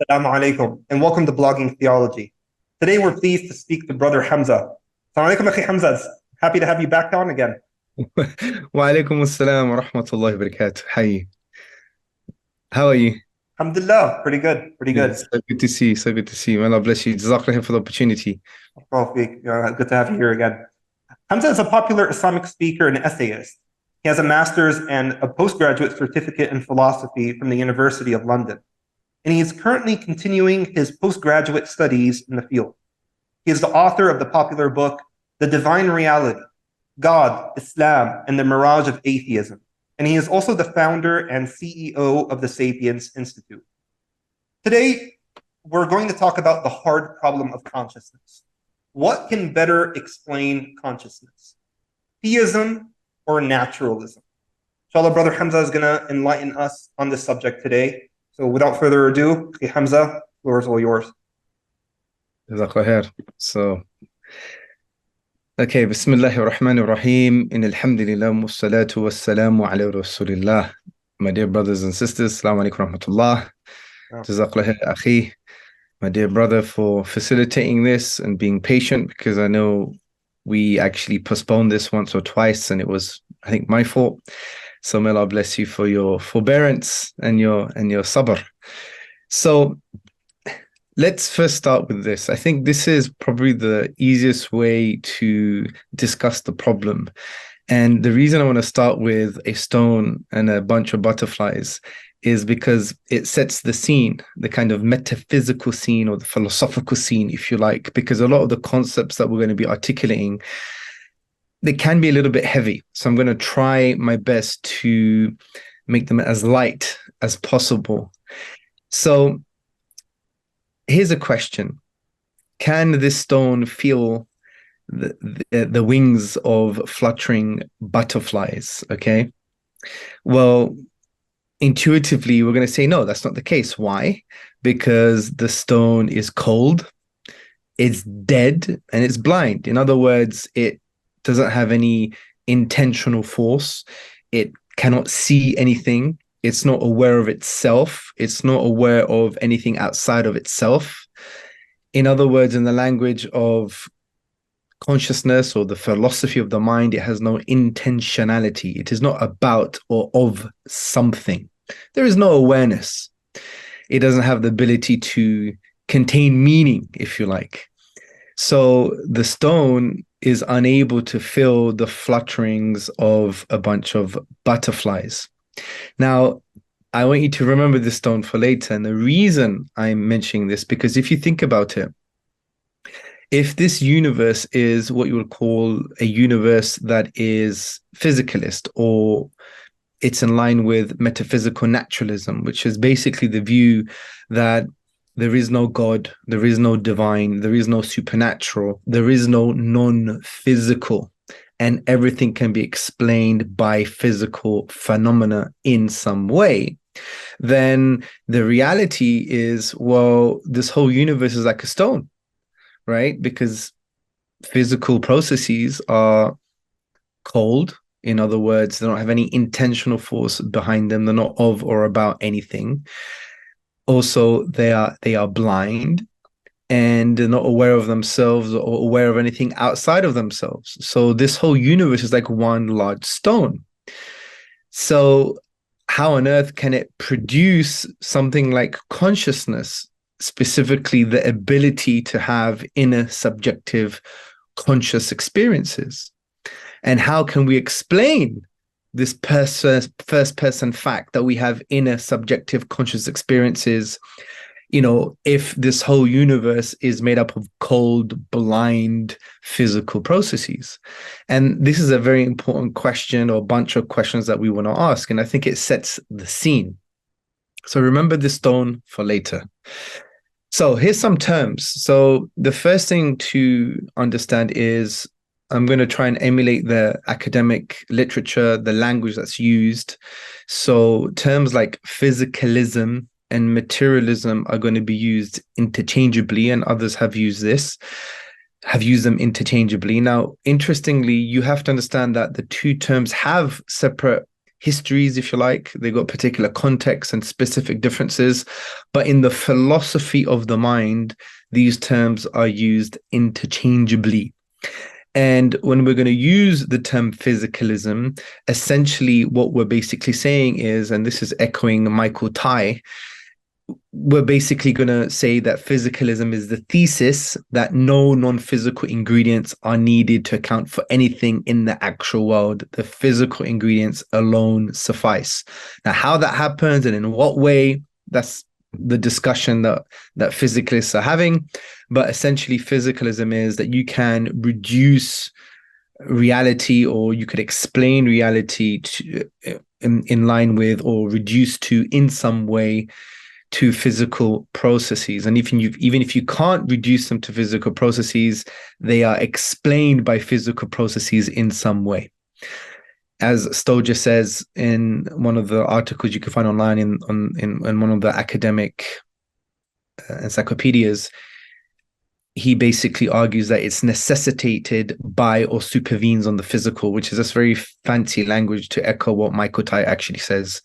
Assalamu alaikum, and welcome to Blogging Theology. Today we're pleased to speak to Brother Hamza. Assalamu alaikum, Akhi Hamza. Happy to have you back on again. وعليكم السلام ورحمة الله وبركاته. Hi. How are you? Alhamdulillah, pretty good, pretty Good. good. So good to see you. So good to see you. May Allah bless you. Jazakallah for the opportunity. Good to have you here again. Hamza is a popular Islamic speaker and essayist. He has a master's and a postgraduate certificate in philosophy from the University of London, and he is currently continuing his postgraduate studies in the field. He is the author of the popular book, The Divine Reality, God, Islam, and the Mirage of Atheism. And he is also the founder and CEO of the Sapiens Institute. Today, we're going to talk about the hard problem of consciousness. What can better explain consciousness? Theism or naturalism? Inshallah, Brother Hamza is going to enlighten us on this subject today. So without further ado, Hamza, the floor is all yours. Jazakallah. So, okay, Bismillahir Rahmanir Rahim. In alhamdulillah, wassalatu wassalamu ala rasulillah. My dear brothers and sisters, Assalamu alaikum rahmatullah. Jazakallah akhi, my dear brother, for facilitating this and being patient, because I know we actually postponed this once or twice and it was, I think, my fault. So may Allah bless you for your forbearance and your sabr. So let's first start with this. I think this is probably the easiest way to discuss the problem. And the reason I want to start with a stone and a bunch of butterflies is because it sets the scene, the kind of metaphysical scene or the philosophical scene, if you like, because a lot of the concepts that we're going to be articulating, they can be a little bit heavy. So I'm going to try my best to make them as light as possible. So here's a question. Can this stone feel the wings of fluttering butterflies? Okay. Well, intuitively, we're going to say, no, that's not the case. Why? Because the stone is cold, it's dead, and it's blind. In other words, it doesn't have any intentional force. It cannot see anything. It's not aware of itself. It's not aware of anything outside of itself. In other words, in the language of consciousness or the philosophy of the mind, it has no intentionality. It is not about or of something. There is no awareness. It doesn't have the ability to contain meaning, if you like. So the stone is unable to feel the flutterings of a bunch of butterflies. Now, I want you to remember this stone for later. And the reason I'm mentioning this, because if you think about it, if this universe is what you would call a universe that is physicalist, or it's in line with metaphysical naturalism, which is basically the view that there is no God, there is no divine, there is no supernatural, there is no non-physical, and everything can be explained by physical phenomena in some way, then the reality is, well, this whole universe is like a stone, right? Because physical processes are cold. In other words, they don't have any intentional force behind them. They're not of or about anything. Also, they are blind, and they're not aware of themselves or aware of anything outside of themselves. So this whole universe is like one large stone. So how on earth can it produce something like consciousness, specifically the ability to have inner subjective conscious experiences? And how can we explain this first person fact that we have inner subjective conscious experiences, if this whole universe is made up of cold, blind, physical processes? And this is a very important question, or a bunch of questions that we want to ask. And I think it sets the scene. So remember this stone for later. So here's some terms. So the first thing to understand is, I'm going to try and emulate the academic literature, the language that's used. So terms like physicalism and materialism are going to be used interchangeably, and others have used them interchangeably. Now, interestingly, you have to understand that the two terms have separate histories, if you like. They've got particular contexts and specific differences. But in the philosophy of the mind, these terms are used interchangeably. And when we're going to use the term physicalism, essentially what we're basically saying is, and this is echoing Michael Tai, we're basically going to say that physicalism is the thesis that no non-physical ingredients are needed to account for anything in the actual world. The physical ingredients alone suffice. Now, how that happens and in what way, that's the discussion that physicalists are having. But essentially, physicalism is that you can reduce reality, or you could explain reality to, in line with, or reduce to in some way, to physical processes. And even if you can't reduce them to physical processes, they are explained by physical processes in some way. As Tzortzis says in one of the articles you can find online in one of the academic encyclopedias, he basically argues that it's necessitated by or supervenes on the physical, which is this very fancy language to echo what Michael Tai actually says.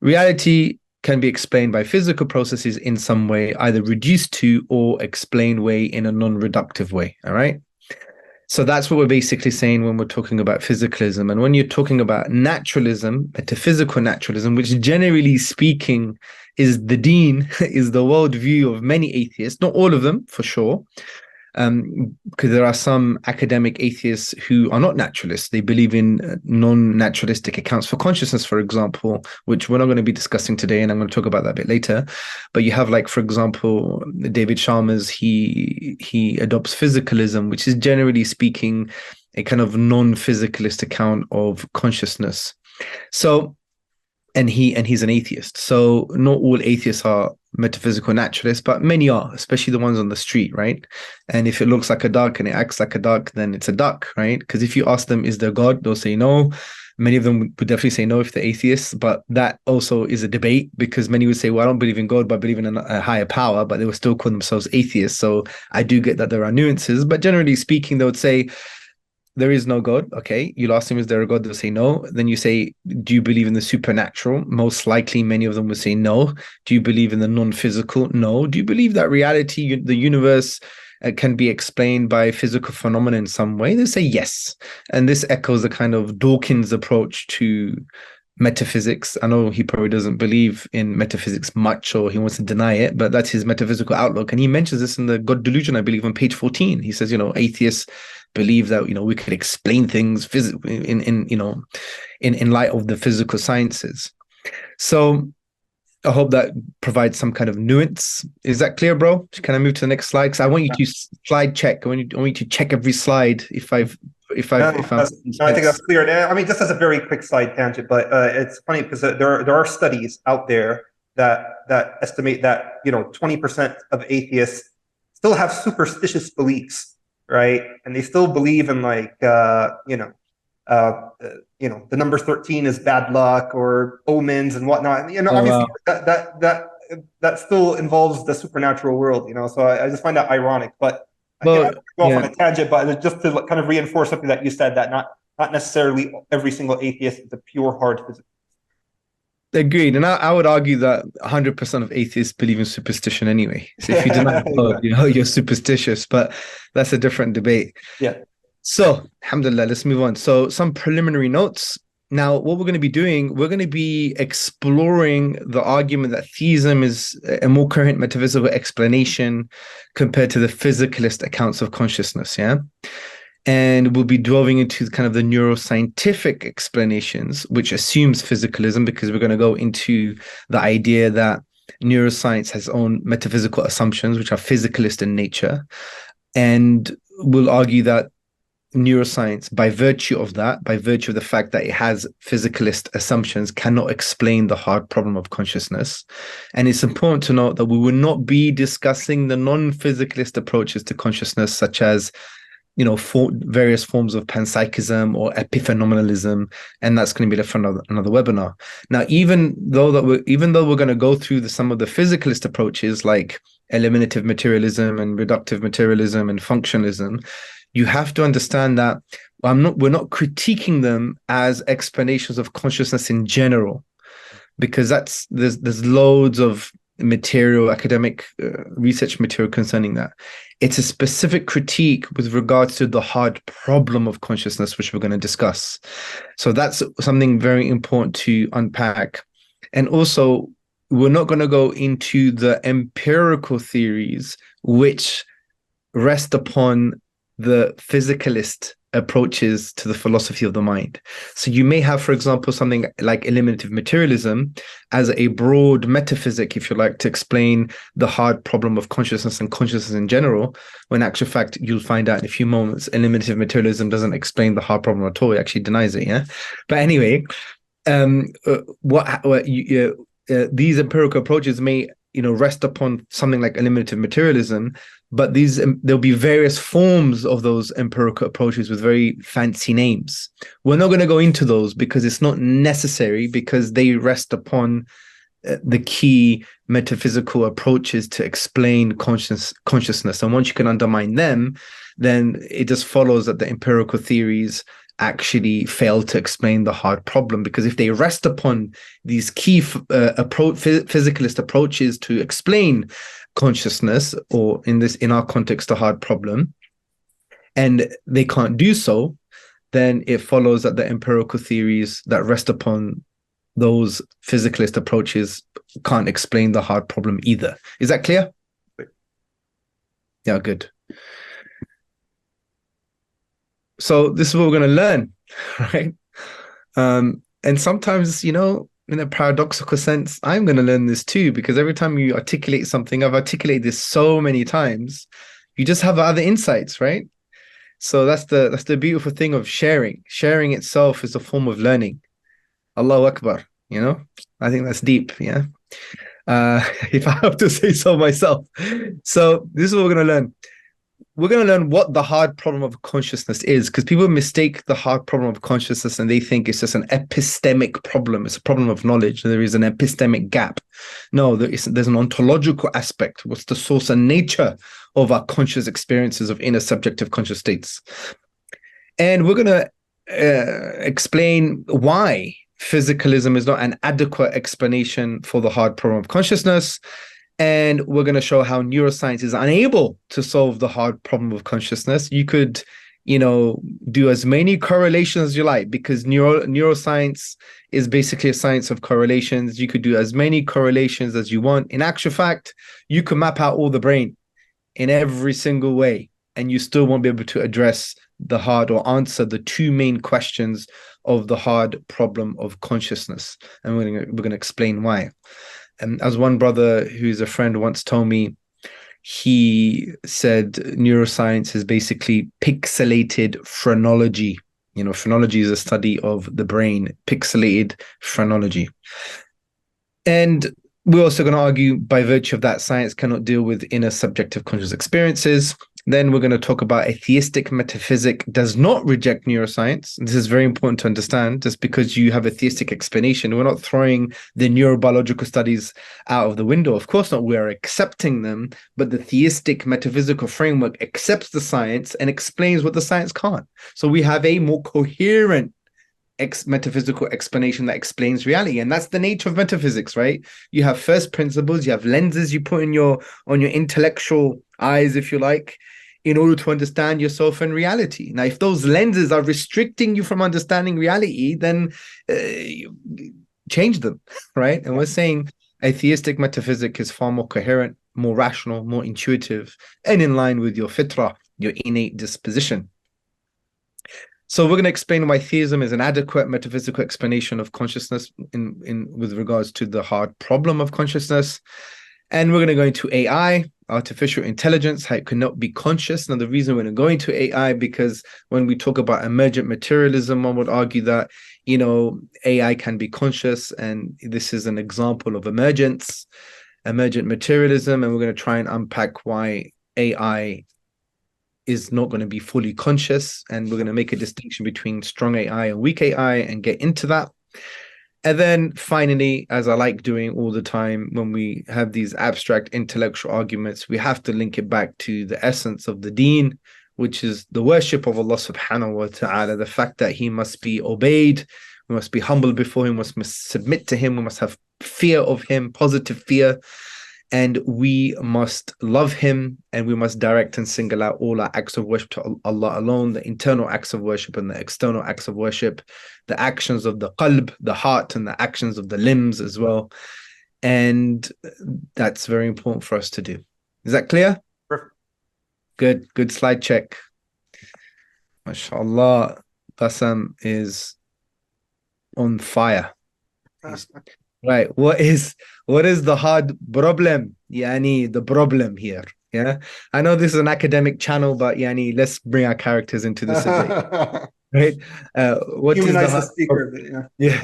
Reality can be explained by physical processes in some way, either reduced to or explained way in a non-reductive way. All right. So that's what we're basically saying when we're talking about physicalism. And when you're talking about naturalism, metaphysical naturalism, which generally speaking is the deen, is the worldview of many atheists, not all of them for sure, because there are some academic atheists who are not naturalists. They believe in non-naturalistic accounts for consciousness, for example, which we're not going to be discussing today, and I'm going to talk about that a bit later. But you have, like, for example, David Chalmers, he adopts physicalism, which is generally speaking a kind of non-physicalist account of consciousness. So, and he's an atheist. So not all atheists are metaphysical naturalists, but many are, especially the ones on the street, right? And if it looks like a duck and it acts like a duck, then it's a duck, right? Because if you ask them, is there God? They'll say no. Many of them would definitely say no if they're atheists, but that also is a debate, because many would say, well, I don't believe in God, but I believe in a higher power, but they would still call themselves atheists. So I do get that there are nuances, but generally speaking, they would say, there is no God. Okay. You'll ask them, is there a God? They'll say no. Then you say, do you believe in the supernatural? Most likely, many of them will say no. Do you believe in the non-physical? No. Do you believe that reality, the universe, can be explained by physical phenomena in some way? They say yes. And this echoes the kind of Dawkins approach to metaphysics. I know he probably doesn't believe in metaphysics much, or he wants to deny it, but that's his metaphysical outlook. And he mentions this in the God Delusion, I believe, on page 14. He says, atheists believe that, we could explain things in light of the physical sciences. So I hope that provides some kind of nuance. Is that clear, bro? Can I move to the next slide? Because I want you to slide check. I want you to check every slide I think that's clear. I mean, just as a very quick side tangent, but it's funny because there are studies out there that estimate that 20% of atheists still have superstitious beliefs, right? And they still believe in, like, the number 13 is bad luck, or omens and whatnot. Obviously that still involves the supernatural world. So I just find that ironic. But I go off on a tangent, but just to kind of reinforce something that you said, that not necessarily every single atheist is a pure hard physicist. Agreed. And I would argue that 100% of atheists believe in superstition anyway. So if you deny God, you're superstitious, but that's a different debate. Yeah. So, alhamdulillah, let's move on. So some preliminary notes. Now, what we're going to be doing, we're going to be exploring the argument that theism is a more coherent metaphysical explanation compared to the physicalist accounts of consciousness, yeah? And we'll be delving into kind of the neuroscientific explanations, which assumes physicalism, because we're going to go into the idea that neuroscience has own metaphysical assumptions, which are physicalist in nature. And we'll argue that neuroscience, by virtue of the fact that it has physicalist assumptions, cannot explain the hard problem of consciousness. And it's important to note that we will not be discussing the non-physicalist approaches to consciousness, such as various forms of panpsychism or epiphenomenalism, and that's going to be left for another webinar. Now, even though we're going to go through some of the physicalist approaches like eliminative materialism and reductive materialism and functionalism, you have to understand that we're not critiquing them as explanations of consciousness in general, because there's loads of material, academic research material concerning that. It's a specific critique with regards to the hard problem of consciousness, which we're going to discuss. So that's something very important to unpack. And also, we're not going to go into the empirical theories which rest upon the physicalist approaches to the philosophy of the mind. So you may have, for example, something like eliminative materialism as a broad metaphysic, if you like, to explain the hard problem of consciousness and consciousness in general, when in actual fact, you'll find out in a few moments, eliminative materialism doesn't explain the hard problem at all. It actually denies it, yeah? But anyway, these empirical approaches may rest upon something like eliminative materialism, but there'll be various forms of those empirical approaches with very fancy names. We're not going to go into those because it's not necessary, because they rest upon the key metaphysical approaches to explain consciousness. And once you can undermine them, then it just follows that the empirical theories actually fail to explain the hard problem, because if they rest upon these key physicalist approaches to explain consciousness, or in our context, a hard problem, and they can't do so, then it follows that the empirical theories that rest upon those physicalist approaches can't explain the hard problem either. Is that clear? Yeah, good. So this is what we're going to learn, right? And sometimes, in a paradoxical sense, I'm going to learn this too, because every time you articulate something, I've articulated this so many times, you just have other insights, right? So that's the beautiful thing of sharing. Sharing itself is a form of learning. Allahu Akbar, I think that's deep, yeah? If I have to say so myself. So this is what we're going to learn. We're going to learn what the hard problem of consciousness is, because people mistake the hard problem of consciousness and they think it's just an epistemic problem. It's a problem of knowledge. There is an epistemic gap. No, there's an ontological aspect. What's the source and nature of our conscious experiences of inner subjective conscious states? And we're going to explain why physicalism is not an adequate explanation for the hard problem of consciousness. And we're going to show how neuroscience is unable to solve the hard problem of consciousness. You could, do as many correlations as you like, because neuroscience is basically a science of correlations. You could do as many correlations as you want. In actual fact, you can map out all the brain in every single way, and you still won't be able to address the hard or answer the two main questions of the hard problem of consciousness. And we're going to explain why. As one brother who's a friend once told me, he said neuroscience is basically pixelated phrenology. Phrenology is a study of the brain, pixelated phrenology. And we're also going to argue, by virtue of that, science cannot deal with inner subjective conscious experiences. Then we're going to talk about a theistic metaphysic does not reject neuroscience. This is very important to understand. Just because you have a theistic explanation, we're not throwing the neurobiological studies out of the window. Of course not. We are accepting them, but the theistic metaphysical framework accepts the science and explains what the science can't. So we have a more coherent metaphysical explanation that explains reality, and that's the nature of metaphysics, right? You have first principles, you have lenses you put on your intellectual eyes, if you like, in order to understand yourself and reality. Now, if those lenses are restricting you from understanding reality, then change them, right? And we're saying a theistic metaphysic is far more coherent, more rational, more intuitive, and in line with your fitrah, your innate disposition. So we're going to explain why theism is an adequate metaphysical explanation of consciousness with regards to the hard problem of consciousness. And we're going to go into AI, artificial intelligence, how it cannot be conscious. Now, the reason we're going to go into AI, because when we talk about emergent materialism, one would argue that, AI can be conscious. And this is an example of emergent materialism. And we're going to try and unpack why AI is not going to be fully conscious. And we're going to make a distinction between strong AI and weak AI and get into that. And then finally, as I like doing all the time, when we have these abstract intellectual arguments, we have to link it back to the essence of the deen, which is the worship of Allah subhanahu wa ta'ala, the fact that he must be obeyed, we must be humble before him, we must submit to him, we must have fear of him, positive fear, and we must love him, and we must direct and single out all our acts of worship to Allah alone, the internal acts of worship and the external acts of worship, the actions of the qalb, the heart, and the actions of the limbs as well. And that's very important for us to do. Is that clear? Perfect. Good slide check. MashaAllah, Bassam is on fire. Right. What is the hard problem? Yani, the problem here. Yeah. I know this is an academic channel, but yani, let's bring our characters into this debate. Right. What is the hard speaker? Yeah.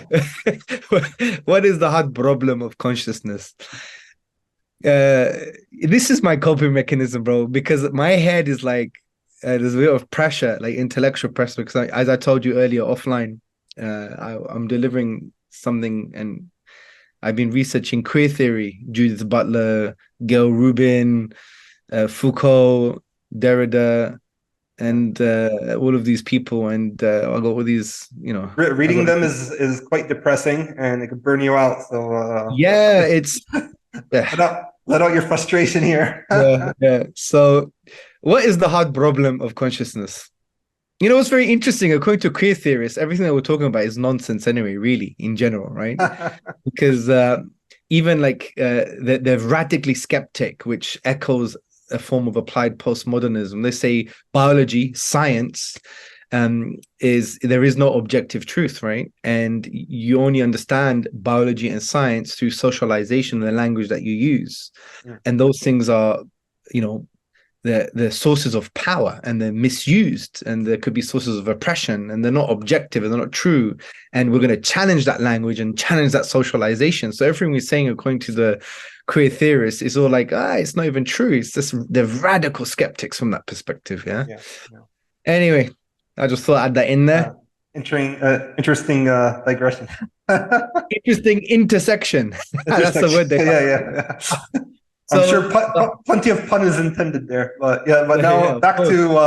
What is the hard problem of consciousness? This is my coping mechanism, bro, because my head is like there's a bit of pressure, like intellectual pressure, because as I told you earlier offline, I'm delivering something, and I've been researching queer theory, Judith Butler, Gail Rubin, Foucault, Derrida, and all of these people, and I got all these, reading them is quite depressing, and it could burn you out. So yeah, it's let out your frustration here. yeah. So, what is the hard problem of consciousness? You know, what's very interesting, according to queer theorists, everything that we're talking about is nonsense anyway, really, in general, right? Because even like they're radically skeptic, which echoes a form of applied postmodernism. They say biology, science, there is no objective truth, right? And you only understand biology and science through socialization, the language that you use. Yeah. And those things are, the sources of power, and they're misused, and there could be sources of oppression, and they're not objective, and they're not true. And we're going to challenge that language and challenge that socialization. So everything we're saying, according to the queer theorists, is all like, it's not even true. It's just they're radical skeptics from that perspective. Yeah. Anyway, I just thought I'd add that in there. Interesting digression. Interesting intersection. That's the word. Yeah. So, I'm sure plenty of pun is intended there, but now back to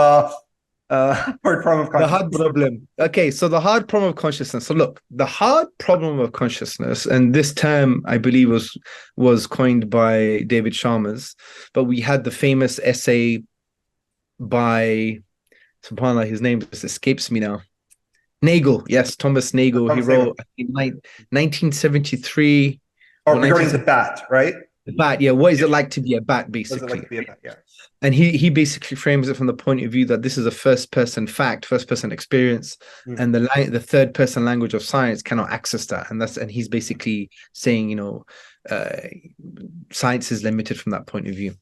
hard problem of consciousness. The hard problem. Okay, so the hard problem of consciousness. So look, the hard problem of consciousness, and this term I believe was coined by David Chalmers, but we had the famous essay by, subhanAllah, his name just escapes me now. Nagel, yes, Thomas Nagel. He wrote in 1973. Regarding the bat, right? The bat, yeah. What is it like to be a bat, basically? What is it like to be a bat, yeah. And he basically frames it from the point of view that this is a first-person fact, first-person experience, and the third-person language of science cannot access that. And he's basically saying, science is limited from that point of view.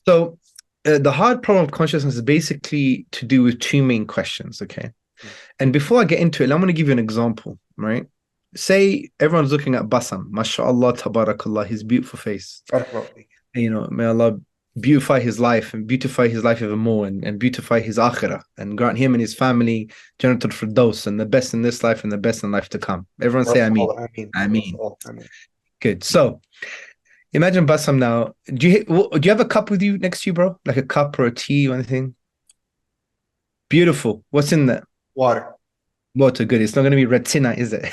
So the hard problem of consciousness is basically to do with two main questions, okay? And before I get into it, I'm going to give you an example, right? Say everyone's looking at Bassam, mashallah, tabarakallah, his beautiful face. May Allah beautify his life and beautify his life even more, and beautify his akhirah, and grant him and his family Jannatul Firdaus, and the best in this life and the best in life to come. Everyone say Ameen. Ameen. Good. So imagine Bassam now. Do you have a cup with you next to you, bro? Like a cup or a tea or anything? Beautiful. What's in there? Water, good. It's not going to be retina, is it?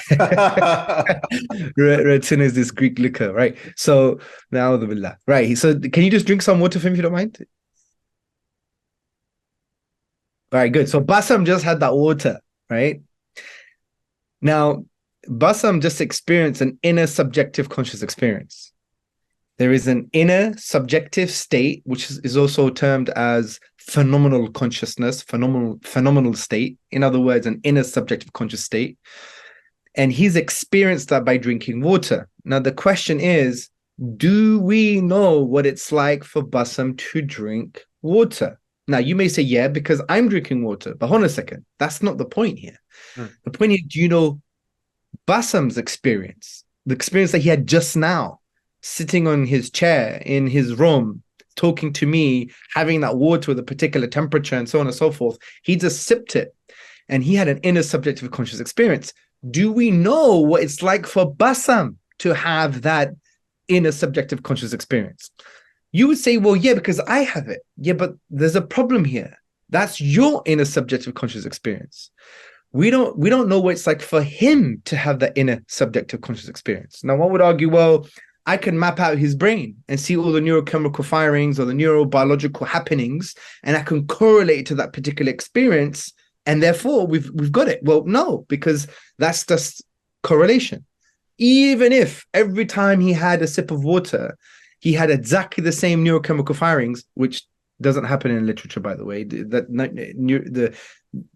Retina is this Greek liquor, right? So, na'udhu billah. Right. So, can you just drink some water for me if you don't mind? All right, good. So, Bassam just had that water, right? Now, Bassam just experienced an inner subjective conscious experience. There is an inner subjective state, which is also termed as phenomenal consciousness, phenomenal state. In other words, an inner subjective conscious state. And he's experienced that by drinking water. Now, the question is, do we know what it's like for Bassam to drink water? Now, you may say, yeah, because I'm drinking water. But hold on a second. That's not the point here. The point is, do you know Bassam's experience? The experience that he had just now, sitting on his chair in his room, talking to me, having that water with a particular temperature and so on and so forth. He just sipped it and he had an inner subjective conscious experience. Do we know what it's like for Bassam to have that inner subjective conscious experience? You would say, well, yeah, because I have it. Yeah, but there's a problem here. That's your inner subjective conscious experience. We don't know what it's like for him to have that inner subjective conscious experience. Now, one would argue, well, I can map out his brain and see all the neurochemical firings or the neurobiological happenings, and I can correlate it to that particular experience, and therefore we've got it. Well, no, because that's just correlation. Even if every time he had a sip of water, he had exactly the same neurochemical firings, which doesn't happen in literature, by the way.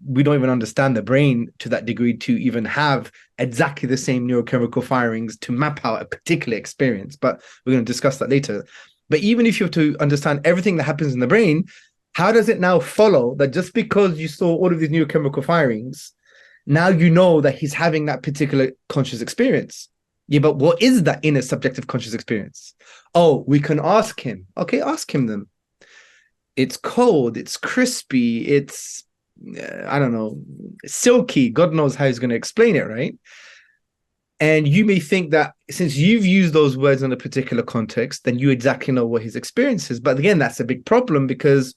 We don't even understand the brain to that degree to even have exactly the same neurochemical firings to map out a particular experience. But we're going to discuss that later. But even if you have to understand everything that happens in the brain, how does it now follow that just because you saw all of these neurochemical firings, now you know that he's having that particular conscious experience? Yeah, but what is that inner subjective conscious experience? Oh, we can ask him. Okay, ask him then. It's cold, it's crispy, it's, I don't know, silky. God knows how he's going to explain it, right? And you may think that since you've used those words in a particular context, then you exactly know what his experience is. But again, that's a big problem because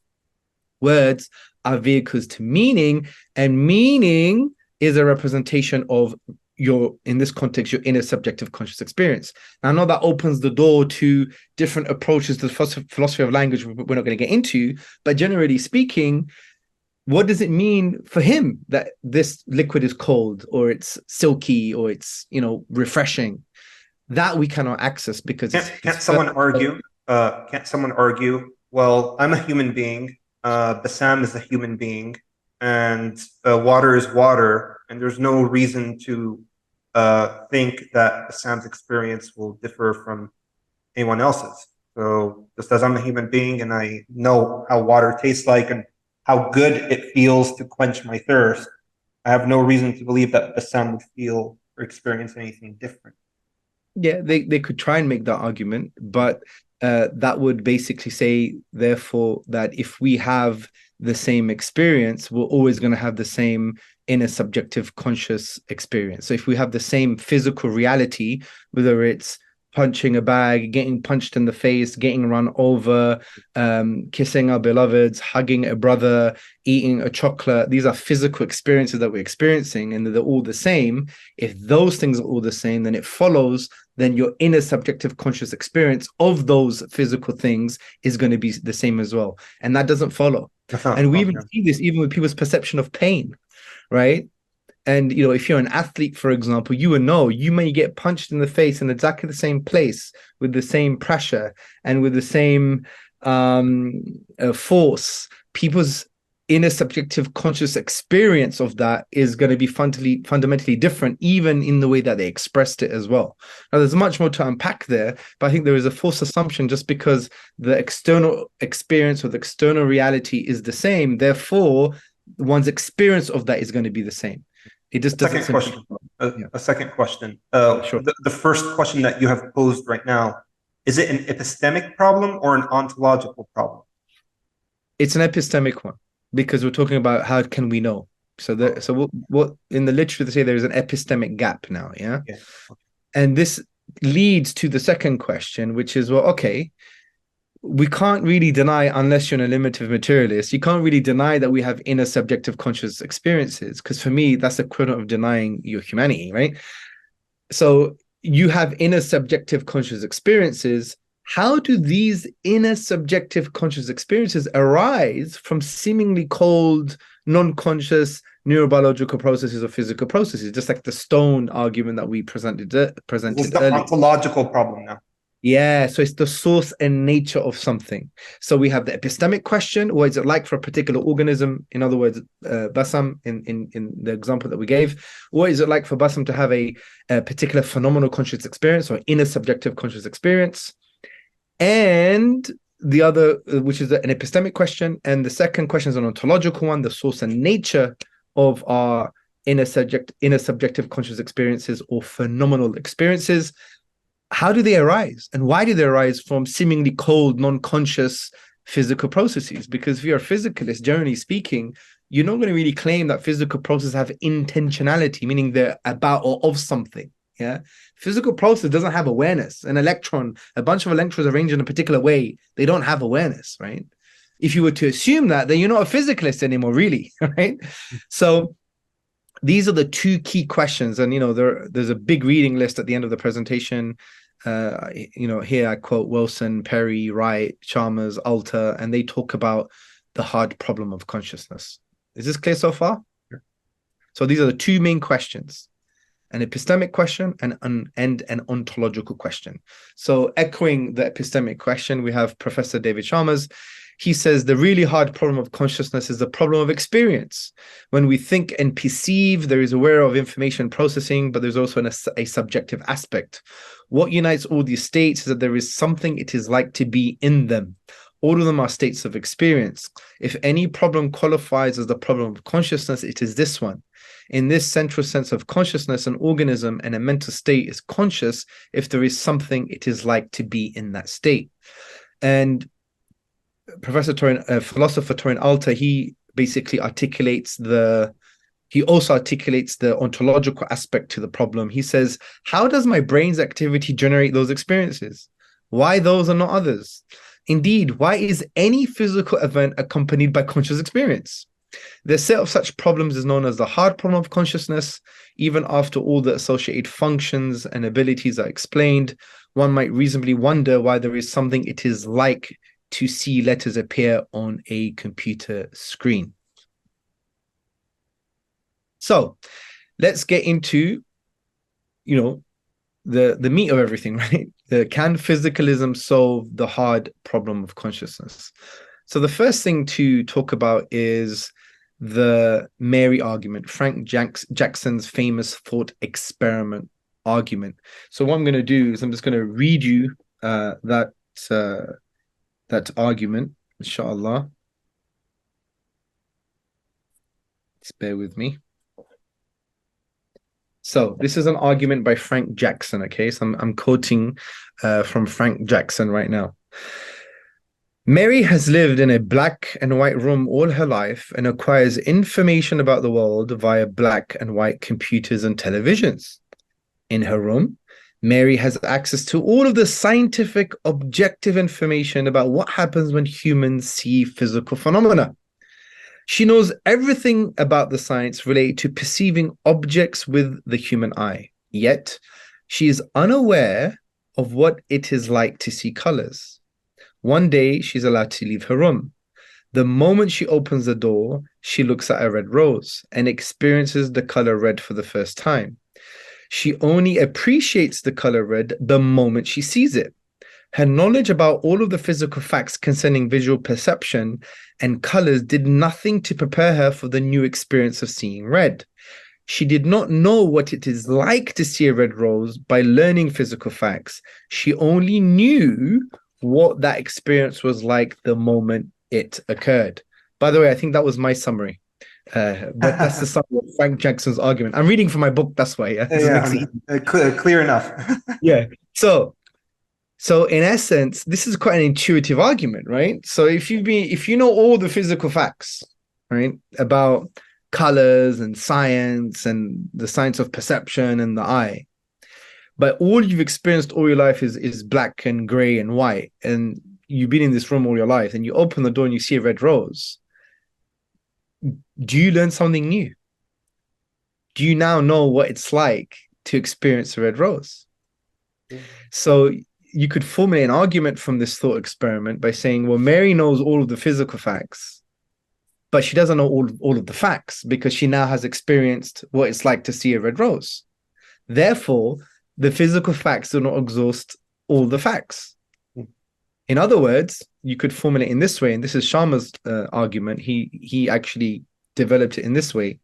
words are vehicles to meaning, and meaning is a representation of your, in this context, your inner subjective conscious experience. Now, I know that opens the door to different approaches to the philosophy of language we're not going to get into, but generally speaking, what does it mean for him that this liquid is cold or it's silky or it's, refreshing? That we cannot access because can't someone argue? Well, I'm a human being. Bassam is a human being, and water is water, and there's no reason to think that Bassam's experience will differ from anyone else's. So just as I'm a human being and I know how water tastes like and how good it feels to quench my thirst, I have no reason to believe that Bassam would feel or experience anything different. Yeah, they could try and make that argument, but that would basically say, therefore, that if we have the same experience, we're always going to have the same inner subjective conscious experience. So if we have the same physical reality, whether it's punching a bag, getting punched in the face, getting run over, kissing our beloveds, hugging a brother, eating a chocolate, these are physical experiences that we're experiencing, and they're all the same. If those things are all the same, then it follows then your inner subjective conscious experience of those physical things is going to be the same as well. And that doesn't follow. And we even see this even with people's perception of pain, right? And, if you're an athlete, for example, you will know you may get punched in the face in exactly the same place with the same pressure and with the same force. People's inner subjective conscious experience of that is going to be fundamentally different, even in the way that they expressed it as well. Now, there's much more to unpack there, but I think there is a false assumption just because the external experience or the external reality is the same, therefore, one's experience of that is going to be the same. It just doesn't. A second question. Sure. The first question that you have posed right now, is it an epistemic problem or an ontological problem? It's an epistemic one, because we're talking about how can we know. So what in the literature they say there is an epistemic gap now, yeah? Okay. And this leads to the second question, which is, well, okay, we can't really deny, unless you're an eliminative materialist, you can't really deny that we have inner subjective conscious experiences, because for me, that's the equivalent of denying your humanity, right? So you have inner subjective conscious experiences. How do these inner subjective conscious experiences arise from seemingly cold, non-conscious neurobiological processes or physical processes, just like the stone argument that we presented It's the earlier? ontological problem now. Yeah, so it's the source and nature of something. So we have the epistemic question: what is it like for a particular organism? In other words, Bassam, in the example that we gave, what is it like for Bassam to have a particular phenomenal conscious experience or inner subjective conscious experience? And the other, which is an epistemic question, and the second question is an ontological one: the source and nature of our inner subjective conscious experiences or phenomenal experiences. How do they arise, and why do they arise from seemingly cold, non-conscious physical processes? Because if you're a physicalist, generally speaking, you're not going to really claim that physical processes have intentionality, meaning they're about or of something. Yeah, physical process doesn't have awareness. An electron, a bunch of electrons arranged in a particular way, they don't have awareness, right? If you were to assume that, then you're not a physicalist anymore, really, right? So these are the two key questions. And, there's a big reading list at the end of the presentation. Here I quote Wilson, Perry, Wright, Chalmers, Alter, and they talk about the hard problem of consciousness. Is this clear so far? Sure. So these are the two main questions: an epistemic question and an ontological question. So echoing the epistemic question, we have Professor David Chalmers. He says the really hard problem of consciousness is the problem of experience. When we think and perceive, there is aware of information processing, but there's also a subjective aspect. What unites all these states is that there is something it is like to be in them. All of them are states of experience. If any problem qualifies as the problem of consciousness, it is this one. In this central sense of consciousness, an organism and a mental state is conscious if there is something it is like to be in that state. And philosopher Torin Alter, he basically also articulates the ontological aspect to the problem. He says, how does my brain's activity generate those experiences? Why those and not others? Indeed, why is any physical event accompanied by conscious experience? The set of such problems is known as the hard problem of consciousness. Even after all the associated functions and abilities are explained, one might reasonably wonder why there is something it is like to see letters appear on a computer screen. So let's get into, the meat of everything, right? Can physicalism solve the hard problem of consciousness? So the first thing to talk about is the Mary argument, Frank Jackson's famous thought experiment argument. So what I'm going to do is I'm just going to read you that argument, inshallah. Just bear with me. So this is an argument by Frank Jackson, okay? So I'm quoting from Frank Jackson right now. Mary has lived in a black and white room all her life and acquires information about the world via black and white computers and televisions. In her room, Mary has access to all of the scientific, objective information about what happens when humans see physical phenomena. She knows everything about the science related to perceiving objects with the human eye. Yet, she is unaware of what it is like to see colors. One day, she's allowed to leave her room. The moment she opens the door, she looks at a red rose and experiences the color red for the first time. She only appreciates the color red the moment she sees it. Her knowledge about all of the physical facts concerning visual perception and colors did nothing to prepare her for the new experience of seeing red. She did not know what it is like to see a red rose by learning physical facts. She only knew what that experience was like the moment it occurred. By the way, I think that was my summary. But that's the summary of Frank Jackson's argument. I'm reading from my book, that's why. Clear enough. Yeah. So in essence, this is quite an intuitive argument, right? So if you know all the physical facts, right, about colors and science and the science of perception and the eye, but all you've experienced all your life is black and gray and white, and you've been in this room all your life, and you open the door and you see a red rose, do you learn something new? Do you now know what it's like to experience a red rose? Yeah. So you could formulate an argument from this thought experiment by saying, well, Mary knows all of the physical facts, but she doesn't know all of the facts because she now has experienced what it's like to see a red rose. Therefore, the physical facts do not exhaust all the facts. In other words, you could formulate in this way, and this is Sharma's argument. He actually developed it in this way.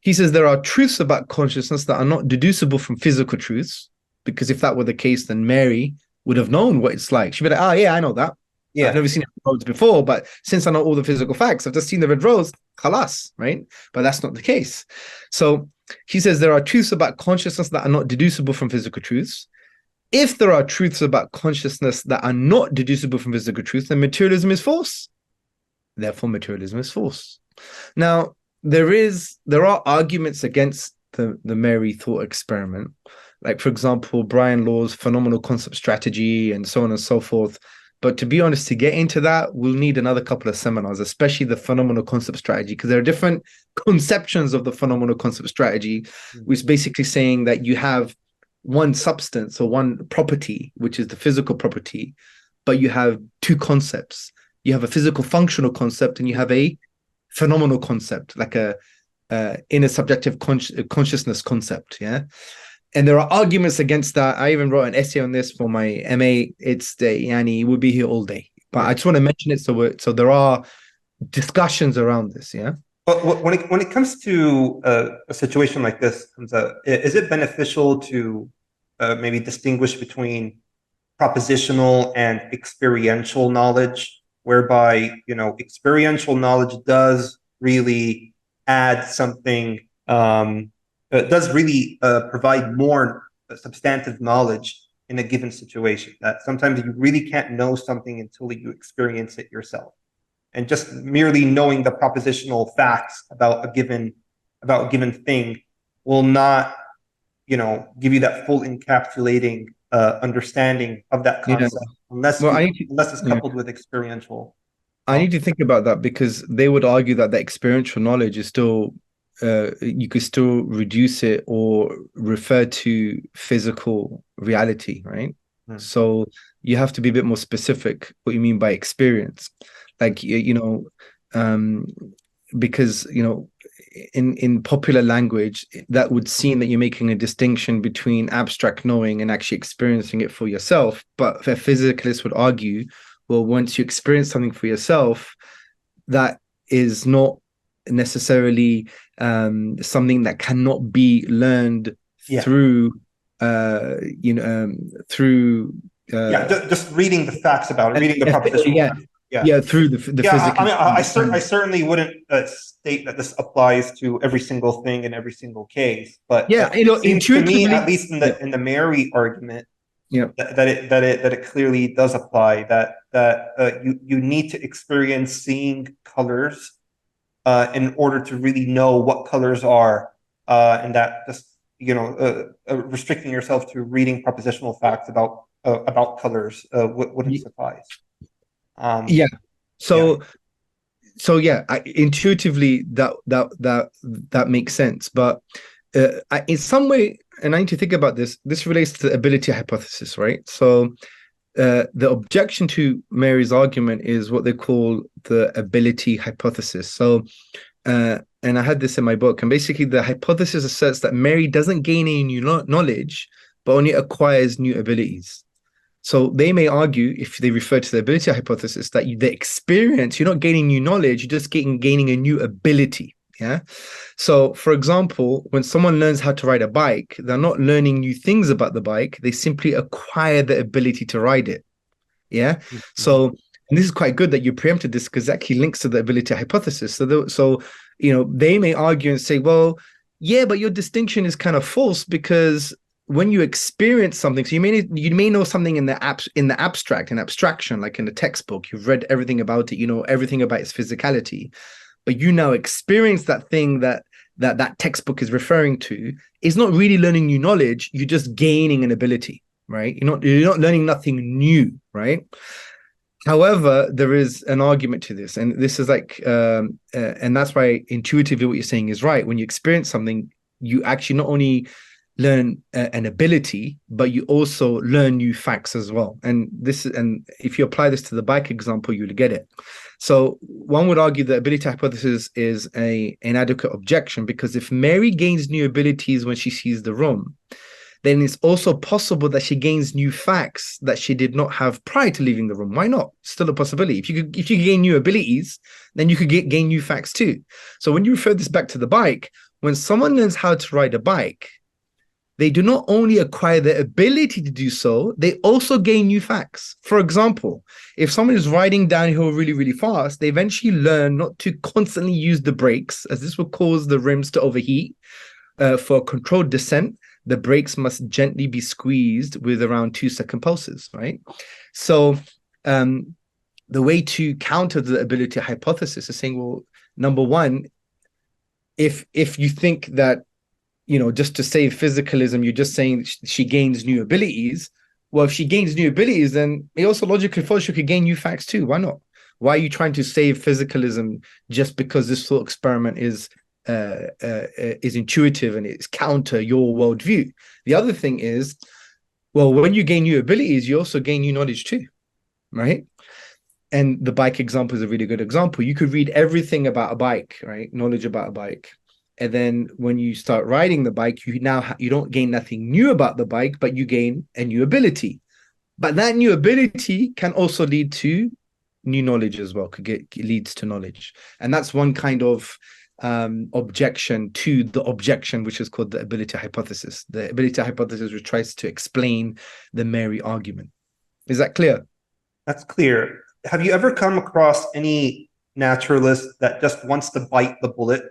He says there are truths about consciousness that are not deducible from physical truths, because if that were the case, then Mary would have known what it's like. She'd be like, oh, yeah, I know that. Yeah. I've never seen a red rose before, but since I know all the physical facts, I've just seen the red rose, khalas, right? But that's not the case. So he says there are truths about consciousness that are not deducible from physical truths. If there are truths about consciousness that are not deducible from physical truth, then materialism is false. Therefore, materialism is false. Now, there are arguments against the Mary thought experiment. Like, for example, Brian Law's phenomenal concept strategy and so on and so forth. But to be honest, to get into that, we'll need another couple of seminars, especially the phenomenal concept strategy, because there are different conceptions of the phenomenal concept strategy, which is basically saying that you have one substance or one property, which is the physical property, but you have two concepts. You have a physical functional concept and you have a phenomenal concept, like a inner subjective consciousness concept. Yeah. And there are arguments against that. I even wrote an essay on this for my MA. It's the Yani, we'll be here all day. But I just want to mention it so there are discussions around this. Yeah. But when it comes to a situation like this, Hamza, is it beneficial to maybe distinguish between propositional and experiential knowledge, whereby experiential knowledge does really add something, does really provide more substantive knowledge in a given situation, that sometimes you really can't know something until you experience it yourself. And just merely knowing the propositional facts about a given thing will not, give you that full encapsulating understanding of that concept, unless it's coupled with experiential. I need to think about that, because they would argue that the experiential knowledge is still, you could still reduce it or refer to physical reality, right? So you have to be a bit more specific what you mean by experience. Like, because, in popular language, that would seem that you're making a distinction between abstract knowing and actually experiencing it for yourself. But a physicalist would argue, well, once you experience something for yourself, that is not necessarily something that cannot be learned through, just reading the facts about it, reading the proposition. Through the physical. I mean, I certainly wouldn't state that this applies to every single thing in every single case, but it seems to me, at least in the Mary argument, that it clearly does apply. That you need to experience seeing colors in order to really know what colors are, and that just restricting yourself to reading propositional facts about colors wouldn't suffice. Intuitively that makes sense, but in some way, and I need to think about this relates to the ability hypothesis, right? So the objection to Mary's argument is what they call the ability hypothesis. So and I had this in my book, and basically the hypothesis asserts that Mary doesn't gain any new knowledge, but only acquires new abilities. So they may argue, if they refer to the ability hypothesis, that the experience, you're not gaining new knowledge, you're just gaining a new ability. Yeah. So, for example, when someone learns how to ride a bike, they're not learning new things about the bike. They simply acquire the ability to ride it. Yeah. Mm-hmm. So, and this is quite good that you preempted this, because it actually links to the ability hypothesis. So, they may argue and say, well, yeah, but your distinction is kind of false, because when you experience something, so you may know something in the abstract, in abstraction, like in the textbook, you've read everything about it, you know everything about its physicality, but you now experience that thing that textbook is referring to, is not really learning new knowledge. You're just gaining an ability, right? You're not learning nothing new, right? However, there is an argument to this, and this is like, and that's why intuitively what you're saying is right. When you experience something, you actually not only learn an ability, but you also learn new facts as well. And if you apply this to the bike example, you'll get it. So one would argue that ability hypothesis is an inadequate objection, because if Mary gains new abilities when she sees the room, then it's also possible that she gains new facts that she did not have prior to leaving the room. Why not? Still a possibility. If you gain new abilities, then you could gain new facts too. So when you refer this back to the bike, when someone learns how to ride a bike, they do not only acquire the ability to do so, they also gain new facts. For example, if someone is riding downhill really, really fast, they eventually learn not to constantly use the brakes, as this will cause the rims to overheat. For a controlled descent, the brakes must gently be squeezed with around 2-second pulses, right? So the way to counter the ability hypothesis is saying, well, number one, if you think that, just to save physicalism, you're just saying she gains new abilities, Well, if she gains new abilities, then it also logically follows she could gain new facts too. Why not? Why are you trying to save physicalism just because this thought experiment is intuitive and it's counter your worldview? The other thing is, well, when you gain new abilities, you also gain new knowledge too, right? And the bike example is a really good example. You could read everything about a bike, right? Knowledge about a bike. And then when you start riding the bike, you don't gain nothing new about the bike, but you gain a new ability. But that new ability can also lead to new knowledge as well, leads to knowledge. And that's one kind of objection to the objection, which is called the ability hypothesis. The ability hypothesis, which tries to explain the Mary argument. Is that clear? That's clear. Have you ever come across any naturalist that just wants to bite the bullet?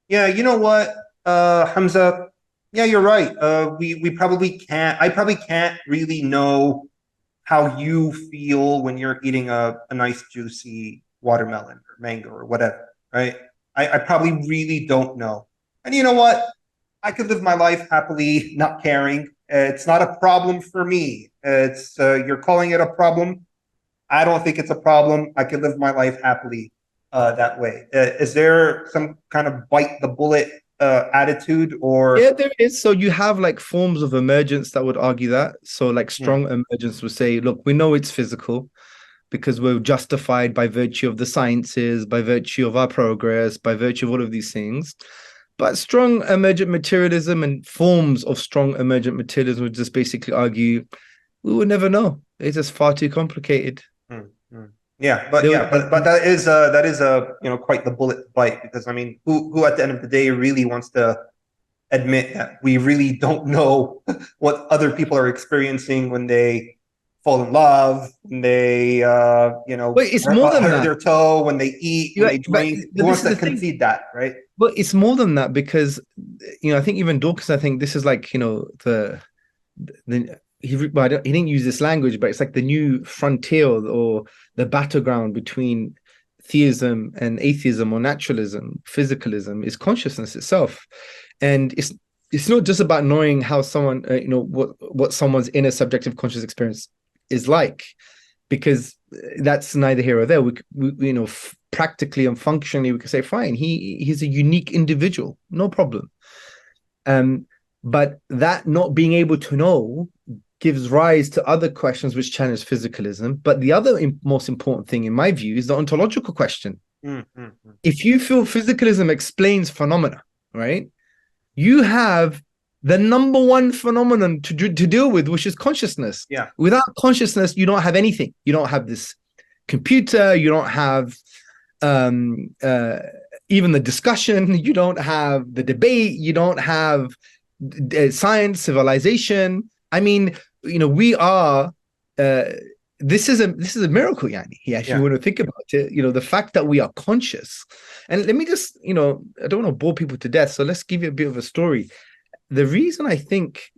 Yeah, you know what, Hamza? Yeah, you're right. We probably can't. I probably can't really know how you feel when you're eating a nice juicy watermelon or mango or whatever, right? I probably really don't know. And you know what? I could live my life happily, not caring. It's not a problem for me. It's you're calling it a problem. I don't think it's a problem. I could live my life happily that way. Is there some kind of bite the bullet attitude, or? Yeah, there is. So you have like forms of emergence that would argue that. So like strong emergence would say, look, we know it's physical because we're justified by virtue of the sciences, by virtue of our progress, by virtue of all of these things. But strong emergent materialism and forms of strong emergent materialism would just basically argue we would never know. It's just far too complicated. Yeah, but that is quite the bullet bite, because I mean, who at the end of the day really wants to admit that we really don't know what other people are experiencing when they fall in love, when they it's more than that. Their toe, when they eat, when they drink. Who wants to concede that, right? But it's more than that, because I think even Dawkins, I think this is like he didn't use this language, but it's like the new frontier or the battleground between theism and atheism or naturalism, physicalism, is consciousness itself. And it's not just about knowing how someone, what someone's inner subjective conscious experience is like, because that's neither here or there. We practically and functionally, we can say, fine, he's a unique individual, no problem. But that not being able to know gives rise to other questions which challenge physicalism. But the other most important thing, in my view, is the ontological question. If you feel physicalism explains phenomena, right, you have the number one phenomenon to deal with, which is consciousness. Yeah. Without consciousness, you don't have anything. You don't have this computer. You don't have even the discussion. You don't have the debate. You don't have science, civilization. I mean, we are. This is a miracle, Yani. You want to think about it. The fact that we are conscious. And let me just, I don't want to bore people to death. So let's give you a bit of a story. The reason I think,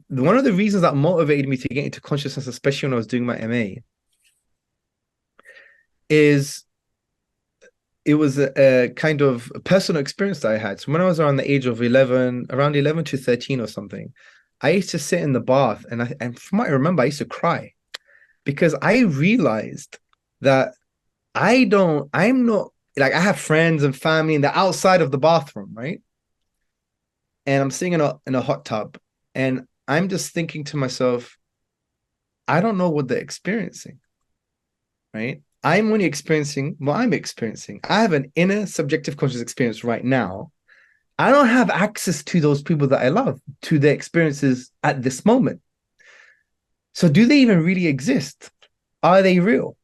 one of the reasons that motivated me to get into consciousness, especially when I was doing my MA, is it was a kind of personal experience that I had. So when I was around the age of around 11 to 13 or something, I used to sit in the bath, and from what I remember, I used to cry because I realized that I'm not, like, I have friends and family, and they're outside of the bathroom, right? And I'm sitting in a hot tub, and I'm just thinking to myself, I don't know what they're experiencing, right? I'm only experiencing what I'm experiencing. I have an inner subjective conscious experience right now. I don't have access to those people that I love, to their experiences at this moment. So do they even really exist? Are they real?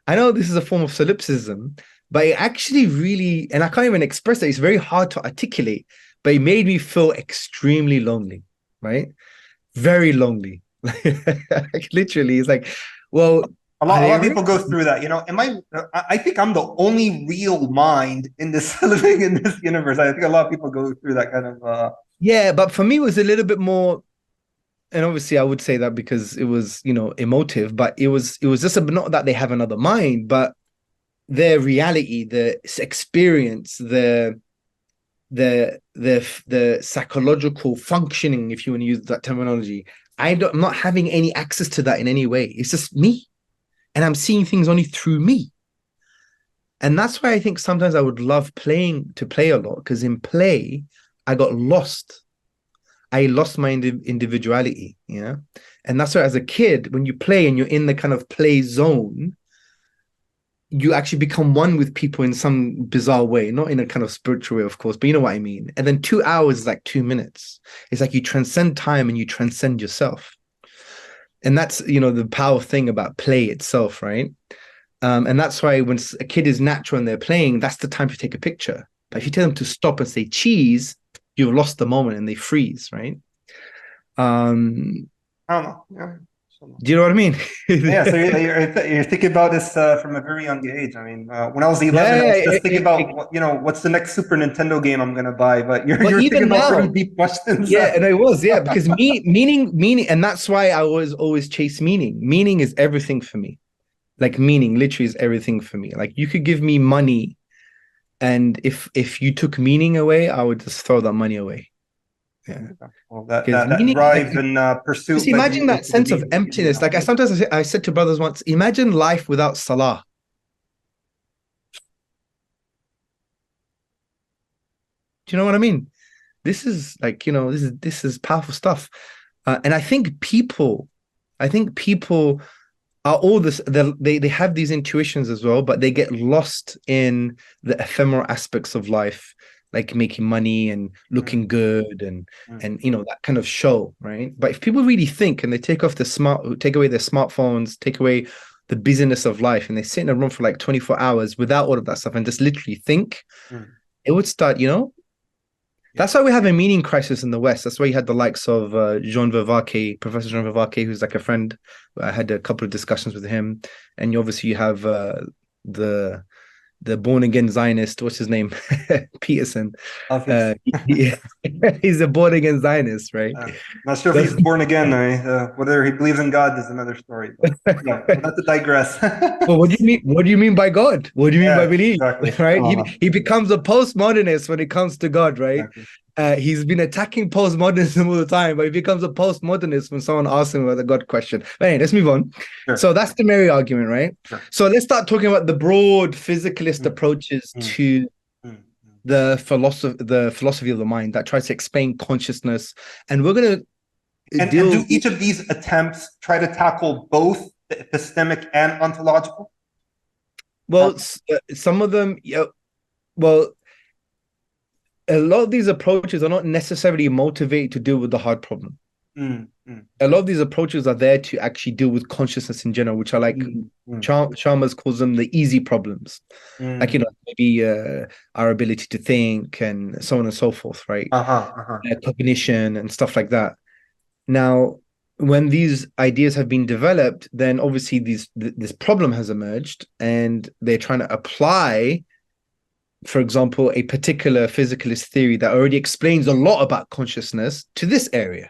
I know this is a form of solipsism, but it actually really, and I can't even express it, it's very hard to articulate, but it made me feel extremely lonely, right? Very lonely. Literally, it's like, well, a lot of people go through that. I think I'm the only real mind in this living in this universe. I think a lot of people go through that kind of. Yeah, but for me, it was a little bit more. And obviously, I would say that because it was, emotive. But it was just not that they have another mind, but their reality, their experience, their the psychological functioning, if you want to use that terminology. I'm not having any access to that in any way. It's just me, and I'm seeing things only through me. And that's why I think sometimes I would love to play a lot, because in play I got lost. I lost my individuality, and that's why as a kid, when you play and you're in the kind of play zone, you actually become one with people in some bizarre way, not in a kind of spiritual way, of course, but you know what I mean. And then 2 hours is like 2 minutes. It's like you transcend time and you transcend yourself. And that's, the powerful thing about play itself, right? And that's why when a kid is natural and they're playing, that's the time to take a picture. But if you tell them to stop and say cheese, you've lost the moment and they freeze, right? I don't know. Yeah. Do you know what I mean? Yeah, so you're thinking about this from a very young age. I mean, when I was 11, I was just thinking about, what's the next Super Nintendo game I'm going to buy? But you're thinking about very deep questions. Yeah, and it was, because meaning, and that's why I always chase meaning. Meaning is everything for me. Like meaning literally is everything for me. Like you could give me money, and if you took meaning away, I would just throw that money away. Yeah. Well, that drive and pursuit. Just imagine that sense of emptiness. Like I said to brothers once, imagine life without salah. Do you know what I mean? This is like, this is powerful stuff. And I think people are all this, they have these intuitions as well, but they get lost in the ephemeral aspects of life, like making money and looking good and that kind of show, right? But if people really think and they take away their smartphones, take away the busyness of life, and they sit in a room for like 24 hours without all of that stuff and just literally think, it would start, That's why we have a meaning crisis in the West. That's why you had the likes of Professor Jean Vervaeke, who's like a friend. I had a couple of discussions with him. And obviously you have the born-again Zionist, what's his name? Peterson. He's a born-again Zionist, right? Not sure if he's born again. Whether he believes in God is another story. But, not to digress. Well, what do you mean? What do you mean by God? What do you mean by belief? Exactly. Right? He becomes a postmodernist when it comes to God, right? Exactly. He's been attacking postmodernism all the time, but he becomes a postmodernist when someone asks him about the God question. But anyway, let's move on. Sure. So that's the Mary argument, right? Sure. So let's start talking about the broad physicalist approaches to the philosophy of the mind that tries to explain consciousness. And we're going to do each of these attempts try to tackle both the epistemic and ontological? Well, some of them, a lot of these approaches are not necessarily motivated to deal with the hard problem. A lot of these approaches are there to actually deal with consciousness in general, which are like Chalmers calls them the easy problems, like maybe our ability to think and so on and so forth, right? Cognition and stuff like that. Now, when these ideas have been developed, then obviously this problem has emerged, and they're trying to apply, for example, a particular physicalist theory that already explains a lot about consciousness to this area.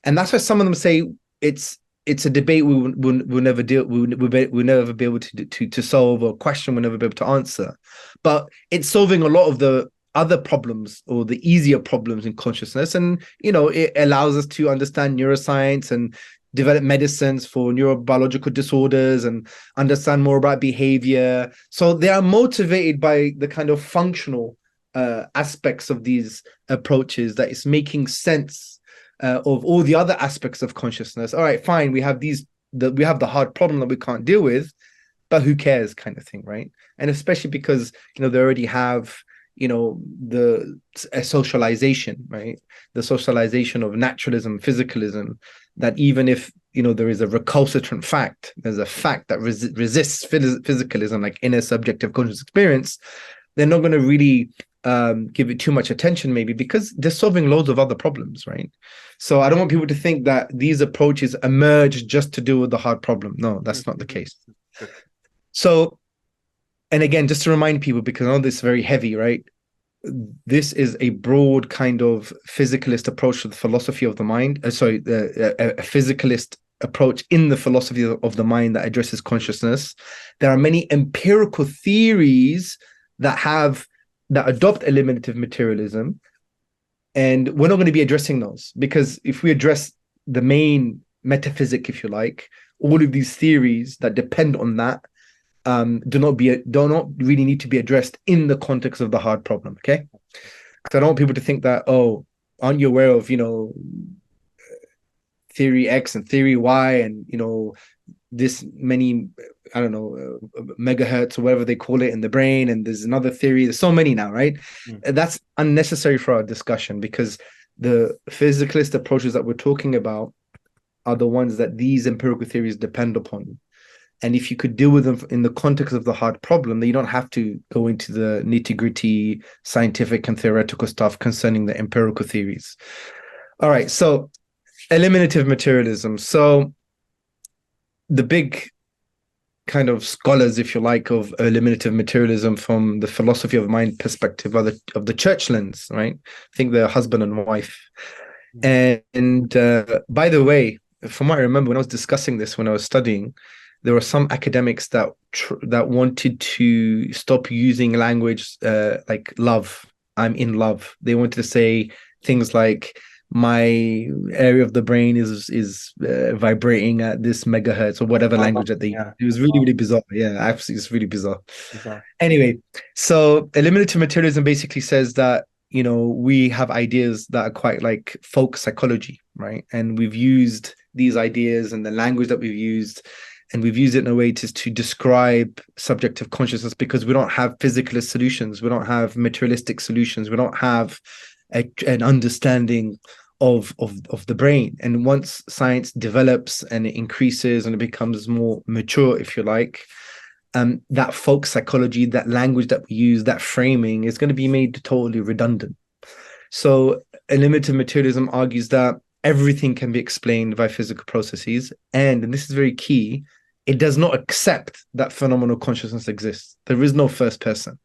And that's why some of them say it's a debate we'll never be able to solve, or a question we'll never be able to answer. But it's solving a lot of the other problems, or the easier problems in consciousness. And, it allows us to understand neuroscience and develop medicines for neurobiological disorders and understand more about behavior. So they are motivated by the kind of functional aspects of these approaches, that is making sense of all the other aspects of consciousness. All right, fine, we have the hard problem that we can't deal with, but who cares, kind of thing, right? And especially because they already have the socialization, right? The socialization of naturalism, physicalism, that even if there is a recalcitrant fact, there's a fact that resists physicalism, like inner subjective conscious experience, they're not going to really give it too much attention, maybe because they're solving loads of other problems, right? So I don't want people to think that these approaches emerge just to deal with the hard problem. No, that's not the case. So, and again, just to remind people, because I know this is very heavy, right? This is a broad kind of physicalist approach to the philosophy of the mind. A physicalist approach in the philosophy of the mind that addresses consciousness. There are many empirical theories that have that adopt eliminative materialism, and we're not going to be addressing those, because if we address the main metaphysic, if you like, all of these theories that depend on that do not really need to be addressed in the context of the hard problem. Okay, because I don't want people to think that, oh, aren't you aware of theory X and theory Y and this many, I don't know, megahertz or whatever they call it in the brain, and there's another theory. There's so many now, right? That's unnecessary for our discussion, because the physicalist approaches that we're talking about are the ones that these empirical theories depend upon. And if you could deal with them in the context of the hard problem, then you don't have to go into the nitty-gritty scientific and theoretical stuff concerning the empirical theories. All right, so eliminative materialism. So the big kind of scholars, if you like, of eliminative materialism from the philosophy of mind perspective are of the Churchlands, right? I think they're husband and wife. And by the way, from what I remember, when I was discussing this, when I was studying, there were some academics that wanted to stop using language like love. I'm in love. They wanted to say things like, my area of the brain is vibrating at this megahertz, or whatever language that they use. It was really, really bizarre. Yeah, absolutely, it's really bizarre. Anyway, so eliminative materialism basically says that we have ideas that are quite like folk psychology, right? And we've used these ideas and the language that we've used, and we've used it in a way to describe subjective consciousness, because we don't have physicalist solutions, we don't have materialistic solutions, we don't have an understanding of the brain. And once science develops and it increases and it becomes more mature, if you like, that folk psychology, that language that we use, that framing is going to be made totally redundant. So eliminative materialism argues that everything can be explained by physical processes, and this is very key, it does not accept that phenomenal consciousness exists. There is no first person,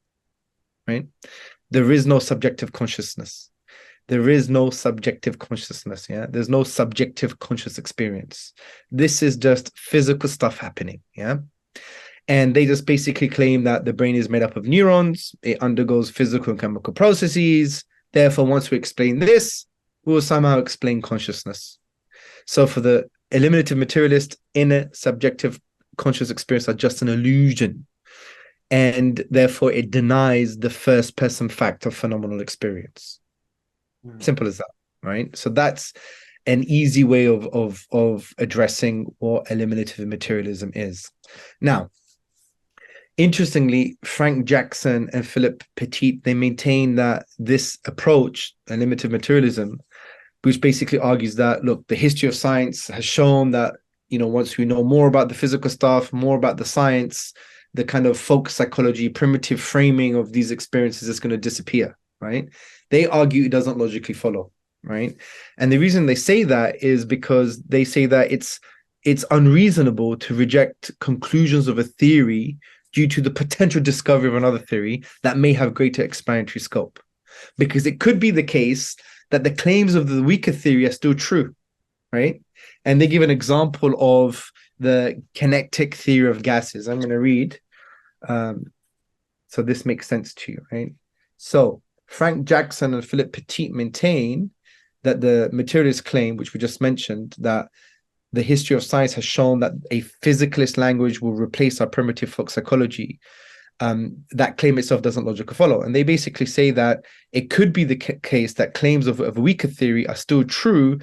right? There is no subjective consciousness. There is no subjective consciousness, yeah? There's no subjective conscious experience. This is just physical stuff happening, yeah? And they just basically claim that the brain is made up of neurons, it undergoes physical and chemical processes, therefore once we explain this, we will somehow explain consciousness. So for the eliminative materialist, inner subjective conscious experience are just an illusion, and therefore it denies the first person fact of phenomenal experience. Simple as that, right? So that's an easy way of addressing what eliminative materialism is. Now, interestingly, Frank Jackson and Philip Petit, they maintain that this approach, eliminative materialism, which basically argues that, look, the history of science has shown that, once we know more about the physical stuff, more about the science, the kind of folk psychology, primitive framing of these experiences is going to disappear, right? They argue it doesn't logically follow, right? And the reason they say that is because they say that it's unreasonable to reject conclusions of a theory due to the potential discovery of another theory that may have greater explanatory scope. Because it could be the case that the claims of the weaker theory are still true, right? And they give an example of the kinetic theory of gases. I'm going to read. So this makes sense to you, right? So Frank Jackson and Philip Petit maintain that the materialist claim, which we just mentioned, that the history of science has shown that a physicalist language will replace our primitive folk psychology, that claim itself doesn't logically follow. And they basically say that it could be the case that claims of a weaker theory are still true,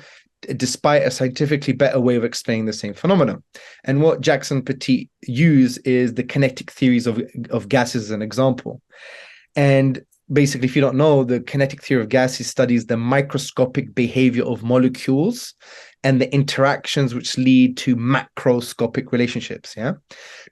despite a scientifically better way of explaining the same phenomenon. And what Jackson and Petit use is the kinetic theories of gases as an example. And basically, if you don't know, the kinetic theory of gases studies the microscopic behavior of molecules and the interactions which lead to macroscopic relationships. Yeah.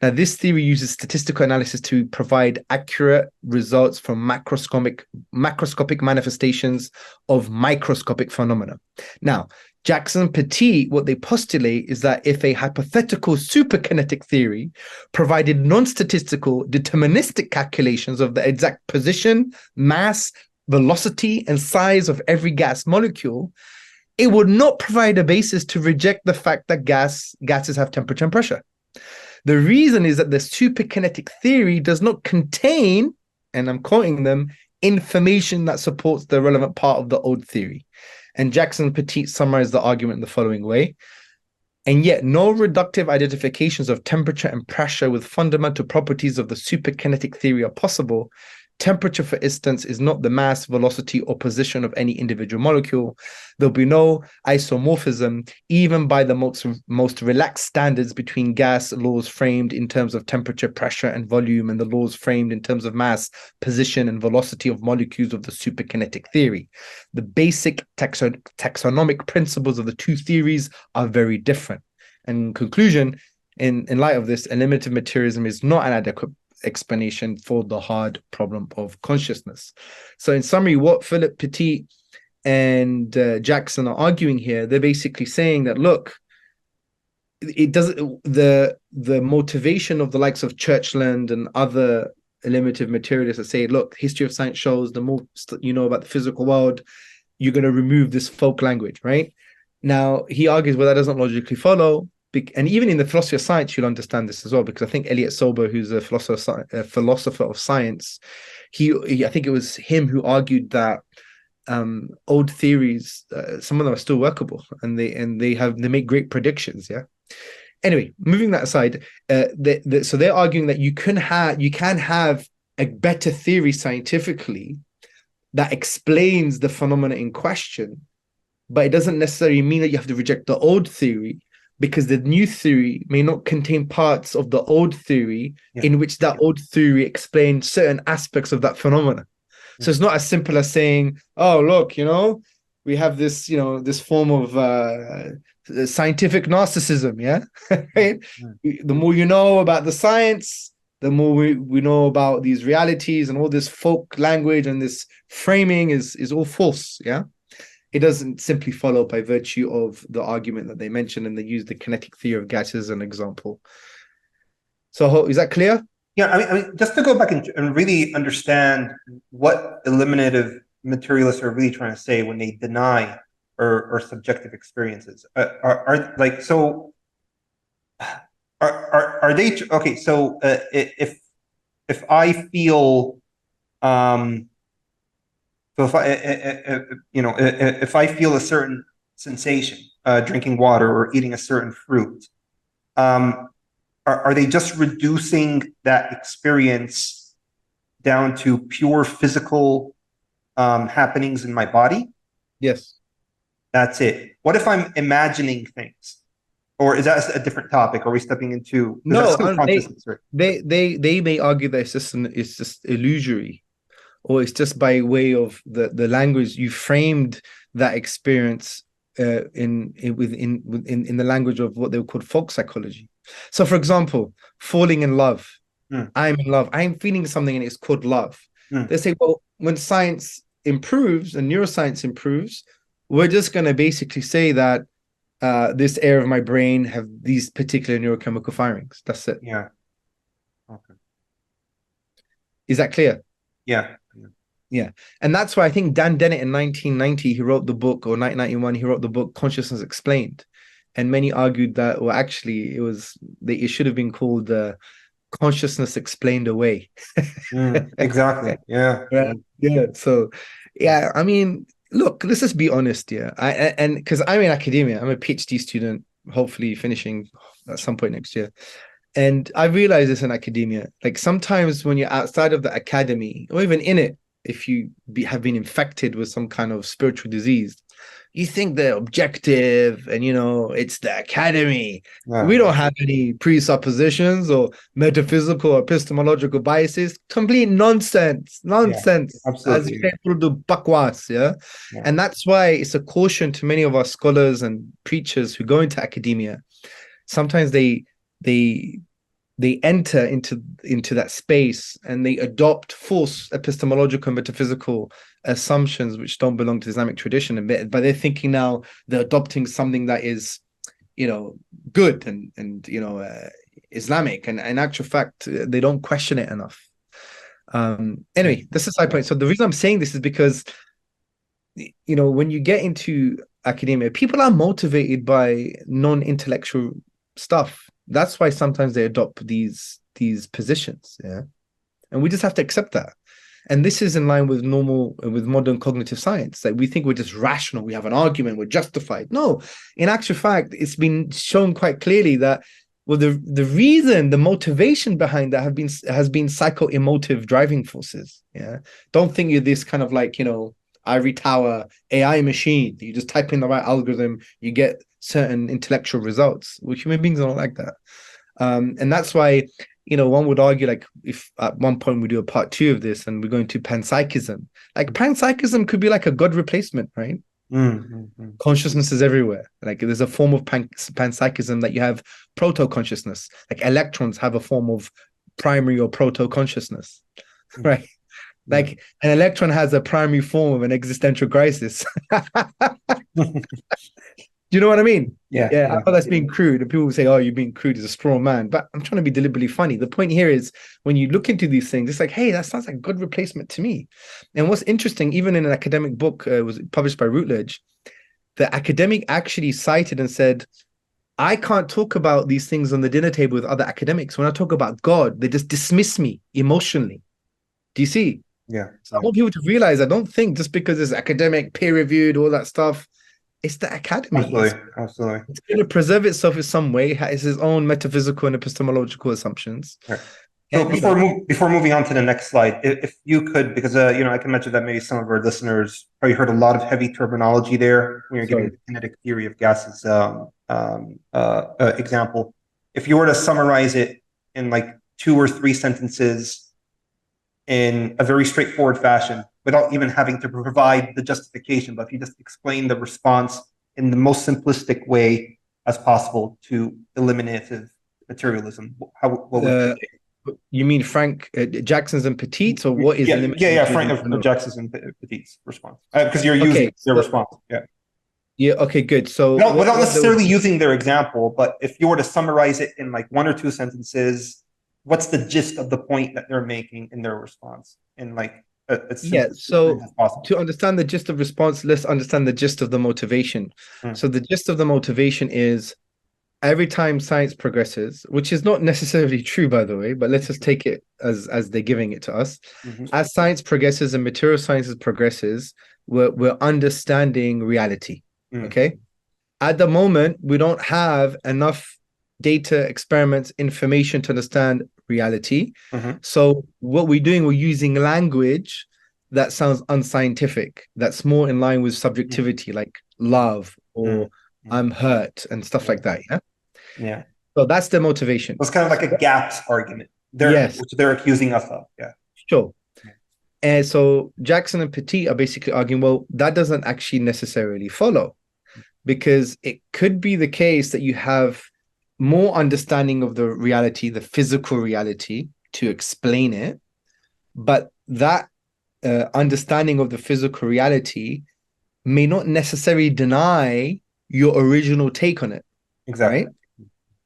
Now, this theory uses statistical analysis to provide accurate results from macroscopic manifestations of microscopic phenomena. Now, Jackson Petit, what they postulate is that if a hypothetical superkinetic theory provided non-statistical deterministic calculations of the exact position, mass, velocity, and size of every gas molecule, it would not provide a basis to reject the fact that gases have temperature and pressure. The reason is that the superkinetic theory does not contain, and I'm quoting them, information that supports the relevant part of the old theory. And Jackson and Petit summarized the argument in the following way. And yet no reductive identifications of temperature and pressure with fundamental properties of the superkinetic theory are possible. Temperature, for instance, is not the mass, velocity, or position of any individual molecule. There'll be no isomorphism, even by the most relaxed standards between gas laws framed in terms of temperature, pressure, and volume, and the laws framed in terms of mass, position, and velocity of molecules of the superkinetic theory. The basic taxonomic principles of the two theories are very different. And in conclusion, in light of this, eliminative materialism is not an adequate explanation for the hard problem of consciousness. So in summary, what Philip Petit and Jackson are arguing here, they're basically saying that, look, it doesn't, the motivation of the likes of Churchland and other eliminative materialists that say, look, history of science shows the more you know about the physical world, you're going to remove this folk language, right? Now, he argues, well, that doesn't logically follow. And even in the philosophy of science, you'll understand this as well, because I think Elliot Sober, who's a philosopher of science, I think it was him who argued that old theories, some of them are still workable, and they make great predictions. Yeah. Anyway, moving that aside, so they're arguing that you can have a better theory scientifically that explains the phenomena in question, but it doesn't necessarily mean that you have to reject the old theory, because the new theory may not contain parts of the old theory in which that old theory explains certain aspects of that phenomena. So it's not as simple as saying, oh, look, we have this, this form of scientific narcissism, yeah? Right? The more you know about the science, the more we know about these realities, and all this folk language and this framing is all false, yeah? It doesn't simply follow by virtue of the argument that they mentioned, and they use the kinetic theory of gas as an example. So is that clear? Yeah, I mean, just to go back and really understand what eliminative materialists are really trying to say when they deny or subjective experiences. Are they okay? So if I feel So if I feel a certain sensation drinking water or eating a certain fruit, are they just reducing that experience down to pure physical happenings in my body? Yes. That's it. What if I'm imagining things? Or is that a different topic? Are we stepping into consciousness? They may argue that it's just illusory, or it's just by way of the language you framed that experience in the language of what they would call folk psychology. So, for example, falling in love. I'm in love. I'm feeling something, and it's called love. They say, well, when science improves and neuroscience improves, we're just going to basically say that this area of my brain have these particular neurochemical firings. That's it. Yeah. Okay. Is that clear? Yeah. Yeah. And that's why I think Dan Dennett in 1990, he wrote the book, or 1991, he wrote the book Consciousness Explained. And many argued that, well, actually, it should have been called Consciousness Explained Away. Exactly. Yeah. Right? Yeah. So, yeah, I mean, look, let's just be honest here. And because I'm in academia, I'm a PhD student, hopefully finishing at some point next year. And I realize this in academia. Like, sometimes when you're outside of the academy, or even in it, if you have been infected with some kind of spiritual disease, you think they're objective and, it's the academy. Yeah. We don't have any presuppositions or metaphysical or epistemological biases. Complete nonsense. Yeah, absolutely. As you say, do bakwas, yeah? And that's why it's a caution to many of our scholars and preachers who go into academia. Sometimes they enter into that space and they adopt false epistemological and metaphysical assumptions which don't belong to the Islamic tradition. But they're thinking now they're adopting something that is, good and Islamic. And in actual fact, they don't question it enough. Anyway, this is a side point. So the reason I'm saying this is because, when you get into academia, people are motivated by non-intellectual stuff. That's why sometimes they adopt these positions, yeah, and we just have to accept that. And this is in line with modern cognitive science. Like we think we're just rational, we have an argument, we're justified. No, in actual fact, it's been shown quite clearly that the reason, the motivation behind that has been psycho-emotive driving forces. Yeah. Don't think you're this kind of like, ivory tower AI machine. You just type in the right algorithm, you get certain intellectual results. Well, human beings are not like that. And that's why, one would argue, like, if at one point we do a part 2 of this and we're going to panpsychism, like panpsychism could be like a God replacement, right? Consciousness is everywhere. Like there's a form of panpsychism that you have proto-consciousness. Like electrons have a form of primary or proto-consciousness, right? Like an electron has a primary form of an existential crisis. Do you know what I mean? Yeah. I thought that's being crude. And people will say, oh, you're being crude as a straw man. But I'm trying to be deliberately funny. The point here is when you look into these things, it's like, hey, that sounds like a good replacement to me. And what's interesting, even in an academic book, was published by Routledge, the academic actually cited and said, I can't talk about these things on the dinner table with other academics. When I talk about God, they just dismiss me emotionally. Do you see? Yeah. So I want people to realize, I don't think just because it's academic, peer-reviewed, all that stuff, it's the academy. Absolutely. It's going to preserve itself in some way. It has its own metaphysical and epistemological assumptions. Right. So before moving on to the next slide, if you could, because I can imagine that maybe some of our listeners probably heard a lot of heavy terminology there when you're giving the kinetic theory of gases example. If you were to summarize it in like 2 or 3 sentences in a very straightforward fashion, without even having to provide the justification, but if you just explain the response in the most simplistic way as possible to eliminative materialism, what would you say? You mean Frank Jackson's and Petit's, or what is Frank Jackson's and Petit's response? Because you're using their response. Yeah. Okay. Good. So without necessarily using their example, but if you were to summarize it in like 1 or 2 sentences, what's the gist of the point that they're making in their response? In like so to understand the gist of response, let's understand the gist of the motivation. So the gist of the motivation is every time science progresses, which is not necessarily true, by the way, but let's just take it as they're giving it to us. As science progresses and material sciences progresses, we're understanding reality. Okay. At the moment, we don't have enough data, experiments, information to understand reality. So what we're doing, we're using language that sounds unscientific, that's more in line with subjectivity, like love or I'm hurt and stuff like that. Yeah. So that's the motivation. It's kind of like a gaps argument. Which they're accusing us of. Yeah. Sure. And so Jackson and Petit are basically arguing, well, that doesn't actually necessarily follow, because it could be the case that you have more understanding of the reality, the physical reality, to explain it, but that understanding of the physical reality may not necessarily deny your original take on it. Exactly. Right?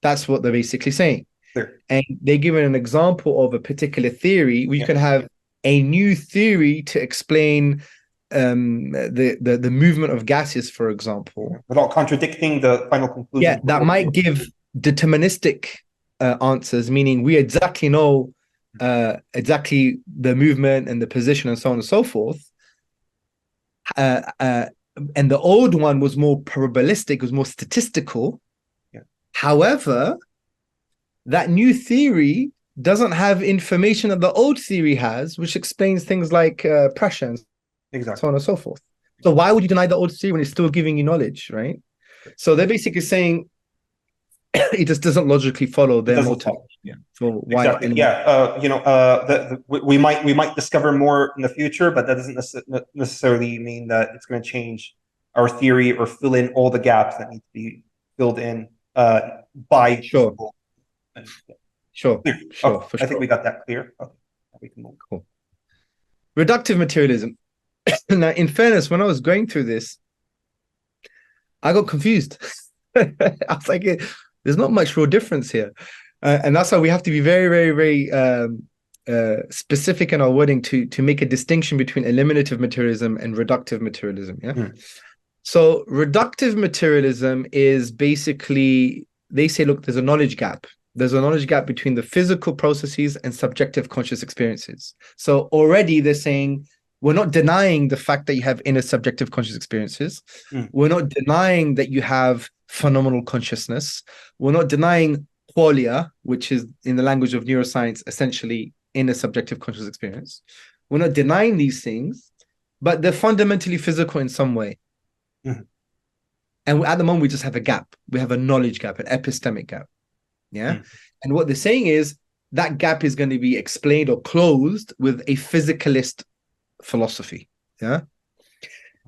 That's what they're basically saying. Sure. And they give an example of a particular theory where you can have a new theory to explain the movement of gases, for example, without contradicting the final conclusion. Yeah, that might give deterministic answers, meaning we exactly know exactly the movement and the position and so on and so forth. And the old one was more probabilistic, was more statistical. However, that new theory doesn't have information that the old theory has, which explains things like pressure and so on and so forth. So why would you deny the old theory when it's still giving you knowledge, right? So they're basically saying it just doesn't logically follow their motivation. So why? We might discover more in the future, but that doesn't necessarily mean that it's going to change our theory or fill in all the gaps that need to be filled in by people. Sure. I think we got that clear. Okay, we can move. Cool. Reductive materialism. Now, in fairness, when I was going through this, I got confused. I was like, there's not much real difference here. And that's why we have to be very, very, very specific in our wording to make a distinction between eliminative materialism and reductive materialism. So reductive materialism is basically, they say, look, there's a knowledge gap. There's a knowledge gap between the physical processes and subjective conscious experiences. So already they're saying we're not denying the fact that you have inner subjective conscious experiences. We're not denying that you have phenomenal consciousness. We're not denying qualia, which is in the language of neuroscience, essentially inner subjective conscious experience. We're not denying these things, but they're fundamentally physical in some way. And at the moment, we just have a gap. We have a knowledge gap, an epistemic gap. Yeah. And what they're saying is that gap is going to be explained or closed with a physicalist philosophy. Yeah.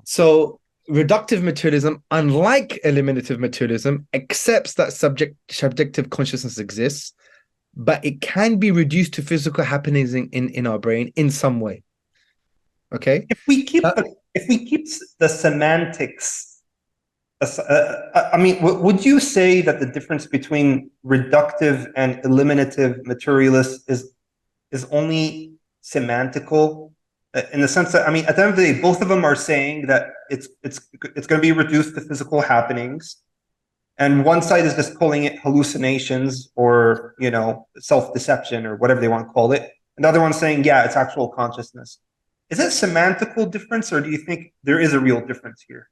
So reductive materialism, unlike eliminative materialism, accepts that subjective consciousness exists, but it can be reduced to physical happenings in our brain in some way. Okay. If we keep the semantics, I mean, would you say that the difference between reductive and eliminative materialists is only semantical, in the sense that, I mean, at the end of the day, both of them are saying that it's going to be reduced to physical happenings, and one side is just calling it hallucinations or, you know, self-deception or whatever they want to call it. Another one's saying, yeah, it's actual consciousness. Is it semantical difference, or do you think there is a real difference here?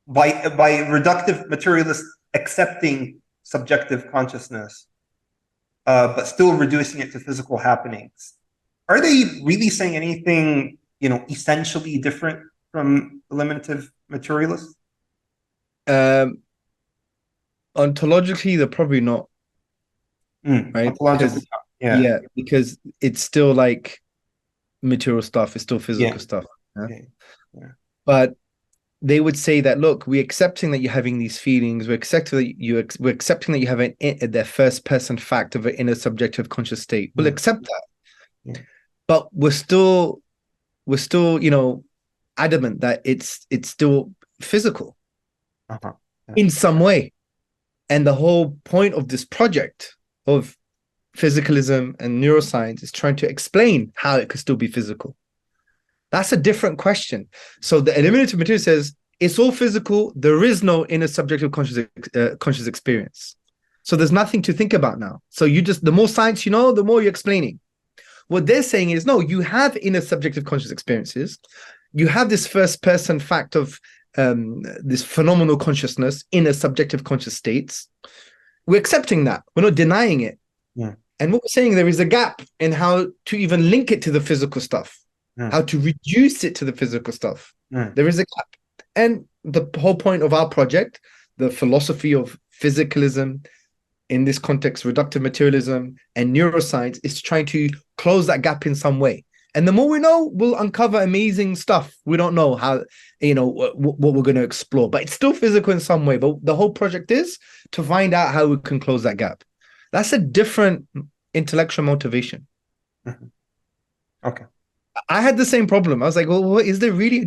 By reductive materialists accepting subjective consciousness, but still reducing it to physical happenings, are they really saying anything, you know, essentially different from eliminative materialists? Ontologically, they're probably not. Right? Ontologically, yeah, because it's still like material stuff. It's still physical stuff. Yeah? But they would say that, look, we're accepting that you're having these feelings. We're accepting that you have the first person fact of an inner subjective conscious state. We'll accept that, but we're still, you know, adamant that it's still physical in some way. And the whole point of this project of physicalism and neuroscience is trying to explain how it could still be physical. That's a different question. So the eliminative material says it's all physical. There is no inner subjective conscious experience. So there's nothing to think about now. So the more science you know, the more you're explaining. What they're saying is, no, you have inner subjective conscious experiences. You have this first person fact of this phenomenal consciousness, inner subjective conscious states. We're accepting that. We're not denying it. And what we're saying, there is a gap in how to even link it to the physical stuff. How to reduce it to the physical stuff. There is a gap. And the whole point of our project, the philosophy of physicalism, in this context, reductive materialism and neuroscience, is trying to close that gap in some way. And the more we know, we'll uncover amazing stuff. We don't know how, you know, what we're going to explore, but it's still physical in some way. But the whole project is to find out how we can close that gap. That's a different intellectual motivation. Okay. I had the same problem. I was like, well, is there really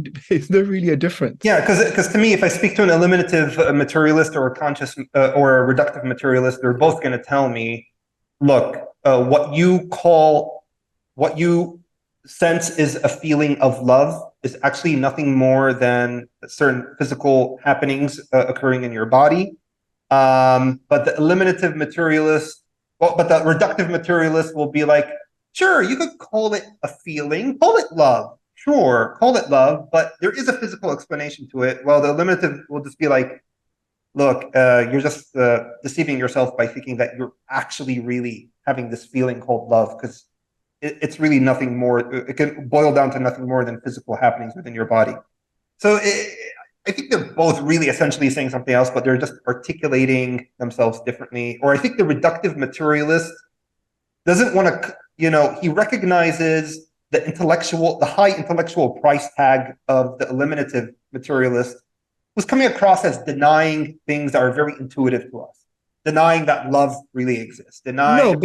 a difference? Yeah, because to me, if I speak to an eliminative materialist or a conscious or a reductive materialist, they're both going to tell me, look, what you sense is a feeling of love is actually nothing more than certain physical happenings occurring in your body. But the eliminative materialist, but the reductive materialist will be like, sure, you could call it a feeling, call it love. Sure, call it love, but there is a physical explanation to it. Well, the eliminative will just be like, look, you're just deceiving yourself by thinking that you're actually really having this feeling called love, because it's really nothing more. It can boil down to nothing more than physical happenings within your body. So I think they're both really essentially saying something else, but they're just articulating themselves differently. Or I think the reductive materialist doesn't want to, you know, he recognizes the high intellectual price tag of the eliminative materialist, who's coming across as denying things that are very intuitive to us, denying that love really exists, denying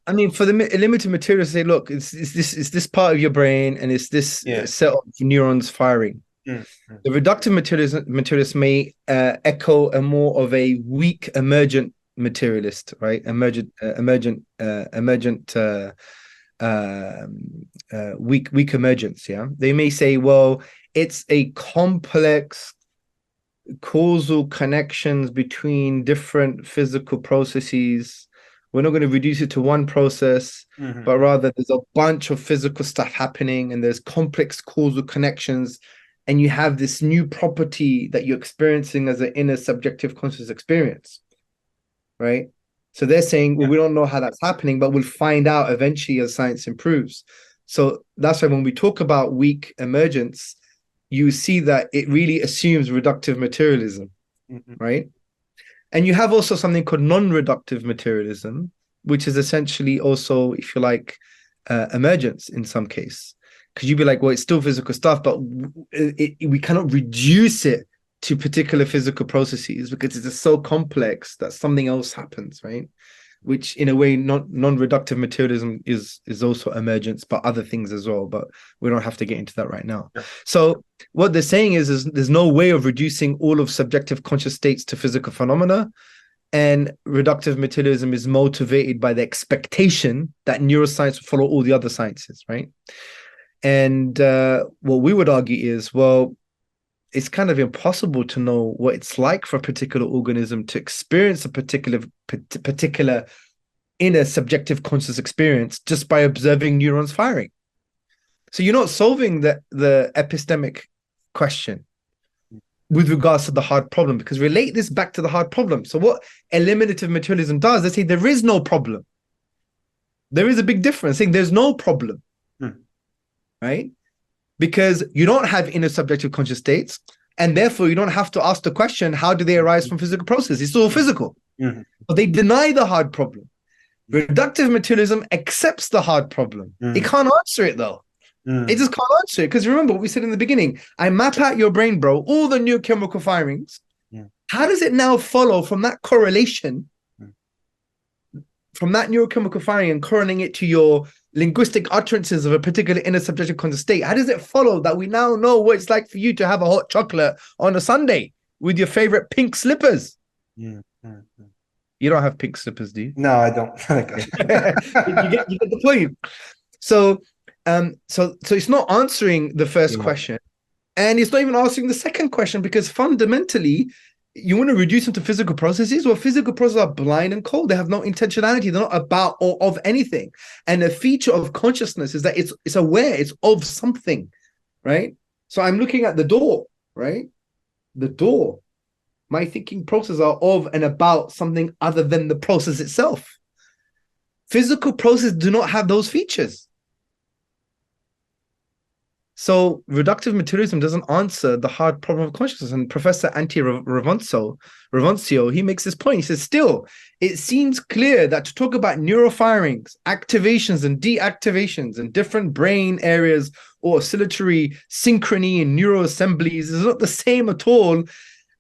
I mean, for the eliminative materialists, say, look, it's this part of your brain, and it's this set of neurons firing. The reductive materialist may echo a more of a weak emergent materialist, right? Emergent, weak emergence. Yeah, they may say, well, it's a complex causal connections between different physical processes. We're not going to reduce it to one process, but rather there's a bunch of physical stuff happening and there's complex causal connections. And you have this new property that you're experiencing as an inner subjective conscious experience, right? So they're saying, well, we don't know how that's happening, but we'll find out eventually as science improves. So that's why when we talk about weak emergence, you see that it really assumes reductive materialism, right? And you have also something called non-reductive materialism, which is essentially also, if you like, emergence in some case. Because you'd be like, well, it's still physical stuff, but we cannot reduce it to particular physical processes because it's just so complex that something else happens, right? Which in a way, non-reductive materialism is also emergence, but other things as well. But we don't have to get into that right now. Yeah. So what they're saying is there's no way of reducing all of subjective conscious states to physical phenomena. And reductive materialism is motivated by the expectation that neuroscience will follow all the other sciences, right? And what we would argue is, well, it's kind of impossible to know what it's like for a particular organism to experience a particular inner subjective conscious experience just by observing neurons firing. So you're not solving the epistemic question with regards to the hard problem, because relate this back to the hard problem. So what eliminative materialism does, they say there is no problem. There is a big difference, saying there's no problem, right? Because you don't have inner subjective conscious states, and therefore you don't have to ask the question, how do they arise from physical processes? It's all physical. But they deny the hard problem. Reductive materialism accepts the hard problem. It can't answer it though. It just can't answer it. Because remember what we said in the beginning, I map out your brain, bro, all the neurochemical firings. How does it now follow from that correlation, from that neurochemical firing and correlating it to your linguistic utterances of a particular inner subjective conscious state? How does it follow that we now know what it's like for you to have a hot chocolate on a Sunday with your favorite pink slippers? You don't have pink slippers, do you? No, I don't. you get the point. So it's not answering the first question, and it's not even answering the second question, because fundamentally you want to reduce them to physical processes. Well, physical processes are blind and cold. They have no intentionality. They're not about or of anything. And a feature of consciousness is that it's aware, it's of something, right? So I'm looking at the door, right? The door. My thinking processes are of and about something other than the process itself. Physical processes do not have those features. So reductive materialism doesn't answer the hard problem of consciousness. And Professor Ravoncio, he makes this point. He says, still, it seems clear that to talk about neurofirings, activations and deactivations in different brain areas or oscillatory synchrony in neuroassemblies is not the same at all,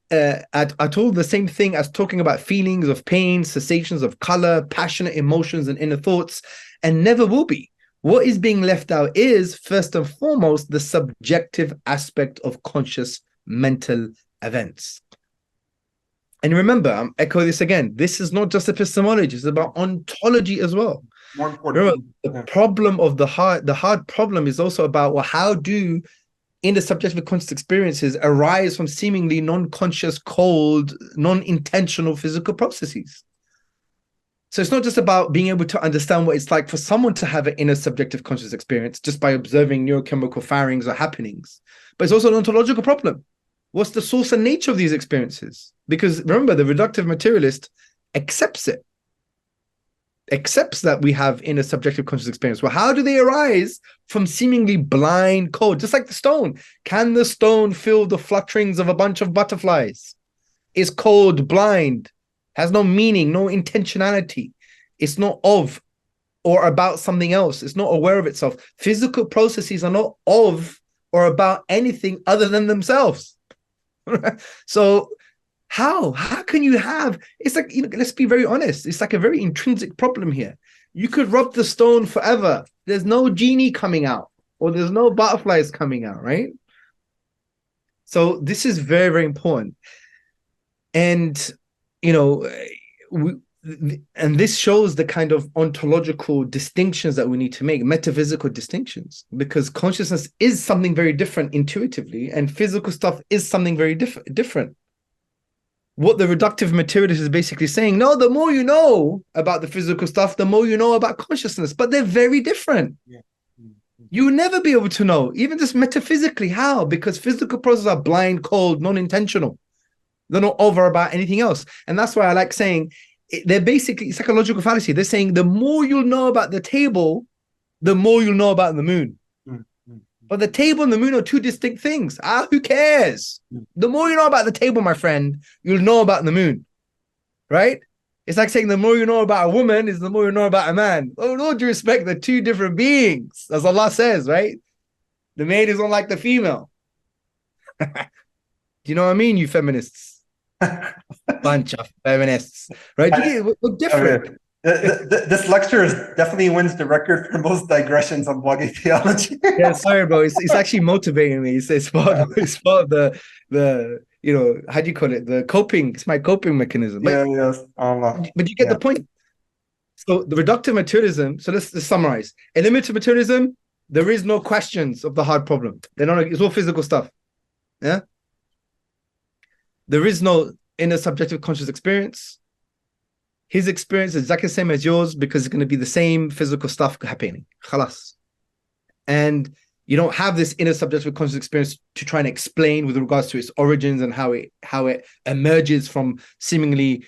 the same thing as talking about feelings of pain, sensations of color, passionate emotions and inner thoughts, and never will be. What is being left out is, first and foremost, the subjective aspect of conscious mental events. And remember, I'm echoing this again, this is not just epistemology, it's about ontology as well. More important. Remember, the problem of the hard problem is also about, well, how do inner subjective conscious experiences arise from seemingly non-conscious, cold, non-intentional physical processes? So it's not just about being able to understand what it's like for someone to have an inner subjective conscious experience just by observing neurochemical firings or happenings, but it's also an ontological problem. What's the source and nature of these experiences? Because remember, the reductive materialist accepts it, accepts that we have inner subjective conscious experience. Well, how do they arise from seemingly blind cold? Just like the stone. Can the stone feel the flutterings of a bunch of butterflies? Is cold, blind, has no meaning, no intentionality. It's not of or about something else. It's not aware of itself. Physical processes are not of or about anything other than themselves. So how can you have, it's like, let's be very honest, it's like a very intrinsic problem here. You could rub the stone forever. There's no genie coming out, or there's no butterflies coming out, right? So this is very, very important. And and this shows the kind of ontological distinctions that we need to make, metaphysical distinctions, because consciousness is something very different intuitively, and physical stuff is something very different. what the reductive materialist is basically saying, no, the more you know about the physical stuff, the more you know about consciousness, but they're very different. Yeah. Mm-hmm. You will never be able to know, even just metaphysically. How? Because physical processes are blind, cold, non-intentional. They're not over about anything else. And that's why I like saying they're basically psychological fallacy. They're saying the more you'll know about the table, the more you'll know about the moon. Mm-hmm. But the table and the moon are two distinct things. Who cares? The more you know about the table, my friend, you'll know about the moon, right? It's like saying the more you know about a woman is the more you know about a man. Oh, no due respect, they're two different beings, as Allah says, right? The male is unlike the female. Do you know what I mean, you feminists? Bunch of feminists, right? We're different. This lecture definitely wins the record for most digressions on blogging theology. Yeah, sorry, bro. It's actually motivating me. It's part of the you know, how do you call it? The coping. It's my coping mechanism. But, yes. But you get the point. So the reductive materialism. So let's summarize. In limited materialism, there is no questions of the hard problem. They're not. It's all physical stuff. Yeah. There is no inner subjective conscious experience. His experience is exactly the same as yours because it's going to be the same physical stuff happening. Khalas. And you don't have this inner subjective conscious experience to try and explain with regards to its origins and how it emerges from seemingly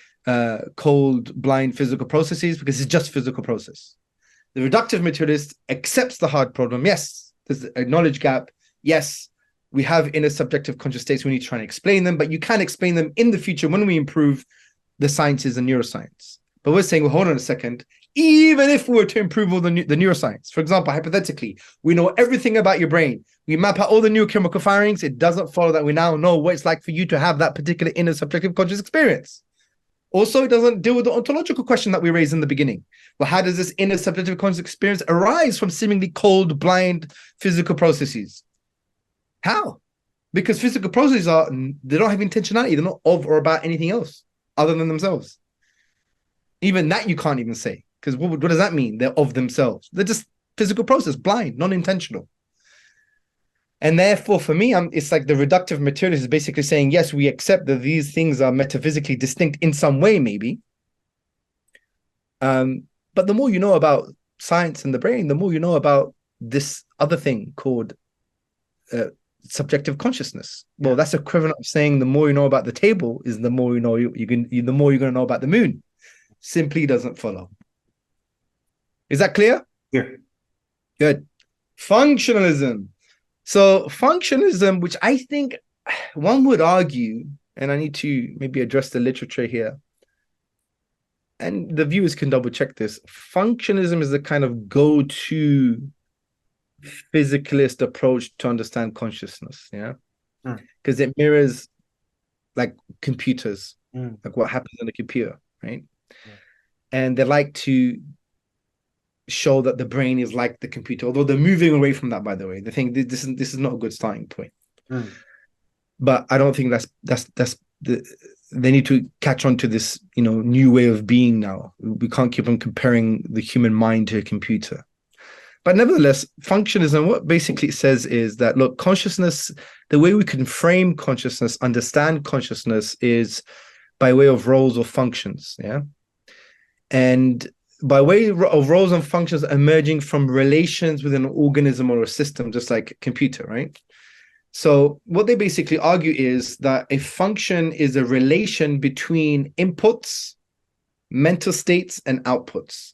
cold, blind physical processes, because it's just physical process. The reductive materialist accepts the hard problem. Yes, there's a knowledge gap. Yes, we have inner subjective conscious states. We need to try and explain them, but you can explain them in the future when we improve the sciences and neuroscience. But we're saying, well, hold on a second. Even if we were to improve all the neuroscience, for example, hypothetically, we know everything about your brain. We map out all the neurochemical firings. It doesn't follow that we now know what it's like for you to have that particular inner subjective conscious experience. Also, it doesn't deal with the ontological question that we raised in the beginning. Well, how does this inner subjective conscious experience arise from seemingly cold, blind physical processes? How? Because physical processes they don't have intentionality. They're not of or about anything else other than themselves. Even that you can't even say. Because what does that mean? They're of themselves. They're just physical process, blind, non-intentional. And therefore, for me, it's like the reductive materialist is basically saying, yes, we accept that these things are metaphysically distinct in some way, maybe. But the more you know about science and the brain, the more you know about this other thing called subjective consciousness. Well, that's equivalent of saying the more you know about the table is the more you know the more you're going to know about the moon. Simply doesn't follow. Is that clear? Yeah. Good. Functionalism. So functionalism, which I think one would argue, and I need to maybe address the literature here, and the viewers can double check this. Functionalism is the kind of go-to physicalist approach to understand consciousness, yeah? Because it mirrors like computers, like what happens in a computer, right? And they like to show that the brain is like the computer, although they're moving away from that, by the way. They think this is not a good starting point. But I don't think that's they need to catch on to this, new way of being now. We can't keep on comparing the human mind to a computer. But nevertheless, functionalism, what basically it says is that, look, consciousness, the way we can frame consciousness, understand consciousness is by way of roles or functions, yeah? And by way of roles and functions emerging from relations within an organism or a system, just like a computer, right? So what they basically argue is that a function is a relation between inputs, mental states, and outputs,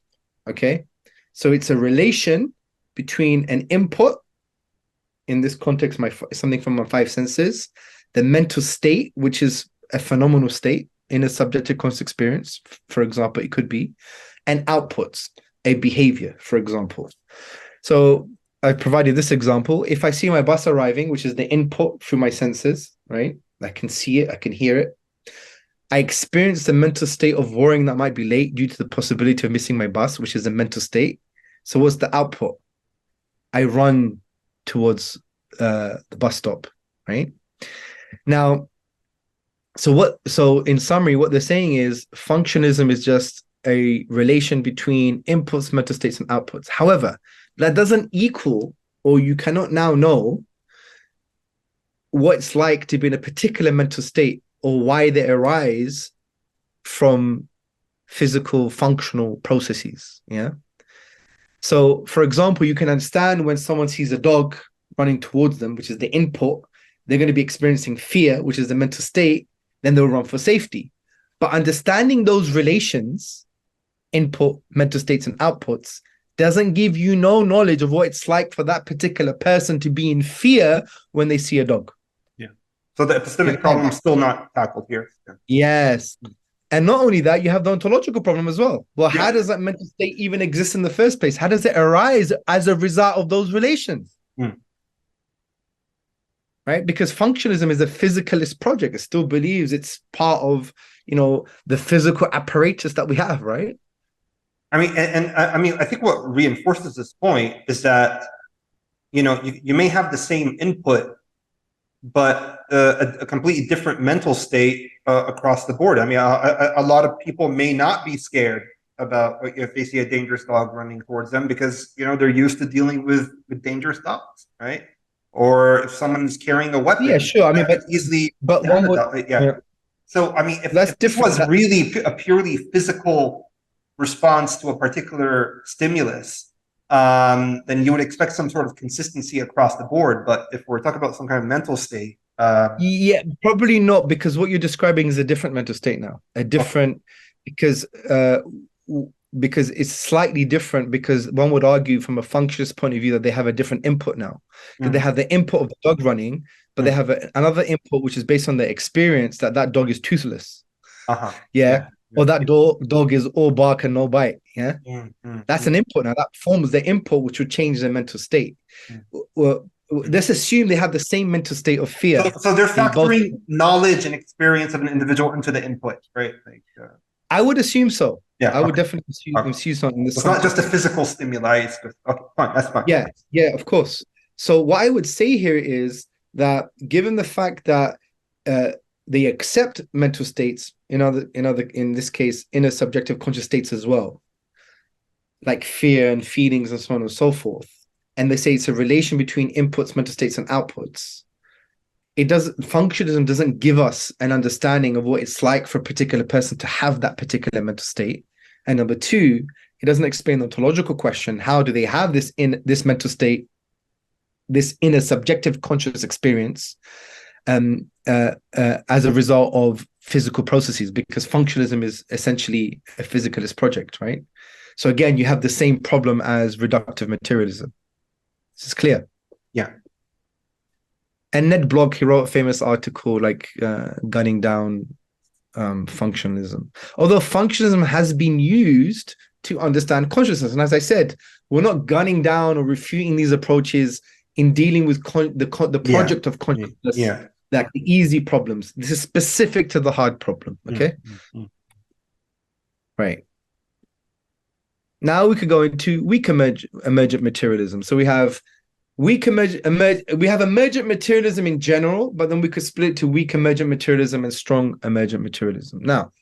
okay? So it's a relation between an input, in this context, something from my five senses, the mental state, which is a phenomenal state in a subjective conscious experience, for example, it could be, and outputs, a behavior, for example. So I've provided this example. If I see my bus arriving, which is the input through my senses, right? I can see it, I can hear it. I experience the mental state of worrying that I might be late due to the possibility of missing my bus, which is a mental state. So what's the output? I run towards the bus stop, right? Now, so in summary, what they're saying is functionalism is just a relation between inputs, mental states, and outputs. However, that doesn't equal, or you cannot now know what it's like to be in a particular mental state or why they arise from physical functional processes. Yeah. So, for example, you can understand when someone sees a dog running towards them, which is the input, they're going to be experiencing fear, which is the mental state, then they'll run for safety. But understanding those relations, input, mental states, and outputs, doesn't give you no knowledge of what it's like for that particular person to be in fear when they see a dog. Yeah. So the epistemic problem is still not tackled here. Yeah. Yes. And not only that, you have the ontological problem as well. Well, how does that mental state even exist in the first place? How does it arise as a result of those relations? Right? Because functionalism is a physicalist project. It still believes it's part of, the physical apparatus that we have, right? I mean, I think what reinforces this point is that, you may have the same input, but a completely different mental state across the board. I mean, a lot of people may not be scared about if they see a dangerous dog running towards them because, they're used to dealing with dangerous dogs, right? Or if someone's carrying a weapon, yeah, sure. I mean, but one would, yeah. So, I mean, if this was really a purely physical response to a particular stimulus, then you would expect some sort of consistency across the board. But if we're talking about some kind of mental state, yeah, probably not, because what you're describing is a different mental state now. A different, because it's slightly different, because one would argue from a functionist point of view that they have a different input now. Because they have the input of the dog running, but they have another input which is based on their experience that dog is toothless. Or that dog is all bark and no bite. Yeah. That's an input now. That forms the input which would change their mental state. Well, let's assume they have the same mental state of fear. So they're factoring knowledge and experience of an individual into the input, right? I would assume so. Yeah, I would definitely assume something. It's not just a physical stimuli. It's just, okay, fine, that's fine. Yeah, of course. So what I would say here is that given the fact that they accept mental states in this case, inner subjective conscious states as well, like fear and feelings and so on and so forth, and they say it's a relation between inputs, mental states, and outputs. Functionalism doesn't give us an understanding of what it's like for a particular person to have that particular mental state. And number two, it doesn't explain the ontological question: how do they have this mental state, this inner subjective conscious experience, as a result of physical processes? Because functionalism is essentially a physicalist project, right? So again, you have the same problem as reductive materialism. This is clear. Yeah. And Ned Block, he wrote a famous article gunning down functionalism. Although functionalism has been used to understand consciousness. And as I said, we're not gunning down or refuting these approaches in dealing with the project of consciousness, like the easy problems. This is specific to the hard problem, okay? Right. Now we could go into weak emergent materialism. So we have emergent materialism in general, but then we could split to weak emergent materialism and strong emergent materialism. Now,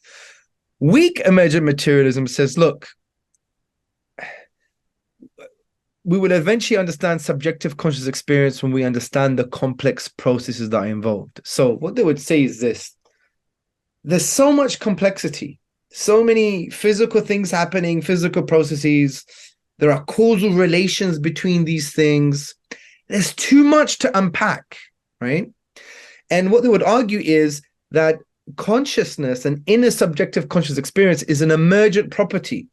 weak emergent materialism says, look, we will eventually understand subjective conscious experience when we understand the complex processes that are involved. So what they would say is this: there's so much complexity, so many physical things happening, physical processes. There are causal relations between these things. There's too much to unpack, right? And what they would argue is that consciousness and inner subjective conscious experience is an emergent property.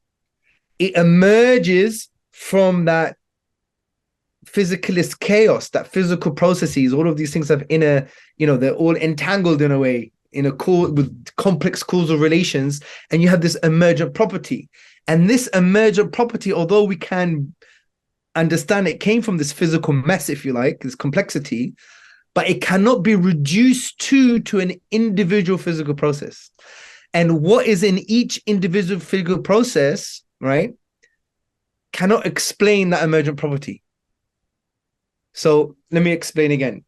It emerges from that physicalist chaos, that physical processes, all of these things have inner, they're all entangled in a way, with complex causal relations, and you have this emergent property. And this emergent property, although we can understand it came from this physical mess, if you like, this complexity, but it cannot be reduced to an individual physical process. And what is in each individual physical process, right, cannot explain that emergent property. So let me explain again.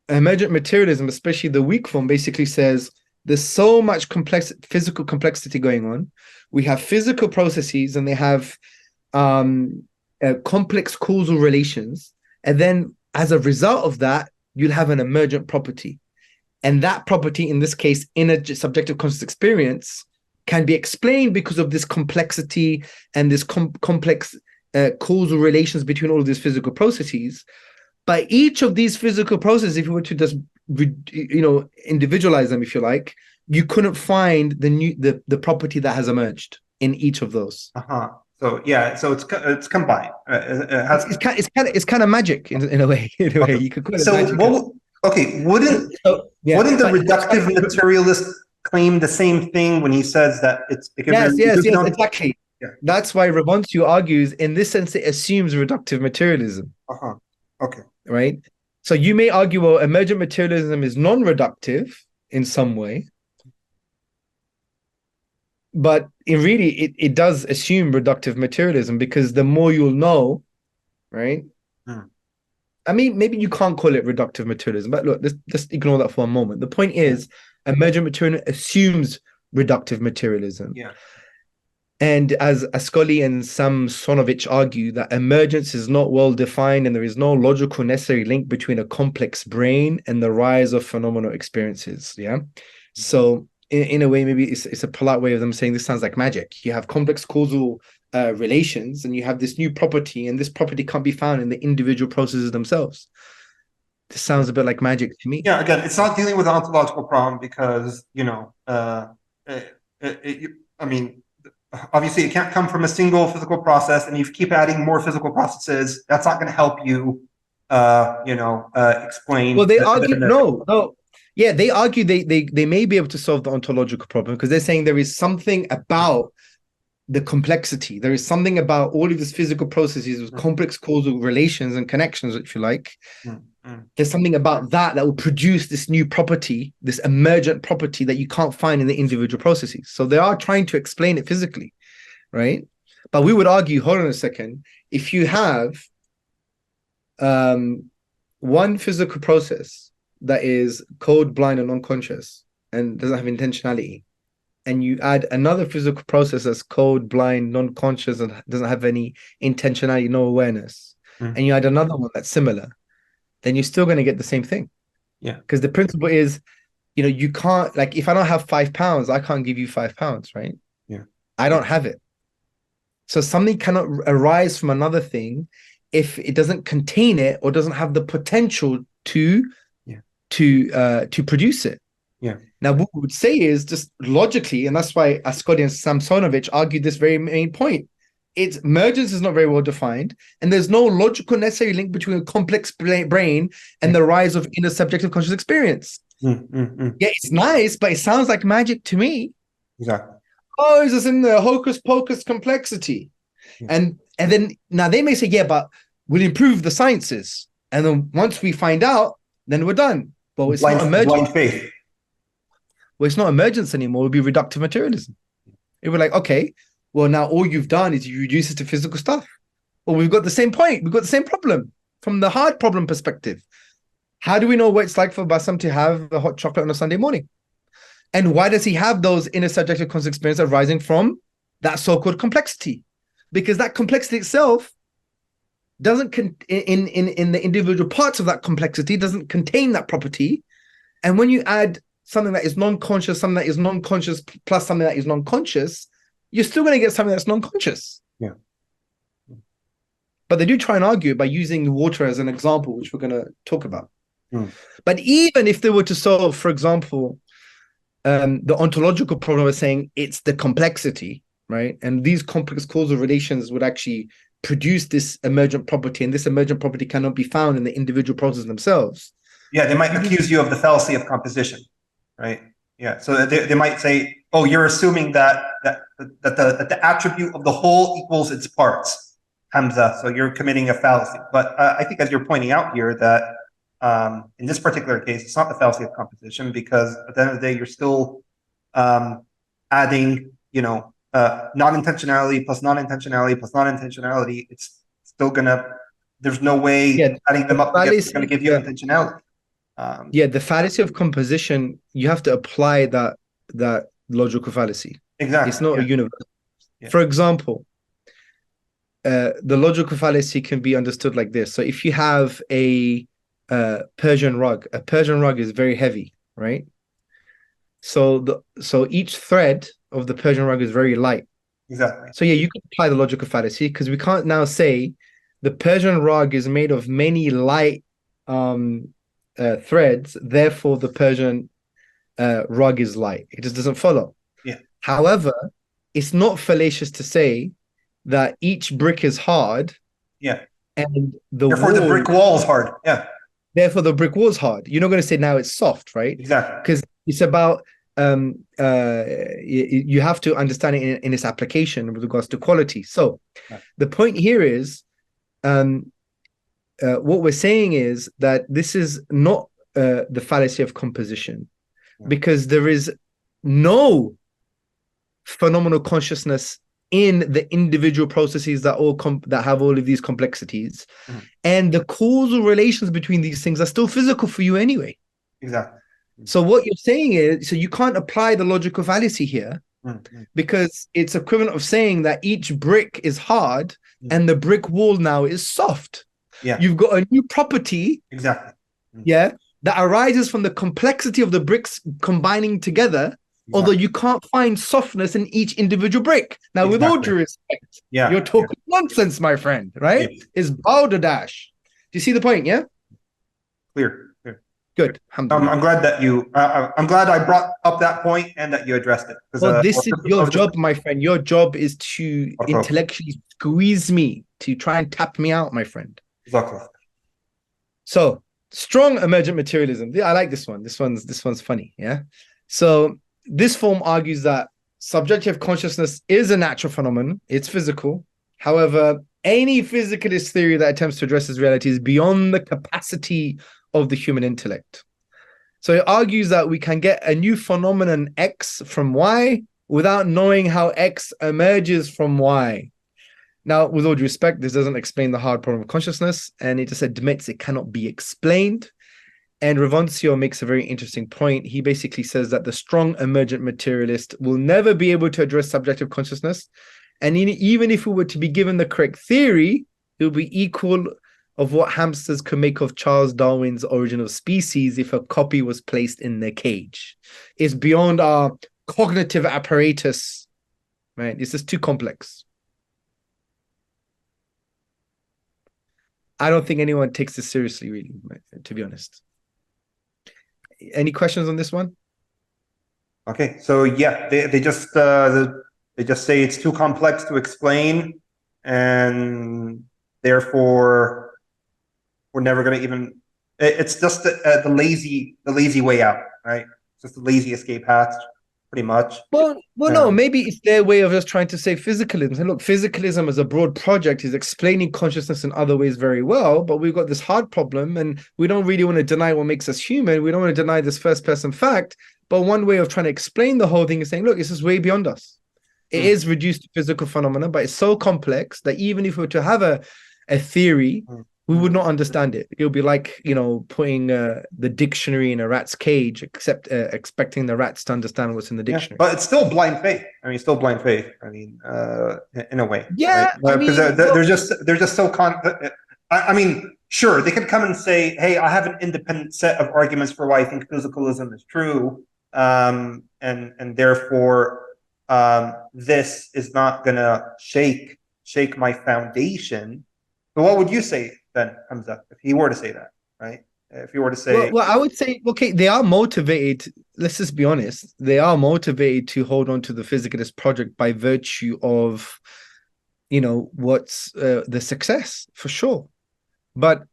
Emergent materialism, especially the weak form, basically says there's so much physical complexity going on. We have physical processes and they have complex causal relations. And then as a result of that, you'll have an emergent property. And that property, in this case, in a subjective conscious experience, can be explained because of this complexity and this complex causal relations between all of these physical processes. But each of these physical processes, if you were to just individualize them, if you like, you couldn't find the property that has emerged in each of those. So yeah, so it's combined. It's kind of magic in a way. Okay. You could call it so magic. wouldn't the reductive materialist claim the same thing when he says that it's yes, exactly. Yeah. That's why Ravontu argues in this sense it assumes reductive materialism. Okay. Right. So you may argue, well, emergent materialism is non-reductive in some way, but it does assume reductive materialism, because the more you'll know, right? I mean, maybe you can't call it reductive materialism, but look, just ignore that for a moment. The point is, emergent materialism assumes reductive materialism. Yeah. And as Ascoli and Samsonovich argue, that emergence is not well defined and there is no logical necessary link between a complex brain and the rise of phenomenal experiences. Yeah. So in a way, maybe it's a polite way of them saying this sounds like magic. You have complex causal relations and you have this new property, and this property can't be found in the individual processes themselves. This sounds a bit like magic to me. Yeah, again, it's not dealing with an ontological problem because, obviously it can't come from a single physical process, and if you keep adding more physical processes, that's not going to help you, explain. Well, they argue, no. Yeah, they argue they may be able to solve the ontological problem because they're saying there is something about the complexity. There is something about all of these physical processes with complex causal relations and connections, if you like. There's something about that will produce this new property, this emergent property that you can't find in the individual processes. So they are trying to explain it physically, right? But we would argue, hold on a second, if you have one physical process that is cold, blind, and unconscious and doesn't have intentionality, and you add another physical process that's cold, blind, non-conscious, and doesn't have any intentionality, no awareness, and you add another one that's similar, then you're still going to get the same thing. Yeah. Because the principle is, you can't, like, if I don't have £5, I can't give you £5, right? Yeah. I don't have it. So something cannot arise from another thing if it doesn't contain it or doesn't have the potential to produce it. Yeah. Now, what we would say is just logically, and that's why Ascoli and Samsonovich argued this very main point. Its emergence is not very well defined, and there's no logical necessary link between a complex brain and the rise of inner subjective conscious experience. Yeah, it's nice, but it sounds like magic to me. Exactly. Oh, is this in the hocus pocus complexity? And then now they may say, yeah, but we'll improve the sciences, and then once we find out, then we're done. But it's not emergence. Blind faith. Well, it's not emergence anymore. It'll be reductive materialism. It would be like, okay, well, now all you've done is you reduce it to physical stuff. Well, we've got the same point. We've got the same problem from the hard problem perspective. How do we know what it's like for Bassam to have a hot chocolate on a Sunday morning? And why does he have those inner subjective conscious experiences arising from that so-called complexity? Because that complexity itself doesn't, in the individual parts of that complexity, doesn't contain that property. And when you add something that is non-conscious, something that is non-conscious, plus something that is non-conscious, you're still going to get something that's non-conscious. Yeah. But they do try and argue by using water as an example, which we're going to talk about. But even if they were to solve, for example, the ontological problem of saying it's the complexity, right? And these complex causal relations would actually produce this emergent property, and this emergent property cannot be found in the individual processes themselves. Yeah, they might accuse you of the fallacy of composition, right? Yeah, so they might say, oh, you're assuming that the attribute of the whole equals its parts, Hamza, so you're committing a fallacy. But I think, as you're pointing out here, that in this particular case, it's not the fallacy of composition, because at the end of the day, you're still adding, non-intentionality plus non-intentionality plus non-intentionality. It's still gonna, there's no way adding them up together is gonna give you intentionality. The fallacy of composition, you have to apply that logical fallacy. Exactly. It's not a universal. For example, the logical fallacy can be understood like this. So if you have a Persian rug is very heavy, right? So each thread of the Persian rug is very light. Exactly. So yeah, you could apply the logical fallacy because we can't now say the Persian rug is made of many light threads, therefore the Persian rug is light. It just doesn't follow. Yeah. However, it's not fallacious to say that each brick is hard. Yeah. And therefore the brick wall is hard. Yeah. Therefore the brick wall is hard. You're not going to say now it's soft, right? Exactly. Because it's about you have to understand it in its application with regards to quality. So the point here is what we're saying is that this is not the fallacy of composition, because there is no phenomenal consciousness in the individual processes that that have all of these complexities, and the causal relations between these things are still physical for you anyway. Exactly. So what you're saying is, so you can't apply the logical fallacy here, because it's equivalent of saying that each brick is hard and the brick wall now is soft. Yeah. You've got a new property. Exactly. Yeah. That arises from the complexity of the bricks combining together, although you can't find softness in each individual brick. Now, with all due respect, you're talking nonsense, my friend, right? It's balderdash. Do you see the point? Yeah. Clear. Good. I'm glad that I'm glad I brought up that point and that you addressed it. Well, this is your job, my friend. Your job is to intellectually squeeze me, to try and tap me out, my friend. Exactly. So, strong emergent materialism. I like this one. This one's funny. Yeah. So this form argues that subjective consciousness is a natural phenomenon. It's physical. However, any physicalist theory that attempts to address this reality is beyond the capacity of the human intellect. So it argues that we can get a new phenomenon X from Y without knowing how X emerges from Y. Now, with all due respect, this doesn't explain the hard problem of consciousness, and it just admits it cannot be explained. And Ravoncio makes a very interesting point. He basically says that the strong emergent materialist will never be able to address subjective consciousness. And even if we were to be given the correct theory, it would be equal of what hamsters could make of Charles Darwin's Origin of Species if a copy was placed in their cage. It's beyond our cognitive apparatus, right? It's just too complex. I don't think anyone takes this seriously, really, to be honest. Any questions on this one? Okay, so yeah, they just say it's too complex to explain, and therefore we're never going to even. It's just the lazy way out, right? It's just the lazy escape hatch, pretty much. Well, no, maybe it's their way of just trying to say physicalism. And look, physicalism as a broad project is explaining consciousness in other ways very well, but we've got this hard problem, and we don't really want to deny what makes us human. We don't want to deny this first-person fact, but one way of trying to explain the whole thing is saying, look, this is way beyond us. It is reduced to physical phenomena, but it's so complex that even if we were to have a theory, we would not understand it. It would be like, putting the dictionary in a rat's cage, except expecting the rats to understand what's in the dictionary. But it's still blind faith. I mean, still blind faith. I mean, in a way. Yeah, right? Because they're just so I mean, sure, they could come and say, "Hey, I have an independent set of arguments for why I think physicalism is true, and therefore this is not gonna shake my foundation." But what would you say then, Hamza, if he were to say that, right? If you were to say, well, I would say, okay, they are motivated. Let's just be honest. They are motivated to hold on to the physicalist project by virtue of, what's the success, for sure. But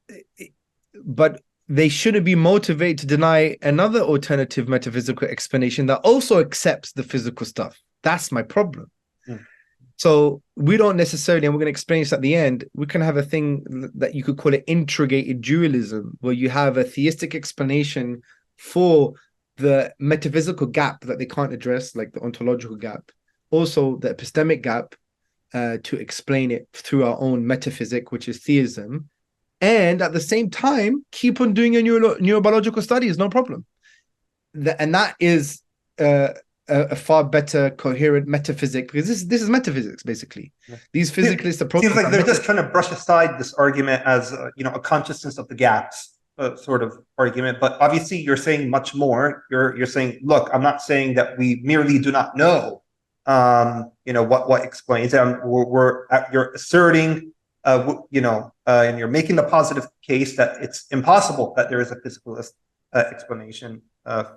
they shouldn't be motivated to deny another alternative metaphysical explanation that also accepts the physical stuff. That's my problem. So we don't necessarily, and we're going to explain this at the end, we can have a thing that you could call it integrated dualism, where you have a theistic explanation for the metaphysical gap that they can't address, like the ontological gap, also the epistemic gap, to explain it through our own metaphysic, which is theism, and at the same time, keep on doing your neurobiological studies, no problem. And that is a far better coherent metaphysics, because this is metaphysics basically. These physicalist approaches seems like they're just trying to brush aside this argument as a consciousness of the gaps, sort of argument, but obviously you're saying much more. You're saying, look, I'm not saying that we merely do not know, what explains it. You're asserting, and you're making the positive case that it's impossible that there is a physicalist explanation.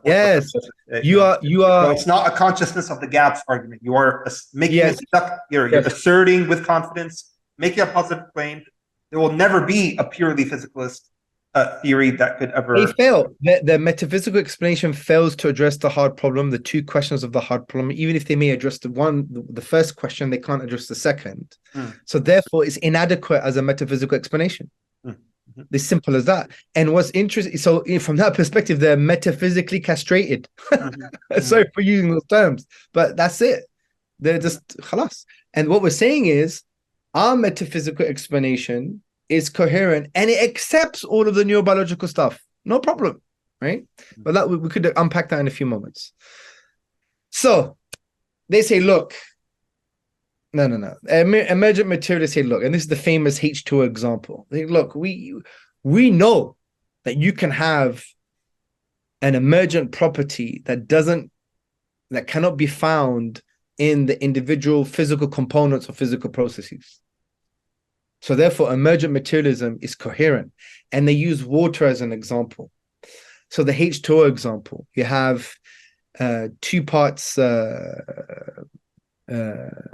Yes, You you are. So it's not a consciousness of the gaps argument. You are making Yes. you're Yes. asserting with confidence, making a positive claim. There will never be a purely physicalist theory that could ever. They fail. The metaphysical explanation fails to address the hard problem, the two questions of the hard problem. Even if they may address the first question, they can't address the second. So therefore, it's inadequate as a metaphysical explanation. It's simple as that. And what's interesting, so from that perspective, they're metaphysically castrated. Sorry for using those terms, but that's it. They're just khalas. And what we're saying is, our metaphysical explanation is coherent and it accepts all of the neurobiological stuff. No problem, right? But that we could unpack that in a few moments. So they say, look, no. Emergent materialists say, look, and this is the famous H2O example. They look, we know that you can have an emergent property that cannot be found in the individual physical components or physical processes. So therefore, emergent materialism is coherent. And they use water as an example. So the H2O example, you have 2 parts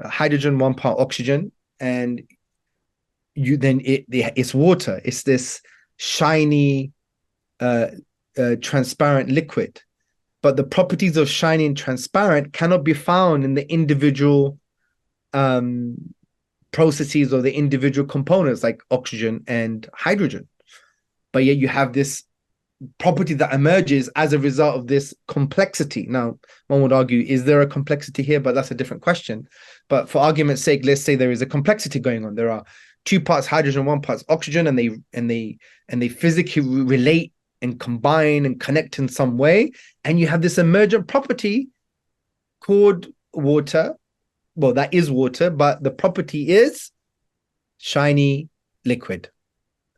hydrogen, 1 part oxygen, and it's water. It's this shiny, transparent liquid. But the properties of shiny and transparent cannot be found in the individual processes or the individual components like oxygen and hydrogen. But yet you have this property that emerges as a result of this complexity. Now, one would argue, is there a complexity here? But that's a different question. But for argument's sake, let's say there is a complexity going on. There are 2 parts hydrogen, 1 part oxygen, and they physically relate and combine and connect in some way. And you have this emergent property called water. Well, that is water, but the property is shiny liquid.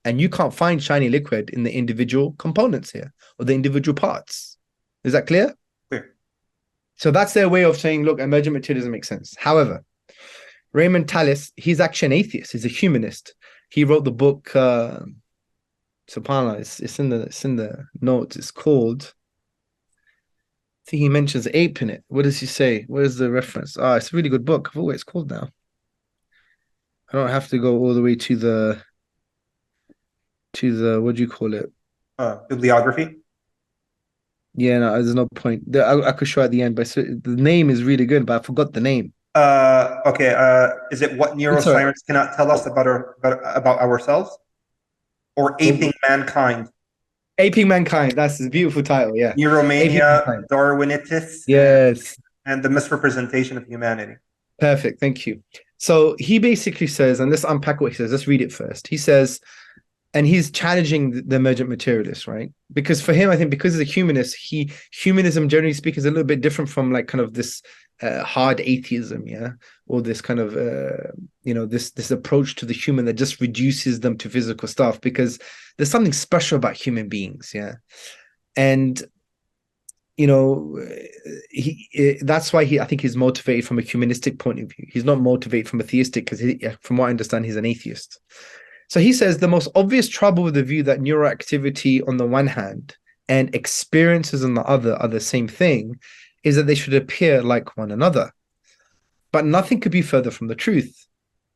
And you can't find shiny liquid in the individual components here or the individual parts. Is that clear? Clear. So that's their way of saying, look, emergent materialism makes sense. However, Raymond Tallis, he's actually an atheist. He's a humanist. He wrote the book, subhanAllah, it's in the notes. It's called, I think he mentions ape in it. What does he say? What is the reference? It's a really good book. I forgot what it's called now. I don't have to go all the way to the what do you call it? Bibliography. Yeah, no, there's no point. I could show at the end, but the name is really good, but I forgot the name. Okay. Is it what neuroscience cannot tell us about ourselves, or aping mankind? Aping mankind. That's a beautiful title. Yeah. Neuromania, Darwinitis. Yes. And the misrepresentation of humanity. Perfect. Thank you. So he basically says, and let's unpack what he says. Let's read it first. He says, and he's challenging the emergent materialist, right? Because for him, I think because he's a humanist, humanism, generally speaking, is a little bit different from like kind of this hard atheism, yeah, or this kind of this approach to the human that just reduces them to physical stuff. Because there's something special about human beings, yeah, and that's why I think he's motivated from a humanistic point of view. He's not motivated from a theistic, because from what I understand, he's an atheist. So he says the most obvious trouble with the view that neuroactivity on the one hand and experiences on the other are the same thing is that they should appear like one another. But nothing could be further from the truth.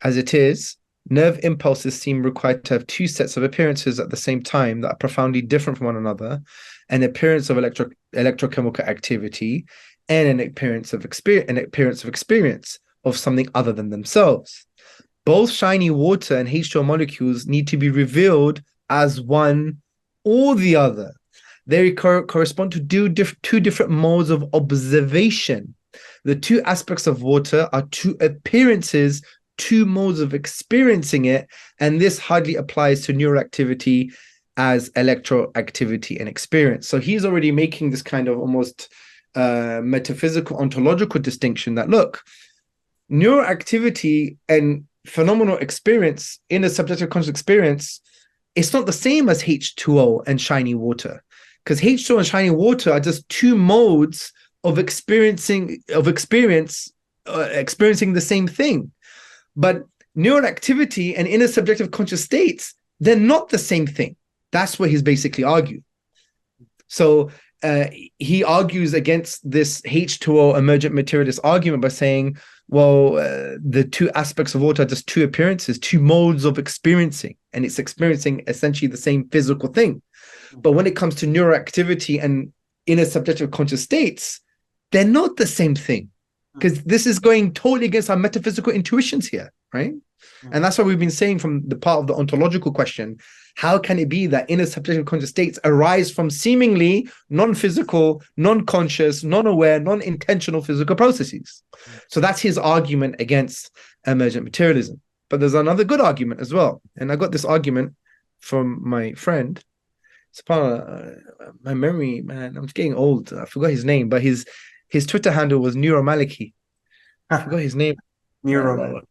As it is, nerve impulses seem required to have 2 sets of appearances at the same time that are profoundly different from one another: an appearance of electrochemical activity and an appearance of experience of something other than themselves. Both shiny water and H2O molecules need to be revealed as one or the other. They correspond to 2 different modes of observation. The 2 aspects of water are 2 appearances, 2 modes of experiencing it, and this hardly applies to neuroactivity as electroactivity and experience. So he's already making this kind of almost metaphysical, ontological distinction that, look, neuroactivity and phenomenal experience in a subjective conscious experience it's not the same as H2O and shiny water, because H2O and shiny water are just two modes of experiencing the same thing. But neural activity and inner subjective conscious states, they're not the same thing. That's what he's basically arguing. So he argues against this H2O emergent materialist argument by saying, well, the two aspects of water are just two appearances, two modes of experiencing, and it's experiencing essentially the same physical thing. But when it comes to neural activity and inner subjective conscious states, they're not the same thing, because this is going totally against our metaphysical intuitions here, right? And that's what we've been saying from the part of the ontological question. How can it be that inner subjective conscious states arise from seemingly non-physical, non-conscious, non-aware, non-intentional physical processes? So that's his argument against emergent materialism. But there's another good argument as well. And I got this argument from my friend. My memory, man, I'm getting old. I forgot his name, but his Twitter handle was Neuromaliki. I forgot his name. Neuro.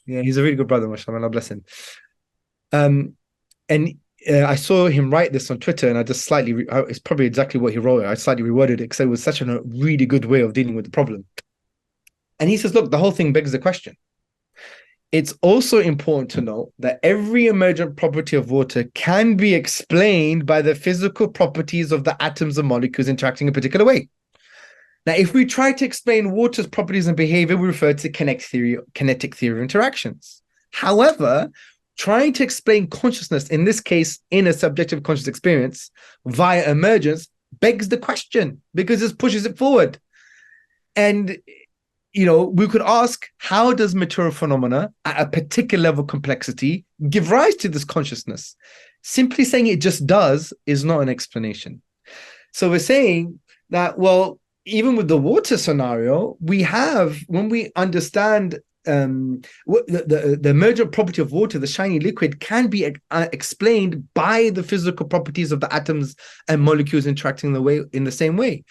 Yeah, he's a really good brother, mashallah. Allah bless him. And I saw him write this on Twitter, and I just slightly, it's probably exactly what he wrote. I slightly reworded it because it was such a really good way of dealing with the problem. And he says, look, the whole thing begs the question. It's also important to note that every emergent property of water can be explained by the physical properties of the atoms and molecules interacting in a particular way. Now, if we try to explain water's properties and behavior, we refer to kinetic theory of interactions. However, trying to explain consciousness, in this case, in a subjective conscious experience, via emergence, begs the question, because this pushes it forward. And, we could ask, how does material phenomena at a particular level of complexity give rise to this consciousness? Simply saying it just does is not an explanation. So we're saying that, well, even with the water scenario, we have, when we understand the emergent property of water, the shiny liquid, can be explained by the physical properties of the atoms and molecules interacting in the same way,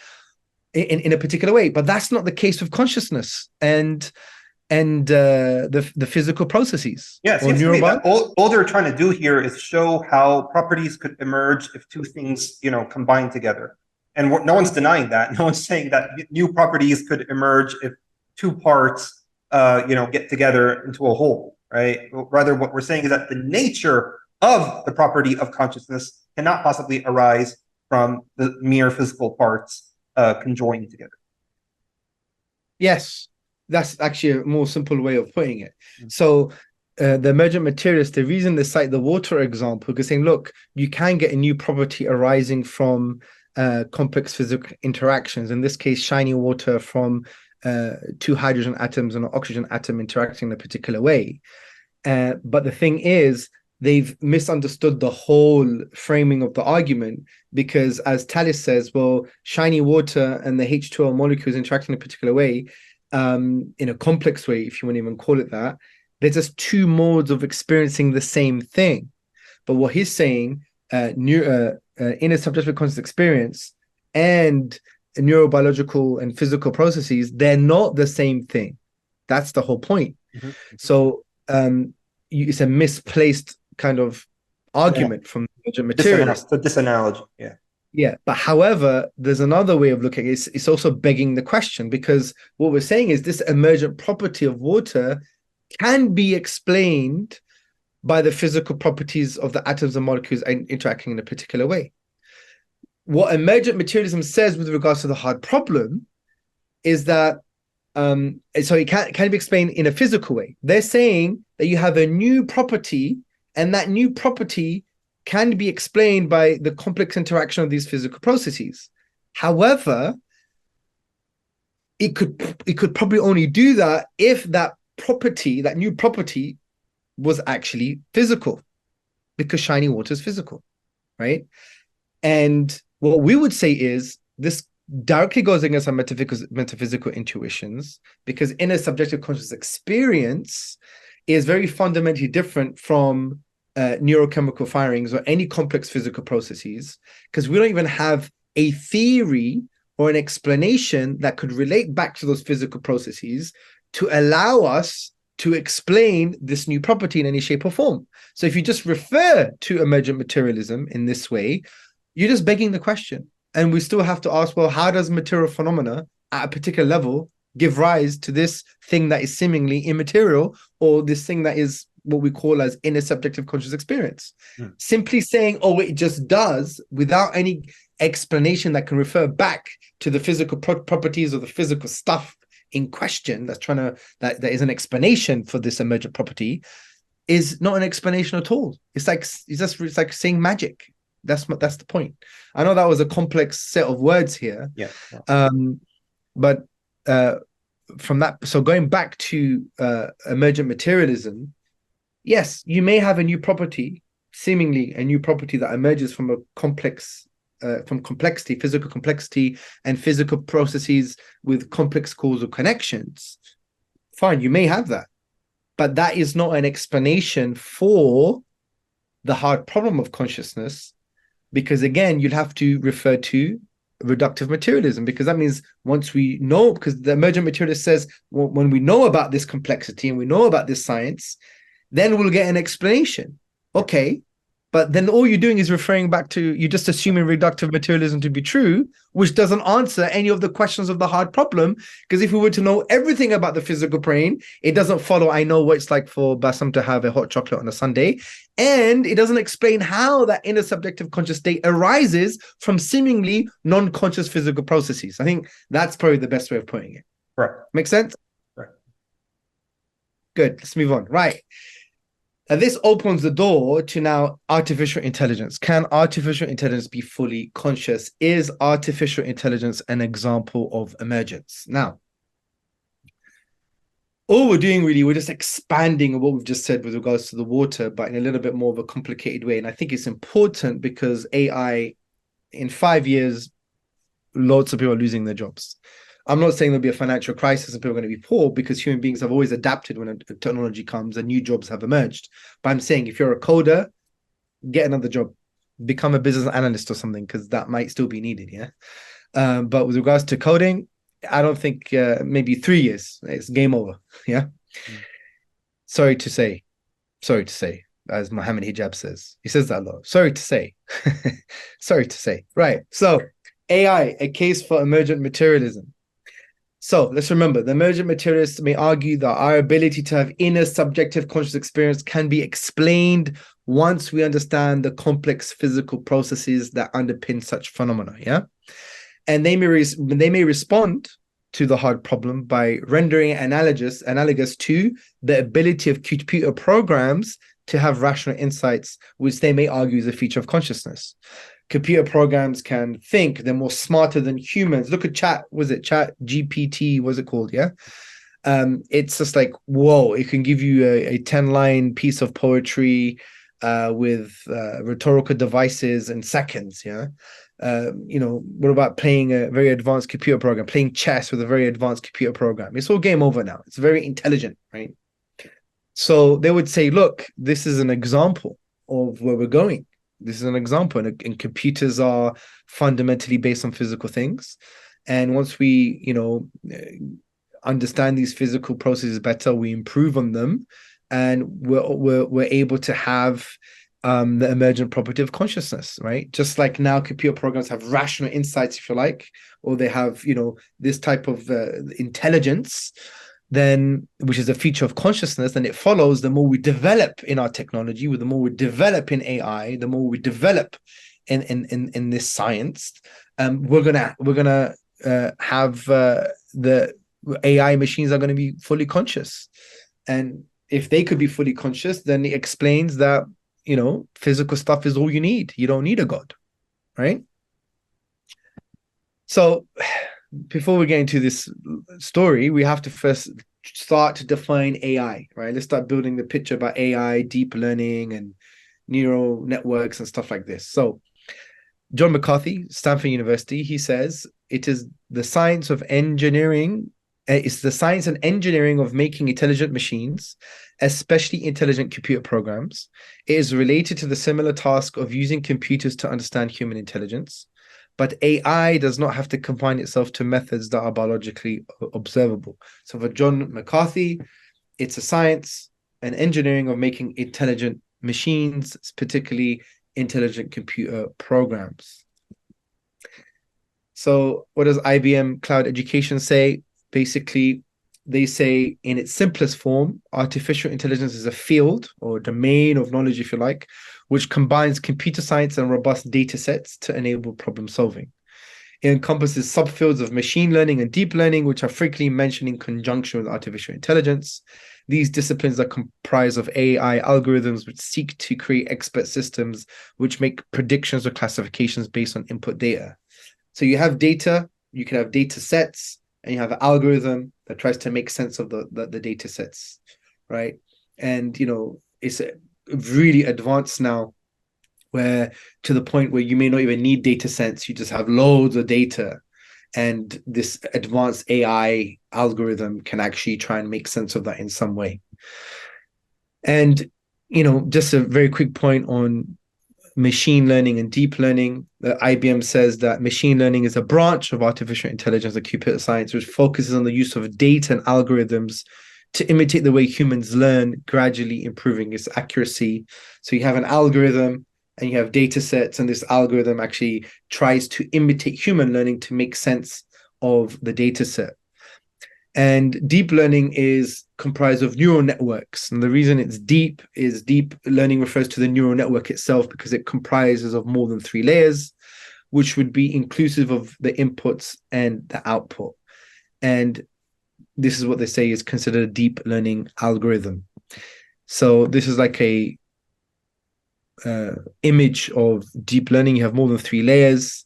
in a particular way. But that's not the case with consciousness and the physical processes. Yeah, it seems to me that all they're trying to do here is show how properties could emerge if two things, combine together. And no one's denying that. No one's saying that new properties could emerge if two parts, get together into a whole, right? Rather, what we're saying is that the nature of the property of consciousness cannot possibly arise from the mere physical parts conjoining together. Yes, that's actually a more simple way of putting it. So the emergent materialists, the reason they cite the water example, because saying, look, you can get a new property arising from complex physical interactions, in this case shiny water from two hydrogen atoms and an oxygen atom interacting in a particular way, but the thing is, they've misunderstood the whole framing of the argument, because as Talis says, well, shiny water and the H2O molecules interacting in a particular way, in a complex way, if you want to even call it that, they're just two modes of experiencing the same thing. But what he's saying, inner subjective conscious experience and neurobiological and physical processes, they're not the same thing. That's the whole point. So it's a misplaced kind of argument from the materialist. This analogy, yeah. But however, there's another way of looking at it. It's also begging the question, because what we're saying is this emergent property of water can be explained by the physical properties of the atoms and molecules interacting in a particular way. What emergent materialism says with regards to the hard problem is that, so it can be explained in a physical way. They're saying that you have a new property, and that new property can be explained by the complex interaction of these physical processes. However, it could probably only do that if that new property was actually physical, because shiny water is physical, right? And what we would say is this directly goes against our metaphysical intuitions, because inner subjective conscious experience is very fundamentally different from neurochemical firings or any complex physical processes, because we don't even have a theory or an explanation that could relate back to those physical processes to allow us to explain this new property in any shape or form. So if you just refer to emergent materialism in this way, you're just begging the question. And we still have to ask, well, how does material phenomena at a particular level give rise to this thing that is seemingly immaterial, or this thing that is what we call as inner subjective conscious experience? Simply saying, oh, it just does, without any explanation that can refer back to the physical properties or the physical stuff in question that is an explanation for this emergent property, is not an explanation at all. It's like saying magic. That's the point. I know that was a complex set of words here. Yeah. But from that, so going back to emergent materialism, yes, you may have a new property, seemingly a new property that emerges from a complex, from complexity, physical complexity, and physical processes with complex causal connections. Fine, you may have that, but that is not an explanation for the hard problem of consciousness, because again, you'd have to refer to reductive materialism, because that means once we know, because the emergent materialist says, well, when we know about this complexity and we know about this science, then we'll get an explanation. Okay, but then all you're doing is referring back to, you're just assuming reductive materialism to be true, which doesn't answer any of the questions of the hard problem. Because if we were to know everything about the physical brain, it doesn't follow I know what it's like for Bassam to have a hot chocolate on a Sunday. And it doesn't explain how that inner subjective conscious state arises from seemingly non-conscious physical processes. I think that's probably the best way of putting it. Right. Make sense? Right. Good. Let's move on. Right. And this opens the door to now artificial intelligence. Can artificial intelligence be fully conscious? Is artificial intelligence an example of emergence? Now, all we're doing really, we're just expanding on what we've just said with regards to the water, but in a little bit more of a complicated way. And I think it's important because AI, in 5 years, lots of people are losing their jobs. I'm not saying there'll be a financial crisis and people are going to be poor, because human beings have always adapted when a technology comes and new jobs have emerged. But I'm saying if you're a coder, get another job, become a business analyst or something, because that might still be needed. Yeah. But with regards to coding, I don't think maybe 3 years, it's game over. Yeah. Sorry to say, as Mohammed Hijab says. He says that a lot. Sorry to say. Sorry to say. Right. So AI, a case for emergent materialism. So let's remember, the emergent materialists may argue that our ability to have inner subjective conscious experience can be explained once we understand the complex physical processes that underpin such phenomena. Yeah. And they may respond to the hard problem by rendering it analogous to the ability of computer programs to have rational insights, which they may argue is a feature of consciousness. Computer programs can think, they're more smarter than humans. Look at Chat GPT, what's it called? Yeah. It's just like, whoa, it can give you a 10-line piece of poetry with rhetorical devices in seconds. Yeah. What about playing a very advanced computer program, playing chess with a very advanced computer program? It's all game over now. It's very intelligent, right? So they would say, look, this is an example of where we're going. This is an example, and computers are fundamentally based on physical things. And once we, understand these physical processes better, we improve on them, and we're able to have the emergent property of consciousness, right? Just like now, computer programs have rational insights, if you like, or they have, this type of intelligence, then, which is a feature of consciousness, then it follows the more we develop in our technology, the more we develop in AI, the more we develop in this science, we're gonna have the AI machines are going to be fully conscious. And if they could be fully conscious, then it explains that, physical stuff is all you need. You don't need a God, right? So before we get into this story, we have to first start to define AI, right? Let's start building the picture about AI, deep learning, and neural networks and stuff like this. So John McCarthy, Stanford University, he says, it is the science of engineering. It's the science and engineering of making intelligent machines, especially intelligent computer programs. It is related to the similar task of using computers to understand human intelligence. But AI does not have to confine itself to methods that are biologically observable. So for John McCarthy, It's a science and engineering of making intelligent machines, particularly intelligent computer programs. So what does IBM Cloud Education say? Basically, they say in its simplest form, artificial intelligence is a field or domain of knowledge, if you like, which combines computer science and robust data sets to enable problem solving. It encompasses subfields of machine learning and deep learning, which are frequently mentioned in conjunction with artificial intelligence. These disciplines are comprised of AI algorithms which seek to create expert systems which make predictions or classifications based on input data. So you have data, you can have data sets, and you have an algorithm that tries to make sense of the data sets, right? And, it's really advanced now, where to the point where you may not even need data sets, you just have loads of data, and this advanced AI algorithm can actually try and make sense of that in some way. And, just a very quick point on machine learning and deep learning. The IBM says that machine learning is a branch of artificial intelligence and computer science, which focuses on the use of data and algorithms to imitate the way humans learn, gradually improving its accuracy. So you have an algorithm and you have data sets, and this algorithm actually tries to imitate human learning to make sense of the data set. And deep learning is comprised of neural networks. And the reason it's deep is deep learning refers to the neural network itself because it comprises of more than 3 layers, which would be inclusive of the inputs and the output. And this is what they say is considered a deep learning algorithm. So this is like a image of deep learning. You have more than 3 layers.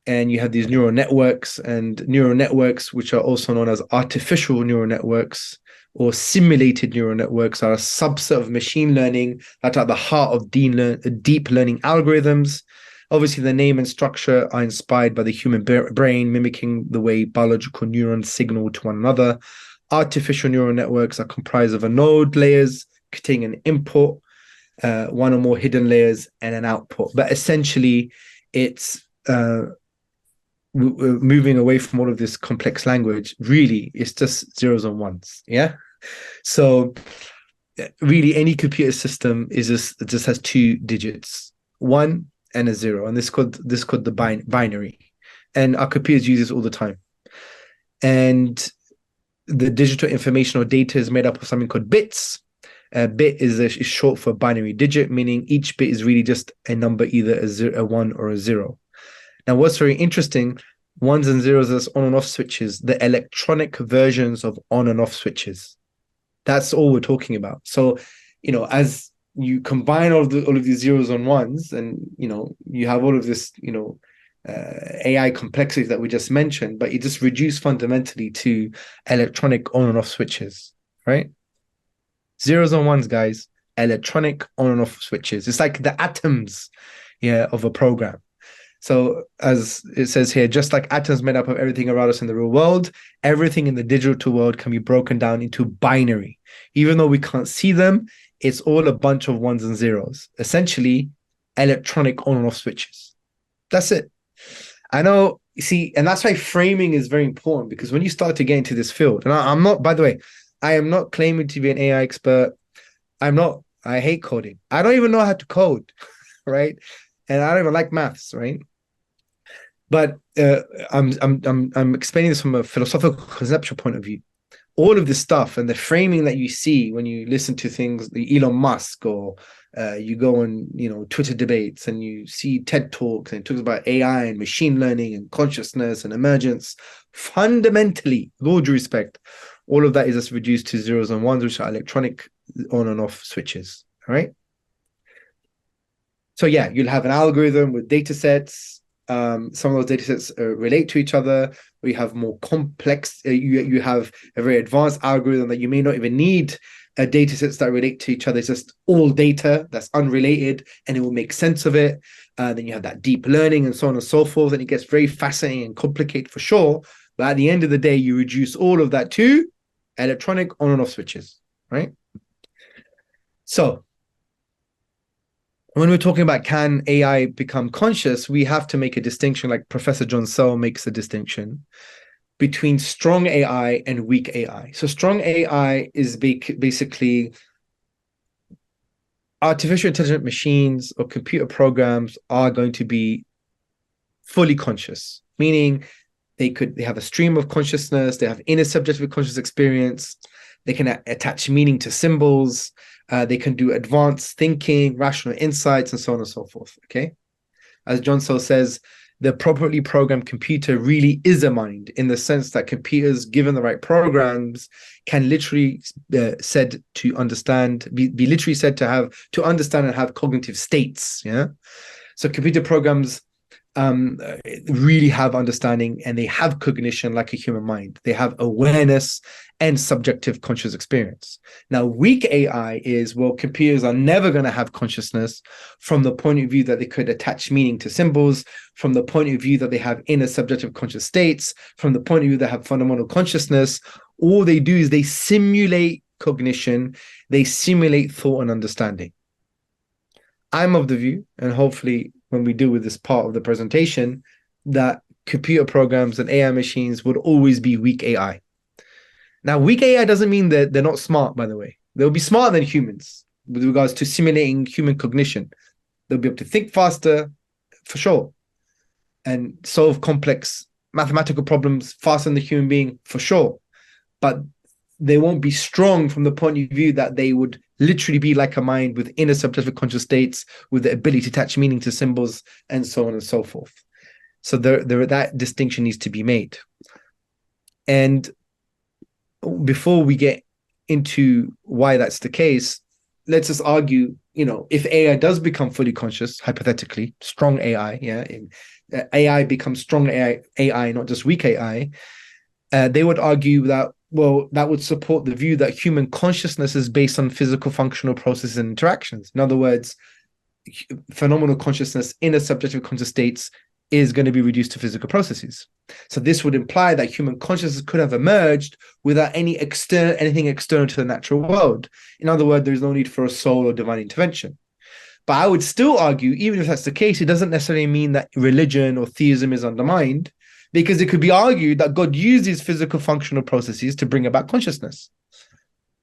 And you have these neural networks, and neural networks, which are also known as artificial neural networks or simulated neural networks, are a subset of machine learning that are at the heart of deep learning algorithms. Obviously, the name and structure are inspired by the human brain, mimicking the way biological neurons signal to one another. Artificial neural networks are comprised of a node layers containing an input, one or more hidden layers, and an output. But essentially, it's moving away from all of this complex language. Really, it's just zeros and ones. Yeah. So really, any computer system just has 2 digits, 1 and a 0, and this called the binary. And our computers use this all the time. And the digital information or data is made up of something called bits. A bit is short for binary digit, meaning each bit is really just a number, either a 1 or a 0. Now, what's very interesting, ones and zeros as on and off switches, the electronic versions of on and off switches. That's all we're talking about. So, as you combine all of these zeros and ones, and, you have all of this, AI complexity that we just mentioned, but you just reduce fundamentally to electronic on and off switches, right? Zeros and ones, guys, electronic on and off switches. It's like the atoms, of a program. So as it says here, just like atoms made up of everything around us in the real world, everything in the digital world can be broken down into binary. Even though we can't see them, it's all a bunch of ones and zeros. Essentially, electronic on and off switches. That's it. I know, and that's why framing is very important, because when you start to get into this field, and I'm not, by the way, I am not claiming to be an AI expert. I hate coding. I don't even know how to code, right? And I don't even like maths, right? But I'm explaining this from a philosophical, conceptual point of view. All of this stuff and the framing that you see when you listen to things, the Elon Musk, or you go on, Twitter debates, and you see TED Talks, and it talks about AI and machine learning and consciousness and emergence. Fundamentally, with all due respect, all of that is just reduced to zeros and ones, which are electronic on and off switches. All right. So yeah, you'll have an algorithm with data sets. Some of those data sets relate to each other. We have more complex, you have a very advanced algorithm that you may not even need data sets that relate to each other. It's just all data that's unrelated, and it will make sense of it. Then you have that deep learning and so on and so forth, and it gets very fascinating and complicated for sure. But at the end of the day, you reduce all of that to electronic on and off switches, right? So when we're talking about can AI become conscious, we have to make a distinction, like Professor John Searle makes a distinction. between strong AI and weak AI. So strong AI is basically artificial intelligent machines or computer programs are going to be fully conscious, meaning they have a stream of consciousness, they have inner subjective conscious experience, they can attach meaning to symbols, they can do advanced thinking, rational insights, and so on and so forth. Okay. As John Searle says, the properly programmed computer really is a mind, in the sense that computers, given the right programs, can literally said to understand, be literally said to have to understand and have cognitive states. Yeah. So computer programs really have understanding, and they have cognition like a human mind. They have awareness and subjective conscious experience. Now, weak AI is, well, computers are never going to have consciousness from the point of view that they could attach meaning to symbols, from the point of view that they have inner subjective conscious states, from the point of view that have fundamental consciousness. All they do is they simulate cognition, they simulate thought and understanding. I'm of the view, and hopefully when we deal with this part of the presentation, that computer programs and AI machines would always be weak AI. Now, weak AI doesn't mean that they're not smart, by the way. They'll be smarter than humans with regards to simulating human cognition. They'll be able to think faster, for sure, and solve complex mathematical problems faster than the human being, for sure. But they won't be strong from the point of view that they would literally be like a mind with inner subjective conscious states, with the ability to attach meaning to symbols, and so on and so forth. So that distinction needs to be made. And before we get into why that's the case, let's just argue, if AI does become fully conscious, hypothetically, strong AI, AI becomes strong AI, not just weak AI, they would argue that, well, that would support the view that human consciousness is based on physical functional processes and interactions. In other words, phenomenal consciousness, inner subjective conscious states, is going to be reduced to physical processes. So this would imply that human consciousness could have emerged without anything external to the natural world. In other words, there is no need for a soul or divine intervention. But I would still argue, even if that's the case, it doesn't necessarily mean that religion or theism is undermined, because it could be argued that God used these physical functional processes to bring about consciousness.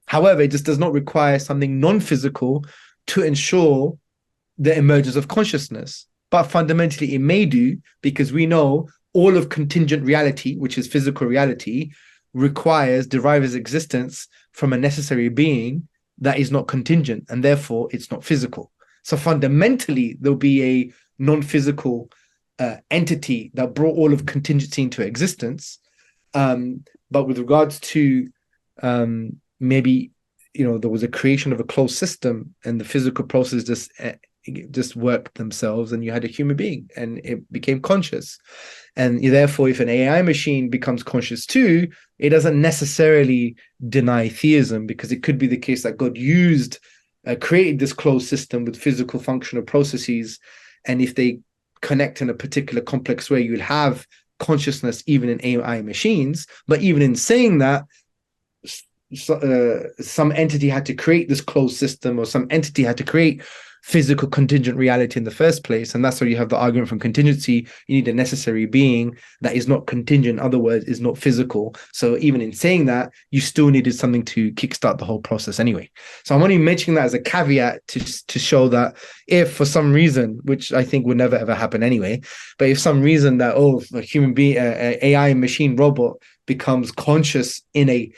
However, it just does not require something non-physical to ensure the emergence of consciousness. But fundamentally, it may do, because we know all of contingent reality, which is physical reality, derives its existence from a necessary being that is not contingent, and therefore it's not physical. So fundamentally, there'll be a non-physical entity that brought all of contingency into existence. But with regards to maybe, there was a creation of a closed system, and the physical process just worked themselves, and you had a human being and it became conscious. And therefore, if an AI machine becomes conscious too, it doesn't necessarily deny theism, because it could be the case that God created this closed system with physical functional processes, and if they connect in a particular complex way, you'll have consciousness even in AI machines. But even in saying that, some entity had to create this closed system, or some entity had to create physical contingent reality in the first place. And that's where you have the argument from contingency. You need a necessary being that is not contingent, in other words, is not physical. So even in saying that, you still needed something to kickstart the whole process anyway. So I'm only mentioning that as a caveat to show that if for some reason, which I think would never ever happen anyway, but if some reason that, a human being, AI machine robot becomes conscious in a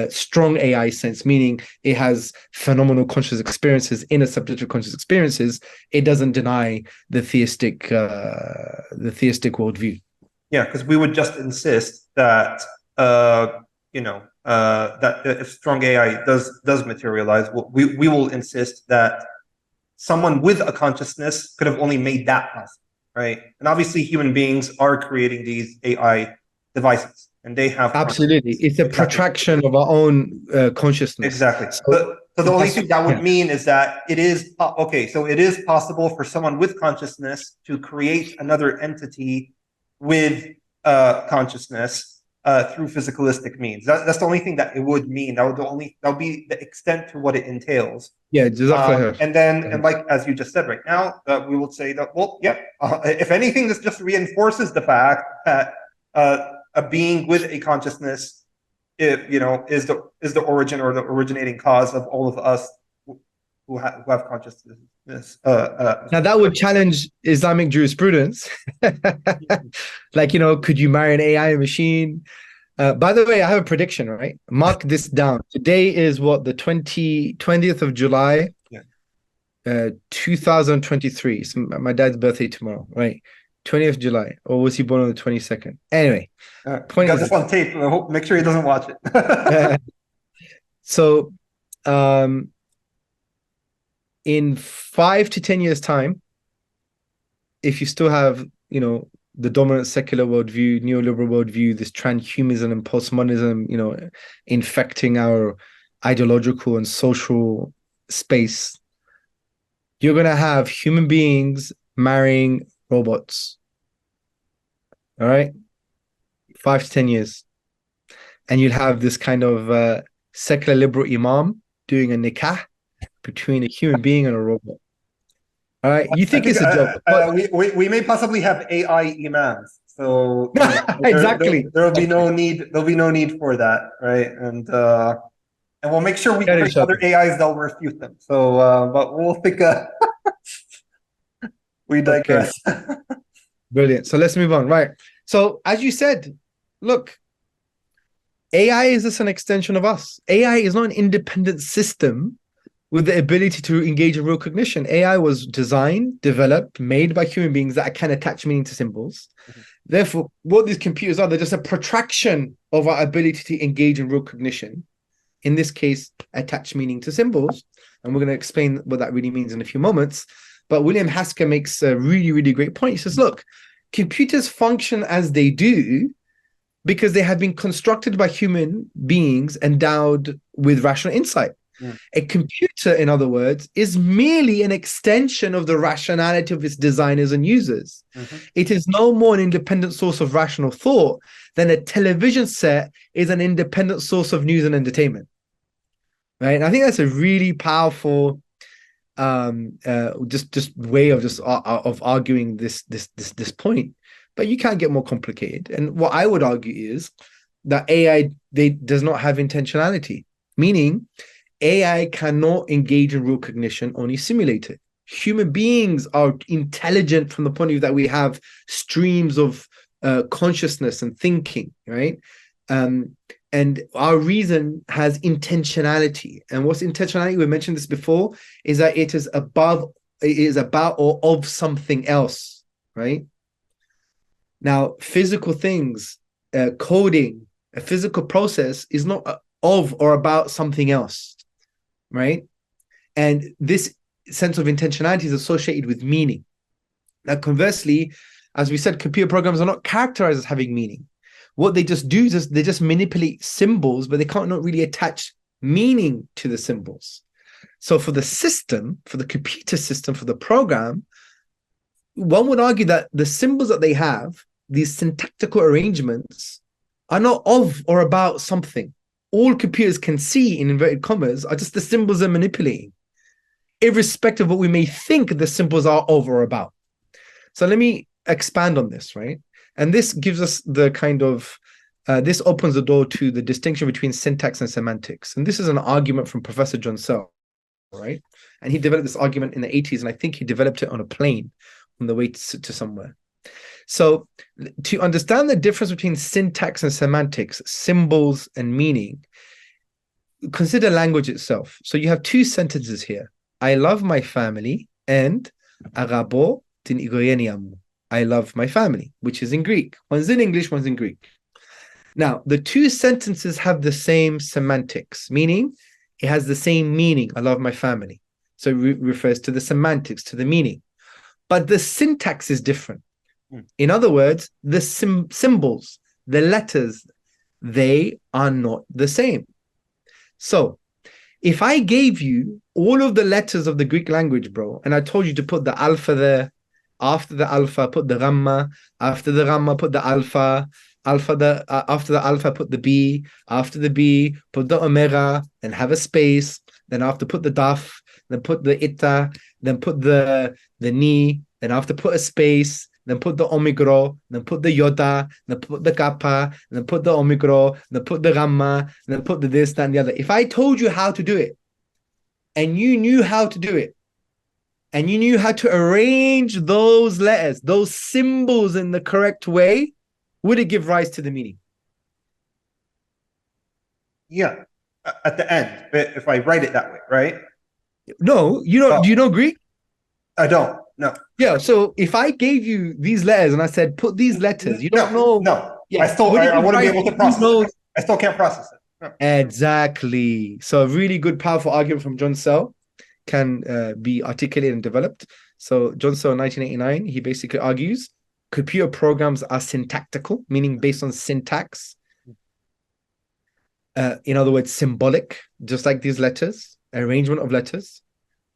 strong AI sense, meaning it has phenomenal conscious experiences, inner subjective conscious experiences, it doesn't deny the theistic worldview. Yeah, because we would just insist that that if strong AI does materialize, we will insist that someone with a consciousness could have only made that possible, right? And obviously, human beings are creating these AI devices. And they have absolutely. It's a protraction of our own consciousness. Exactly. So the only thing that would mean is that it is so it is possible for someone with consciousness to create another entity with consciousness through physicalistic means. That's the only thing that it would mean. That would be the extent to what it entails. Yeah, exactly. And like as you just said right now, we would say that if anything, this just reinforces the fact that a being with a consciousness, is the origin or the originating cause of all of us who have consciousness. Now that would challenge Islamic jurisprudence. Like, could you marry an AI machine? By the way, I have a prediction, right? Mark this down. Today is what, the 20th of July, 2023. So my dad's birthday tomorrow, right? 20th July. Or was he born on the 22nd? Anyway. Got this on tape. Make sure he doesn't watch it. So, in 5 to 10 years' time, if you still have, the dominant secular worldview, neoliberal worldview, this transhumanism and postmodernism, infecting our ideological and social space, you're going to have human beings marrying robots. All right? 5 to 10 years. And you'll have this kind of secular liberal imam doing a nikah between a human being and a robot. All right, you think it's a joke? We may possibly have AI imams, so exactly. There will be no need. There'll be no need for that, right? And we'll make sure we create other AIs that'll refute them. So, but we'll think. We digress. Okay. Brilliant. So let's move on. Right. So as you said, look, AI is just an extension of us. AI is not an independent system with the ability to engage in real cognition. AI was designed, developed, made by human beings that can attach meaning to symbols. Mm-hmm. Therefore, what these computers are, they're just a protraction of our ability to engage in real cognition. In this case, attach meaning to symbols. And we're going to explain what that really means in a few moments. But William Hasker makes a really, really great point. He says, look, computers function as they do because they have been constructed by human beings endowed with rational insight. Yeah. A computer, in other words, is merely an extension of the rationality of its designers and users. Mm-hmm. It is no more an independent source of rational thought than a television set is an independent source of news and entertainment. Right? And I think that's a really powerful just way of arguing this point. But you can't get more complicated. And what I would argue is that AI does not have intentionality, meaning AI cannot engage in real cognition, only simulate it. Human beings are intelligent from the point of view that we have streams of consciousness and thinking, right? And our reason has intentionality. And what's intentionality? We mentioned this before, is that it is about or of something else, right? Now, physical things, coding, a physical process is not of or about something else, right? And this sense of intentionality is associated with meaning. Now, conversely, as we said, computer programs are not characterized as having meaning. What they just do is they just manipulate symbols, but they can't not really attach meaning to the symbols. So for the system, for the computer system, for the program, one would argue that the symbols that they have, these syntactical arrangements, are not of or about something. All computers can see, in inverted commas, are just the symbols they're manipulating, irrespective of what we may think the symbols are of or about. So let me expand on this, right? And this gives us the kind of, this opens the door to the distinction between syntax and semantics. And this is an argument from Professor John Searle, right? And he developed this argument in the 80s, and I think he developed it on a plane on the way to somewhere. So to understand the difference between syntax and semantics, symbols and meaning, consider language itself. So you have two sentences here. I love my family and agabo tin igoyeniamu. I love my family, which is in Greek. One's in English, one's in Greek. Now, the two sentences have the same semantics, meaning it has the same meaning. I love my family. So it refers to the semantics, to the meaning. But the syntax is different. In other words, the symbols, the letters, they are not the same. So if I gave you all of the letters of the Greek language, bro, and I told you to put the alpha there, after the alpha, put the gamma, after the gamma, put the alpha, after the alpha, put the B, after the B, put the omega, then have a space, then after put the daf, then put the ita, then put the ni, then after put a space, then put the omicro, then put the yota, then put the kappa, then put the omicro, then put the gamma, then put the this, that, and the other. If I told you how to do it, and you knew how to do it, and you knew how to arrange those letters, those symbols in the correct way, would it give rise to the meaning? Yeah, at the end, but if I write it that way, right? No, you don't. Do you know Greek? I don't. No. Yeah. So if I gave you these letters and I said, put these letters, you don't know. No. Yeah. I wouldn't be able to process it. I still can't process it. No. Exactly. So a really good, powerful argument from John Searle can be articulated and developed. So John Searle, 1989, he basically argues computer programs are syntactical, meaning based on syntax. In other words, symbolic, just like these letters, arrangement of letters.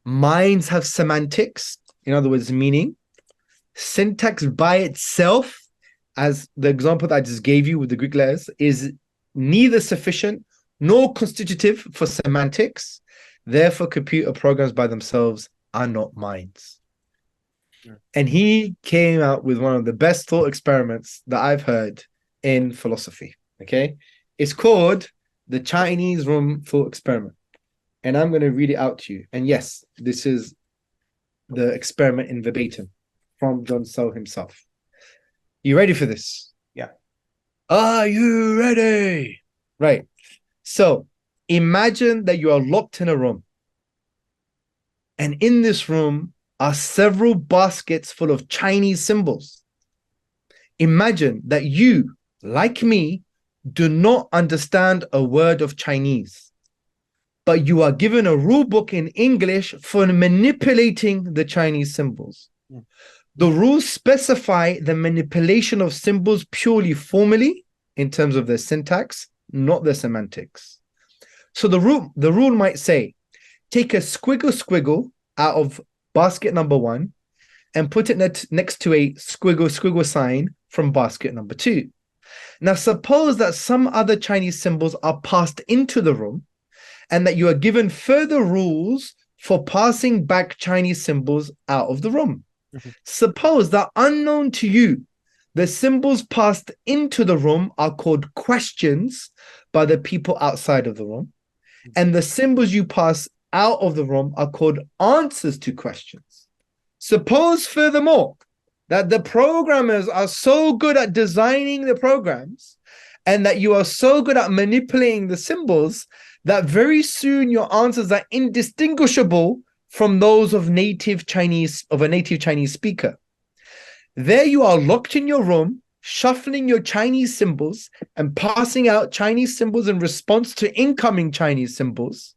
Minds have semantics, in other words, meaning. Syntax by itself, as the example that I just gave you with the Greek letters, is neither sufficient nor constitutive for semantics. Therefore, computer programs by themselves are not minds. Yeah. And he came out with one of the best thought experiments that I've heard in philosophy. Okay, it's called the Chinese room thought experiment. And I'm going to read it out to you. And yes, this is the experiment in verbatim from John Searle himself. You ready for this? Yeah. Are you ready? Right. So imagine that you are locked in a room. And in this room are several baskets full of Chinese symbols. Imagine that you, like me, do not understand a word of Chinese, but you are given a rule book in English for manipulating the Chinese symbols. Yeah. The rules specify the manipulation of symbols purely formally in terms of their syntax, not their semantics. So the rule might say, take a squiggle out of basket number 1 and put it next to a squiggle sign from basket number 2. Now, suppose that some other Chinese symbols are passed into the room and that you are given further rules for passing back Chinese symbols out of the room. Mm-hmm. Suppose that unknown to you, the symbols passed into the room are called questions by the people outside of the room, and the symbols you pass out of the room are called answers to questions. Suppose, furthermore, that the programmers are so good at designing the programs and that you are so good at manipulating the symbols that very soon your answers are indistinguishable from those of a native Chinese speaker. There you are locked in your room, shuffling your Chinese symbols and passing out Chinese symbols in response to incoming Chinese symbols.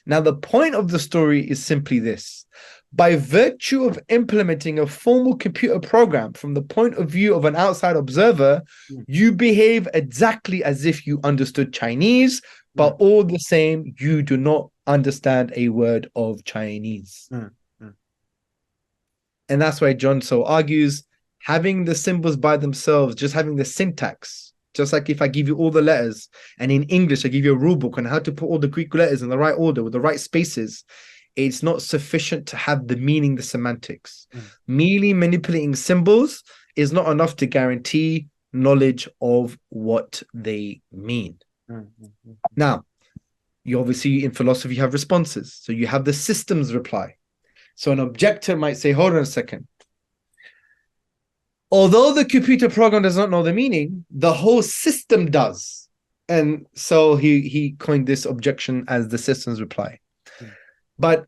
Now, the point of the story is simply this. By virtue of implementing a formal computer program from the point of view of an outside observer, you behave exactly as if you understood Chinese, but all the same, you do not understand a word of Chinese. And that's why John Searle argues, having the symbols by themselves, just having the syntax, just like if I give you all the letters, and in English, I give you a rule book on how to put all the Greek letters in the right order with the right spaces, it's not sufficient to have the meaning, the semantics. Merely manipulating symbols is not enough to guarantee knowledge of what they mean. Now, you obviously in philosophy have responses. So you have the systems reply. So an objector might say, hold on a second. Although the computer program does not know the meaning, the whole system does. And so he coined this objection as the systems reply. But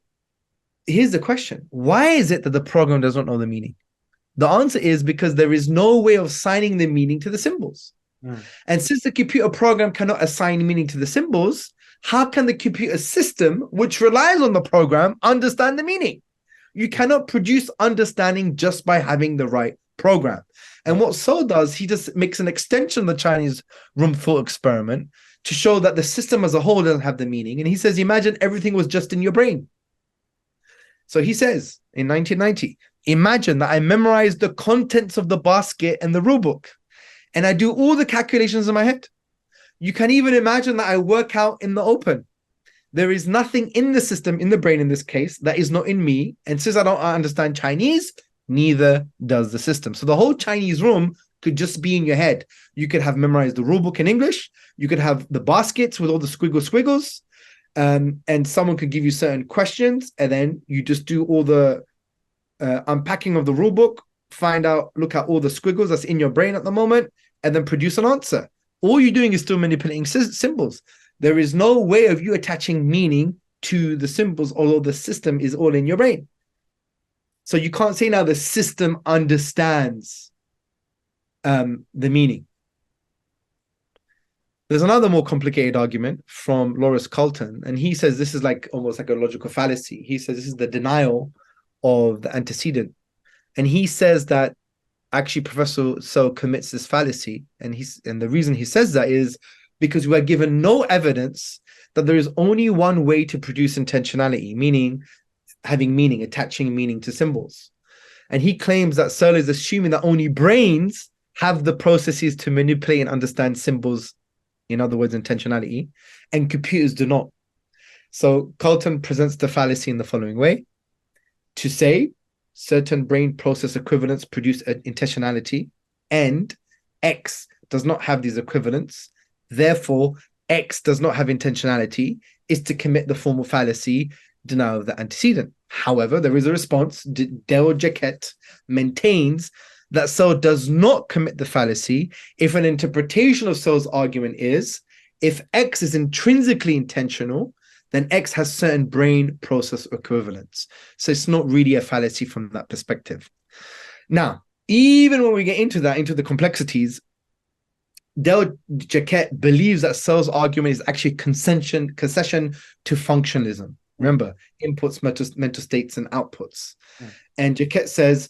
here's the question. Why is it that the program does not know the meaning? The answer is because there is no way of assigning the meaning to the symbols. And since the computer program cannot assign meaning to the symbols, how can the computer system, which relies on the program, understand the meaning? You cannot produce understanding just by having the right program. And what Searle does, he just makes an extension of the Chinese room thought experiment to show that the system as a whole doesn't have the meaning. And he says, imagine everything was just in your brain. So he says in 1990, imagine that I memorized the contents of the basket and the rule book, and I do all the calculations in my head. You can even imagine that I work out in the open. There is nothing in the system, in the brain in this case, that is not in me. And since I don't understand Chinese, Neither does the system. So the whole Chinese room could just be in your head. You could have memorized the rule book in English. You could have the baskets with all the squiggles. And someone could give you certain questions, and then you just do all the unpacking of the rule book, look at all the squiggles that's in your brain at the moment, and then produce an answer. All you're doing is still manipulating symbols. There is no way of you attaching meaning to the symbols, although the system is all in your brain. So you can't say now the system understands the meaning. There's another more complicated argument from Lawrence Colton, and he says this is like almost like a logical fallacy. He says this is the denial of the antecedent. And he says that actually Professor So commits this fallacy. And the reason he says that is because we are given no evidence that there is only one way to produce intentionality, meaning having meaning, attaching meaning to symbols. And he claims that Searle is assuming that only brains have the processes to manipulate and understand symbols, in other words, intentionality, and computers do not. So Colton presents the fallacy in the following way: to say certain brain process equivalents produce an intentionality, and X does not have these equivalents, therefore X does not have intentionality, is to commit the formal fallacy, denial of the antecedent. However, there is a response. Del Jacquet maintains that Searle does not commit the fallacy if an interpretation of Searle's argument is, if X is intrinsically intentional, then X has certain brain process equivalents. So it's not really a fallacy from that perspective. Now, even when we get into the complexities, Del Jacquet believes that Searle's argument is actually concession to functionalism. Remember, inputs, mental states, and outputs. And Jacquet says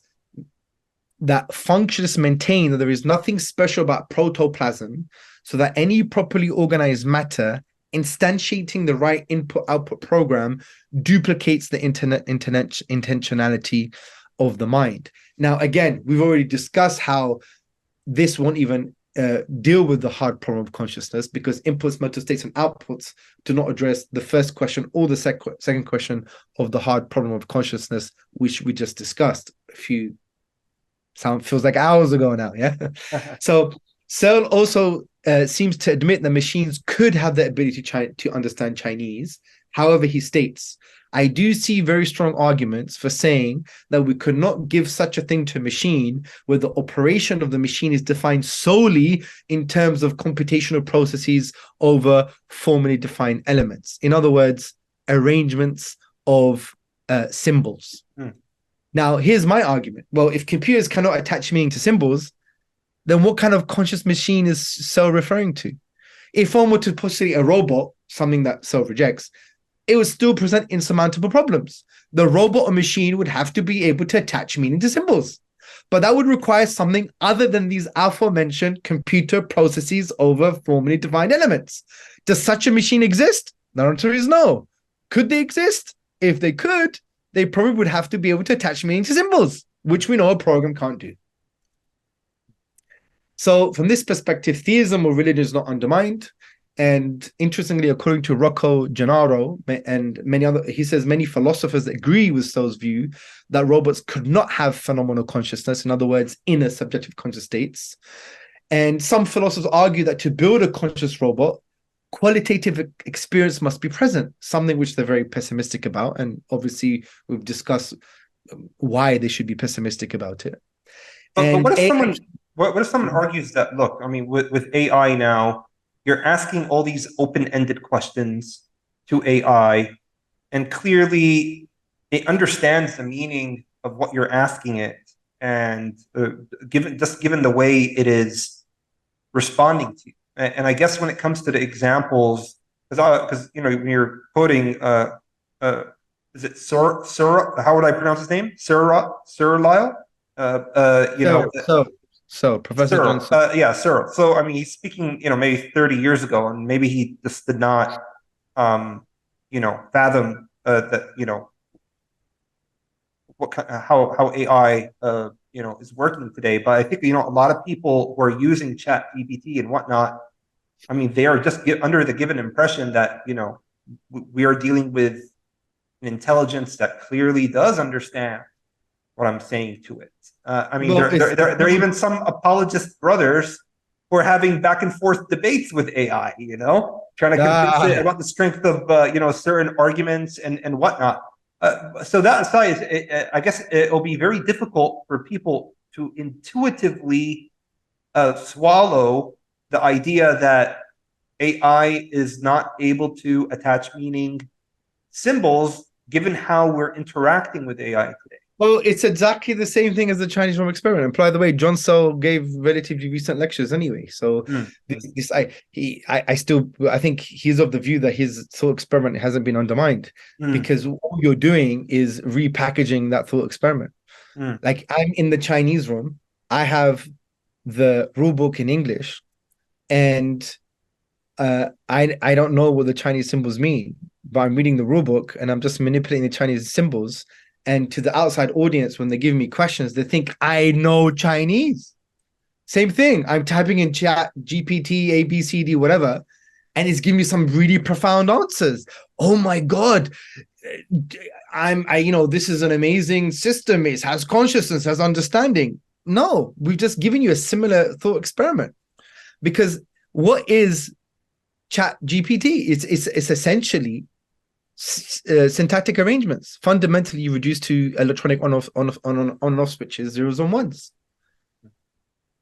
that functionalists maintain that there is nothing special about protoplasm, so that any properly organized matter instantiating the right input-output program duplicates the intentionality of the mind. Now, again, we've already discussed how this won't even deal with the hard problem of consciousness, because inputs, mental states, and outputs do not address the first question or the second question of the hard problem of consciousness, which we just discussed feels like hours ago now, yeah? So Searle also seems to admit that machines could have the ability to understand Chinese. However, he states, I do see very strong arguments for saying that we could not give such a thing to a machine where the operation of the machine is defined solely in terms of computational processes over formally defined elements. In other words, arrangements of symbols. Now, here's my argument. Well, if computers cannot attach meaning to symbols, then what kind of conscious machine is Searle referring to? If one were to postulate a robot, something that Searle rejects, it would still present insurmountable problems. The robot or machine would have to be able to attach meaning to symbols. But that would require something other than these aforementioned computer processes over formally defined elements. Does such a machine exist? The answer is no. Could they exist? If they could, they probably would have to be able to attach meaning to symbols, which we know a program can't do. So from this perspective, theism or religion is not undermined. And interestingly, according to Rocco Gennaro and many other, he says many philosophers agree with Searle's view that robots could not have phenomenal consciousness, in other words, inner subjective conscious states. And some philosophers argue that to build a conscious robot, qualitative experience must be present, something which they're very pessimistic about. And obviously, we've discussed why they should be pessimistic about it. But what if someone argues that, look, I mean, with AI now, you're asking all these open-ended questions to AI, and clearly it understands the meaning of what you're asking it, and given the way it is responding to you. And I guess when it comes to the examples, because you know, when you're quoting, is it Searle? How would I pronounce his name? Searle. So Professor Searle, Johnson. yeah, Searle. So I mean, he's speaking, you know, maybe 30 years ago, and maybe he just did not, you know, fathom that, you know, how AI, you know, is working today. But I think, you know, a lot of people who are using ChatGPT and whatnot, I mean, they are just under the given impression that, you know, we are dealing with an intelligence that clearly does understand what I'm saying to it. I mean, Well, there are even some apologist brothers who are having back and forth debates with AI, trying to convince it about the strength of, certain arguments and whatnot. So that aside, I guess it'll be very difficult for people to intuitively swallow the idea that AI is not able to attach meaning symbols given how we're interacting with AI today. Well, it's exactly the same thing as the Chinese room experiment. And by the way, John Searle gave relatively recent lectures anyway. So I think he's of the view that his thought experiment hasn't been undermined because all you're doing is repackaging that thought experiment. Like I'm in the Chinese room, I have the rule book in English, and I don't know what the Chinese symbols mean, but I'm reading the rule book and I'm just manipulating the Chinese symbols. And to the outside audience, when they give me questions, they think I know Chinese. Same thing. I'm typing in chat, GPT, A, B, C, D, whatever, and it's giving me some really profound answers. Oh my God. This is an amazing system. It has consciousness, has understanding. No, we've just given you a similar thought experiment. Because what is chat GPT? It's essentially syntactic arrangements, fundamentally reduced to electronic on-off switches, zeros and ones.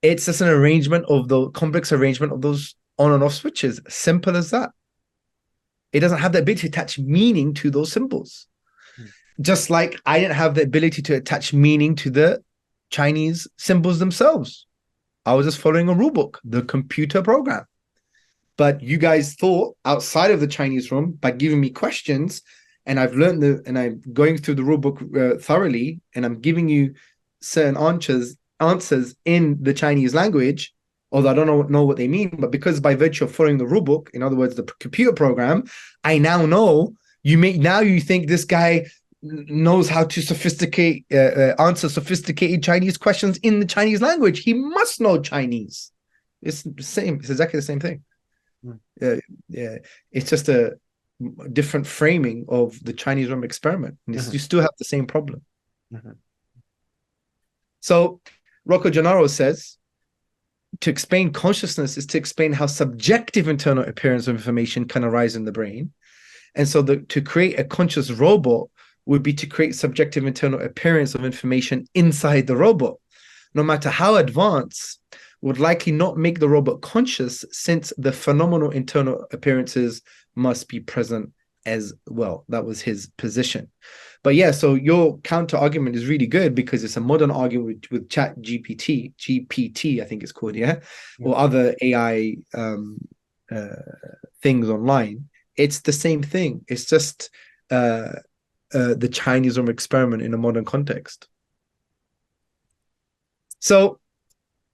It's just an arrangement of the complex arrangement of those on and off switches. Simple as that. It doesn't have the ability to attach meaning to those symbols. Just like I didn't have the ability to attach meaning to the Chinese symbols themselves. I was just following a rule book, the computer program. But you guys thought outside of the Chinese room by giving me questions, and I've learned and I'm going through the rule book thoroughly, and I'm giving you certain answers in the Chinese language, although I don't know what they mean. But because by virtue of following the rule book, in other words, the computer program, I now know you think this guy knows how to answer sophisticated Chinese questions in the Chinese language. He must know Chinese. It's the same. It's exactly the same thing. It's just a different framing of the Chinese room experiment. You still have the same problem. So Rocco Gennaro says, to explain consciousness is to explain how subjective internal appearance of information can arise in the brain. And so to create a conscious robot would be to create subjective internal appearance of information inside the robot. No matter how advanced, would likely not make the robot conscious, since the phenomenal internal appearances must be present as well. That was his position. But yeah, so your counter argument is really good because it's a modern argument with Chat GPT, I think it's called, or other AI things online. It's the same thing. It's just the Chinese room experiment in a modern context. So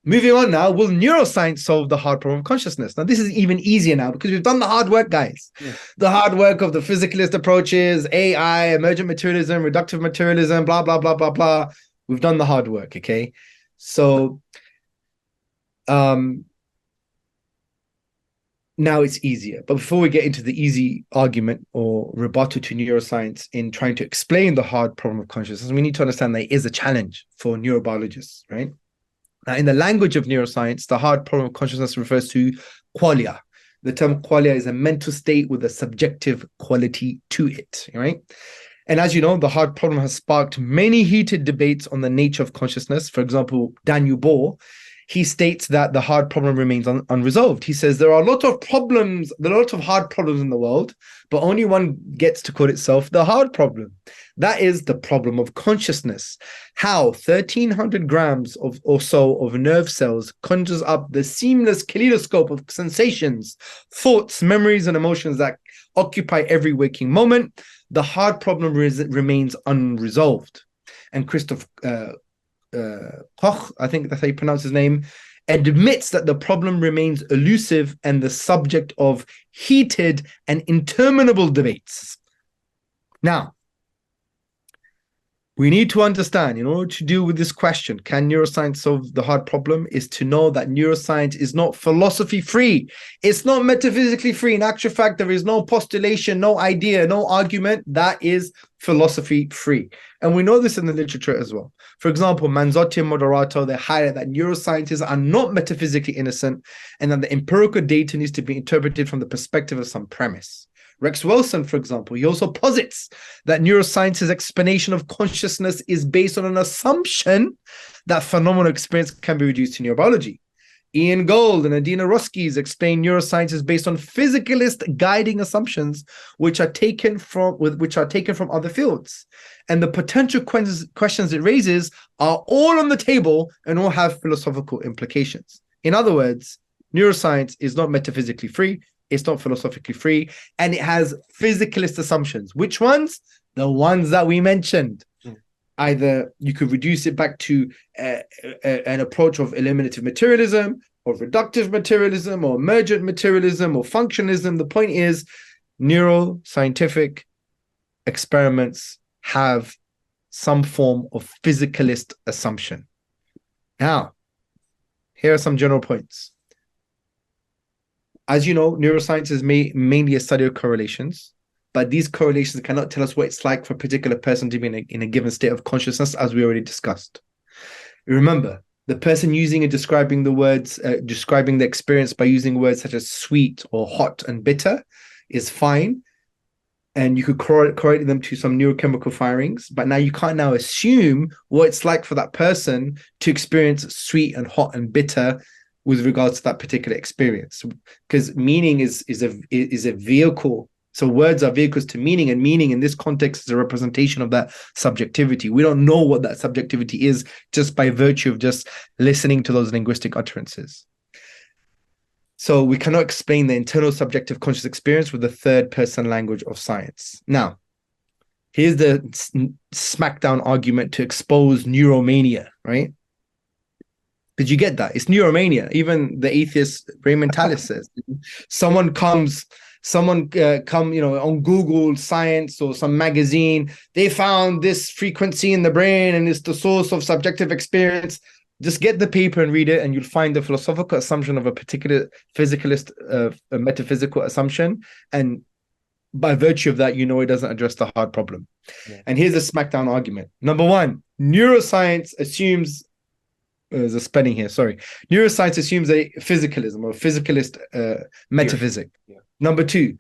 moving on now, will neuroscience solve the hard problem of consciousness? Now, this is even easier now because we've done the hard work, guys. The hard work of the physicalist approaches, AI, emergent materialism, reductive materialism, blah, blah, blah, blah, blah. We've done the hard work, okay? So now it's easier. But before we get into the easy argument or rebuttal to neuroscience in trying to explain the hard problem of consciousness, we need to understand that it is a challenge for neurobiologists, right? Now, in the language of neuroscience, the hard problem of consciousness refers to qualia. The term qualia is a mental state with a subjective quality to it, right? And as you know, the hard problem has sparked many heated debates on the nature of consciousness. For example, Daniel Bohr, he states that the hard problem remains unresolved. He says there are a lot of hard problems in the world, but only one gets to call itself the hard problem. That is the problem of consciousness. How 1,300 grams or so of nerve cells conjures up the seamless kaleidoscope of sensations, thoughts, memories, and emotions that occupy every waking moment. The hard problem remains unresolved. And Christoph Koch, I think that's how you pronounce his name, admits that the problem remains elusive and the subject of heated and interminable debates. Now, We need to understand, in order to deal with this question, can neuroscience solve the hard problem, is to know that neuroscience is not philosophy free. It's not metaphysically free. In actual fact, there is no postulation, no idea, no argument that is philosophy free. And we know this in the literature as well. For example, Manzotti and Moderato, they highlight that neuroscientists are not metaphysically innocent and that the empirical data needs to be interpreted from the perspective of some premise. Rex Wilson, for example, he also posits that neuroscience's explanation of consciousness is based on an assumption that phenomenal experience can be reduced to neurobiology. Ian Gold and Adina Roskies explain neuroscience is based on physicalist guiding assumptions, which are taken from other fields. And the potential questions it raises are all on the table and all have philosophical implications. In other words, neuroscience is not metaphysically free. It's not philosophically free, and it has physicalist assumptions. Which ones? The ones that we mentioned. Either you could reduce it back to an approach of eliminative materialism, or reductive materialism, or emergent materialism, or functionalism. The point is, neuroscientific experiments have some form of physicalist assumption. Now, here are some general points. As you know, neuroscience is mainly a study of correlations, but these correlations cannot tell us what it's like for a particular person to be in a given state of consciousness, as we already discussed. Remember, the person using and describing the experience by using words such as sweet or hot and bitter is fine, and you could correlate them to some neurochemical firings, but now you can't now assume what it's like for that person to experience sweet and hot and bitter with regards to that particular experience, because meaning is a vehicle. So words are vehicles to meaning, and meaning in this context is a representation of that subjectivity. We don't know what that subjectivity is just by virtue of just listening to those linguistic utterances. So we cannot explain the internal subjective conscious experience with the third person language of science. Now, here's the smackdown argument to expose neuromania, right? Did you get that? It's neuromania. Even the atheist Raymond Tallis says, someone come, on Google Science or some magazine, they found this frequency in the brain and it's the source of subjective experience. Just get the paper and read it, and you'll find the philosophical assumption of a particular physicalist, a metaphysical assumption. And by virtue of that, it doesn't address the hard problem. Yeah. And here's a smackdown argument. Number one, neuroscience assumes, there's a spelling here, sorry. Neuroscience assumes a physicalism or physicalist metaphysic. Yeah. Number two,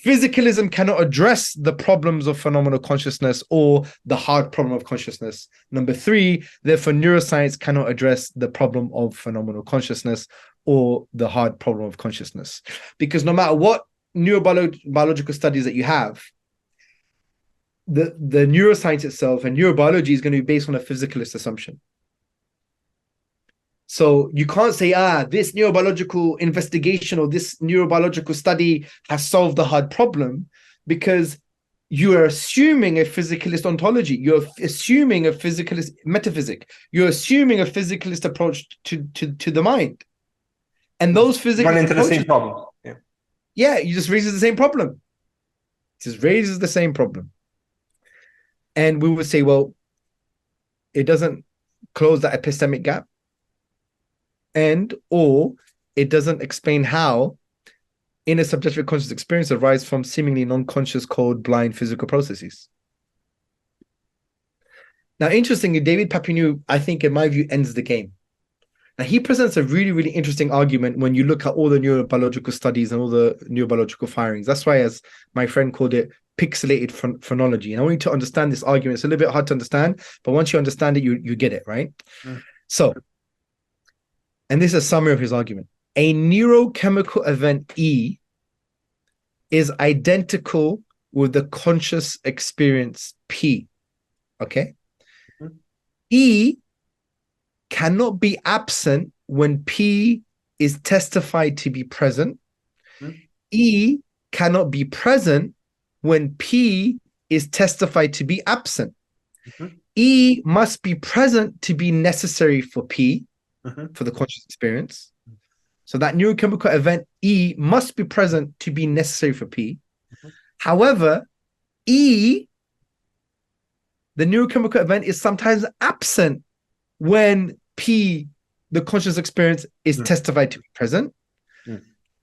physicalism cannot address the problems of phenomenal consciousness or the hard problem of consciousness. Number three, therefore, neuroscience cannot address the problem of phenomenal consciousness or the hard problem of consciousness. Because no matter what neurobiological studies that you have, the neuroscience itself and neurobiology is going to be based on a physicalist assumption. So you can't say, this neurobiological investigation or this neurobiological study has solved the hard problem, because you are assuming a physicalist ontology. You're assuming a physicalist metaphysic. You're assuming a physicalist approach to the mind. And those physicalists run into the same problem. Yeah, you just raises the same problem. It just raises the same problem. And we would say, well, it doesn't close that epistemic gap. Or it doesn't explain how inner subjective conscious experience arises from seemingly non-conscious, cold, blind physical processes. Now, interestingly, David Papineau, I think, in my view, ends the game. Now, he presents a really, really interesting argument when you look at all the neurobiological studies and all the neurobiological firings. That's why, as my friend called it, pixelated phrenology. And I want you to understand this argument. It's a little bit hard to understand, but once you understand it, you get it, right? So, and this is a summary of his argument. A neurochemical event E is identical with the conscious experience P. Okay? E cannot be absent when P is testified to be present. E cannot be present when P is testified to be absent. E must be present to be necessary for P, for the conscious experience. So that neurochemical event E must be present to be necessary for P. However, E the neurochemical event is sometimes absent when P, the conscious experience, is testified to be present.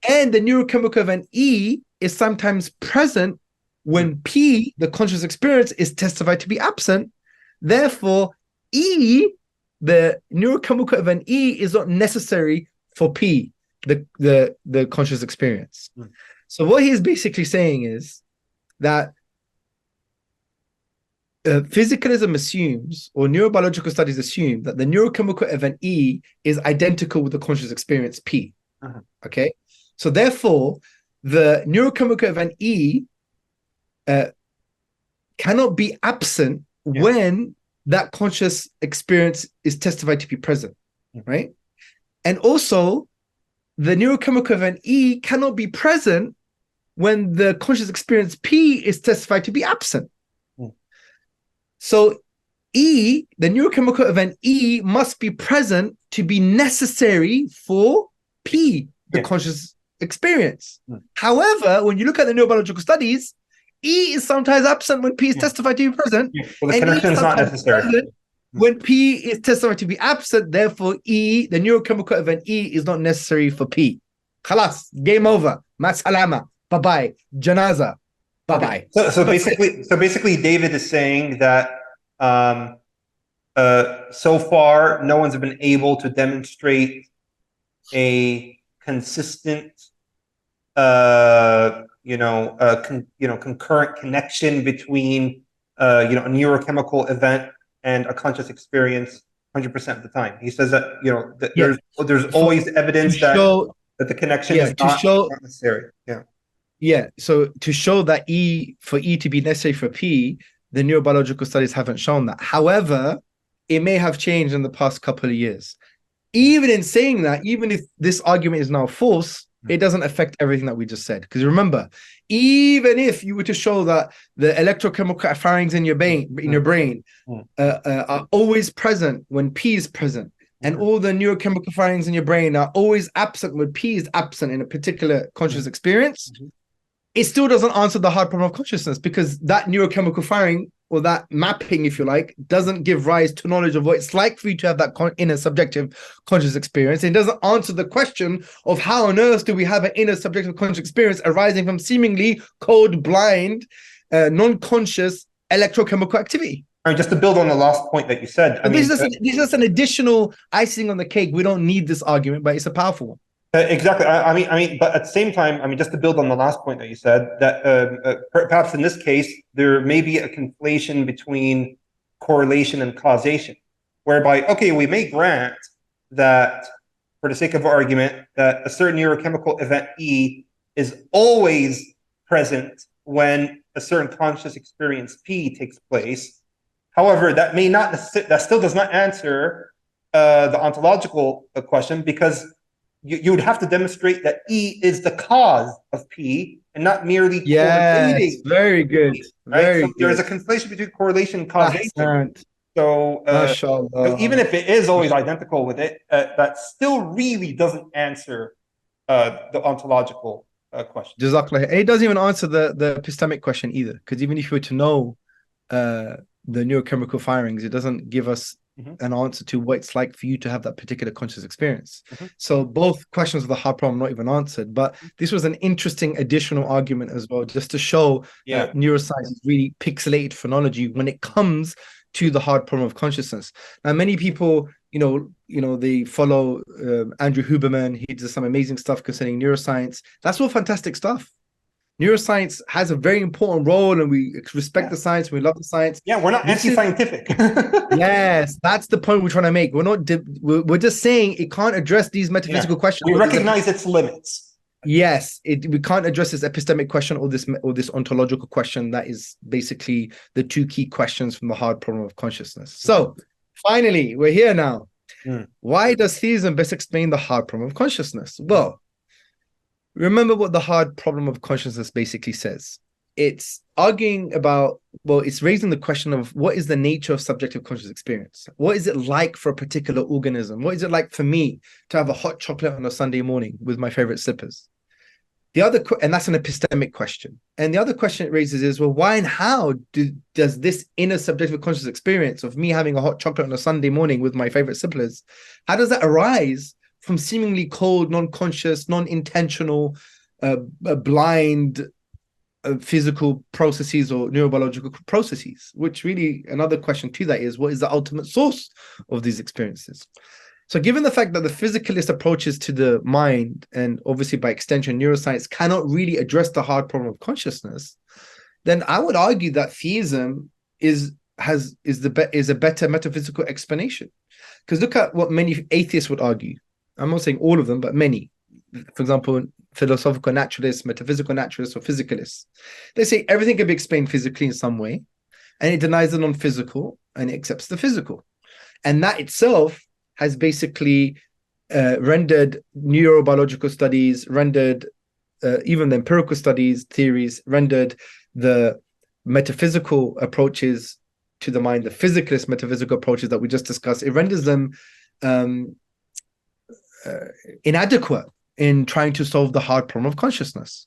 And the neurochemical event E is sometimes present when P, the conscious experience, is testified to be absent. Therefore, E, the neurochemical event E, is not necessary for P, the conscious experience. So what he's basically saying is that physicalism assumes, or neurobiological studies assume, that the neurochemical event E is identical with the conscious experience P. Okay? So therefore, the neurochemical event E cannot be absent when that conscious experience is testified to be present, right? And also, the neurochemical event E cannot be present when the conscious experience P is testified to be absent. So E, the neurochemical event E, must be present to be necessary for P, the conscious experience. However, when you look at the neurobiological studies, E is sometimes absent when P is testified to be present. Well, the connection is not necessary. When P is testified to be absent, therefore E, the neurochemical event E, is not necessary for P. Khalas, game over. Ma salama. Bye-bye. Janaza. Bye-bye. So basically, David is saying that so far, no one's been able to demonstrate a consistent, concurrent connection between, a neurochemical event and a conscious experience 100% of the time. He says that, there's always evidence that the connection is not necessary. Yeah. So to show that for E to be necessary for P, the neurobiological studies haven't shown that. However, it may have changed in the past couple of years. Even in saying that, even if this argument is now false, it doesn't affect everything that we just said. Because remember, even if you were to show that the electrochemical firings in your brain are always present when P is present, and all the neurochemical firings in your brain are always absent when P is absent in a particular conscious experience, it still doesn't answer the hard problem of consciousness, because that neurochemical firing, or that mapping, if you like, doesn't give rise to knowledge of what it's like for you to have that inner subjective conscious experience. It doesn't answer the question of how on earth do we have an inner subjective conscious experience arising from seemingly cold, blind, non-conscious electrochemical activity. Just to build on the last point that you said, this is just an additional icing on the cake. We don't need this argument, but it's a powerful one. Exactly. But at the same time, just to build on the last point that you said, that perhaps in this case, there may be a conflation between correlation and causation, whereby, okay, we may grant that, for the sake of argument, that a certain neurochemical event E is always present when a certain conscious experience P takes place. However, that still does not answer the ontological question, because you would have to demonstrate that E is the cause of P and not merely correlating. Very good. Right? Very good. There's a conflation between correlation and causation. So even if it is always identical with it, that still really doesn't answer the ontological question. Jazakallah. And it doesn't even answer the epistemic question either, because even if you were to know the neurochemical firings, it doesn't give us an answer to what it's like for you to have that particular conscious experience. So both questions of the hard problem not even answered, but this was an interesting additional argument as well, just to show that neuroscience is really pixelated phenomenology when it comes to the hard problem of consciousness. Now, many people, they follow Andrew Huberman. He does some amazing stuff concerning neuroscience. That's all fantastic stuff. Neuroscience has a very important role, and we respect the science. We love the science. Yeah, we're not anti-scientific. Yes, that's the point we're trying to make. We're not. We're just saying it can't address these metaphysical questions. We recognize its limits. Yes, we can't address this epistemic question or this ontological question. That is basically the two key questions from the hard problem of consciousness. So, finally, we're here now. Why does theism best explain the hard problem of consciousness? Well, remember what the hard problem of consciousness basically says. It's arguing about, it's raising the question of what is the nature of subjective conscious experience? What is it like for a particular organism? What is it like for me to have a hot chocolate on a Sunday morning with my favorite slippers? And that's an epistemic question. And the other question it raises is, well, why and how does this inner subjective conscious experience of me having a hot chocolate on a Sunday morning with my favorite siblings, how does that arise from seemingly cold, non-conscious, non-intentional, blind physical processes or neurobiological processes? Which really, another question to that is, what is the ultimate source of these experiences? So given the fact that the physicalist approaches to the mind, and obviously by extension neuroscience, cannot really address the hard problem of consciousness, then I would argue that theism is a better metaphysical explanation. Because look at what many atheists would argue. I'm not saying all of them, but many. For example, philosophical naturalists, metaphysical naturalists, or physicalists. They say everything can be explained physically in some way, and it denies the non-physical and it accepts the physical. And that itself has basically rendered neurobiological studies, rendered even the empirical studies, theories, rendered the metaphysical approaches to the mind, the physicalist metaphysical approaches that we just discussed, it renders them inadequate in trying to solve the hard problem of consciousness.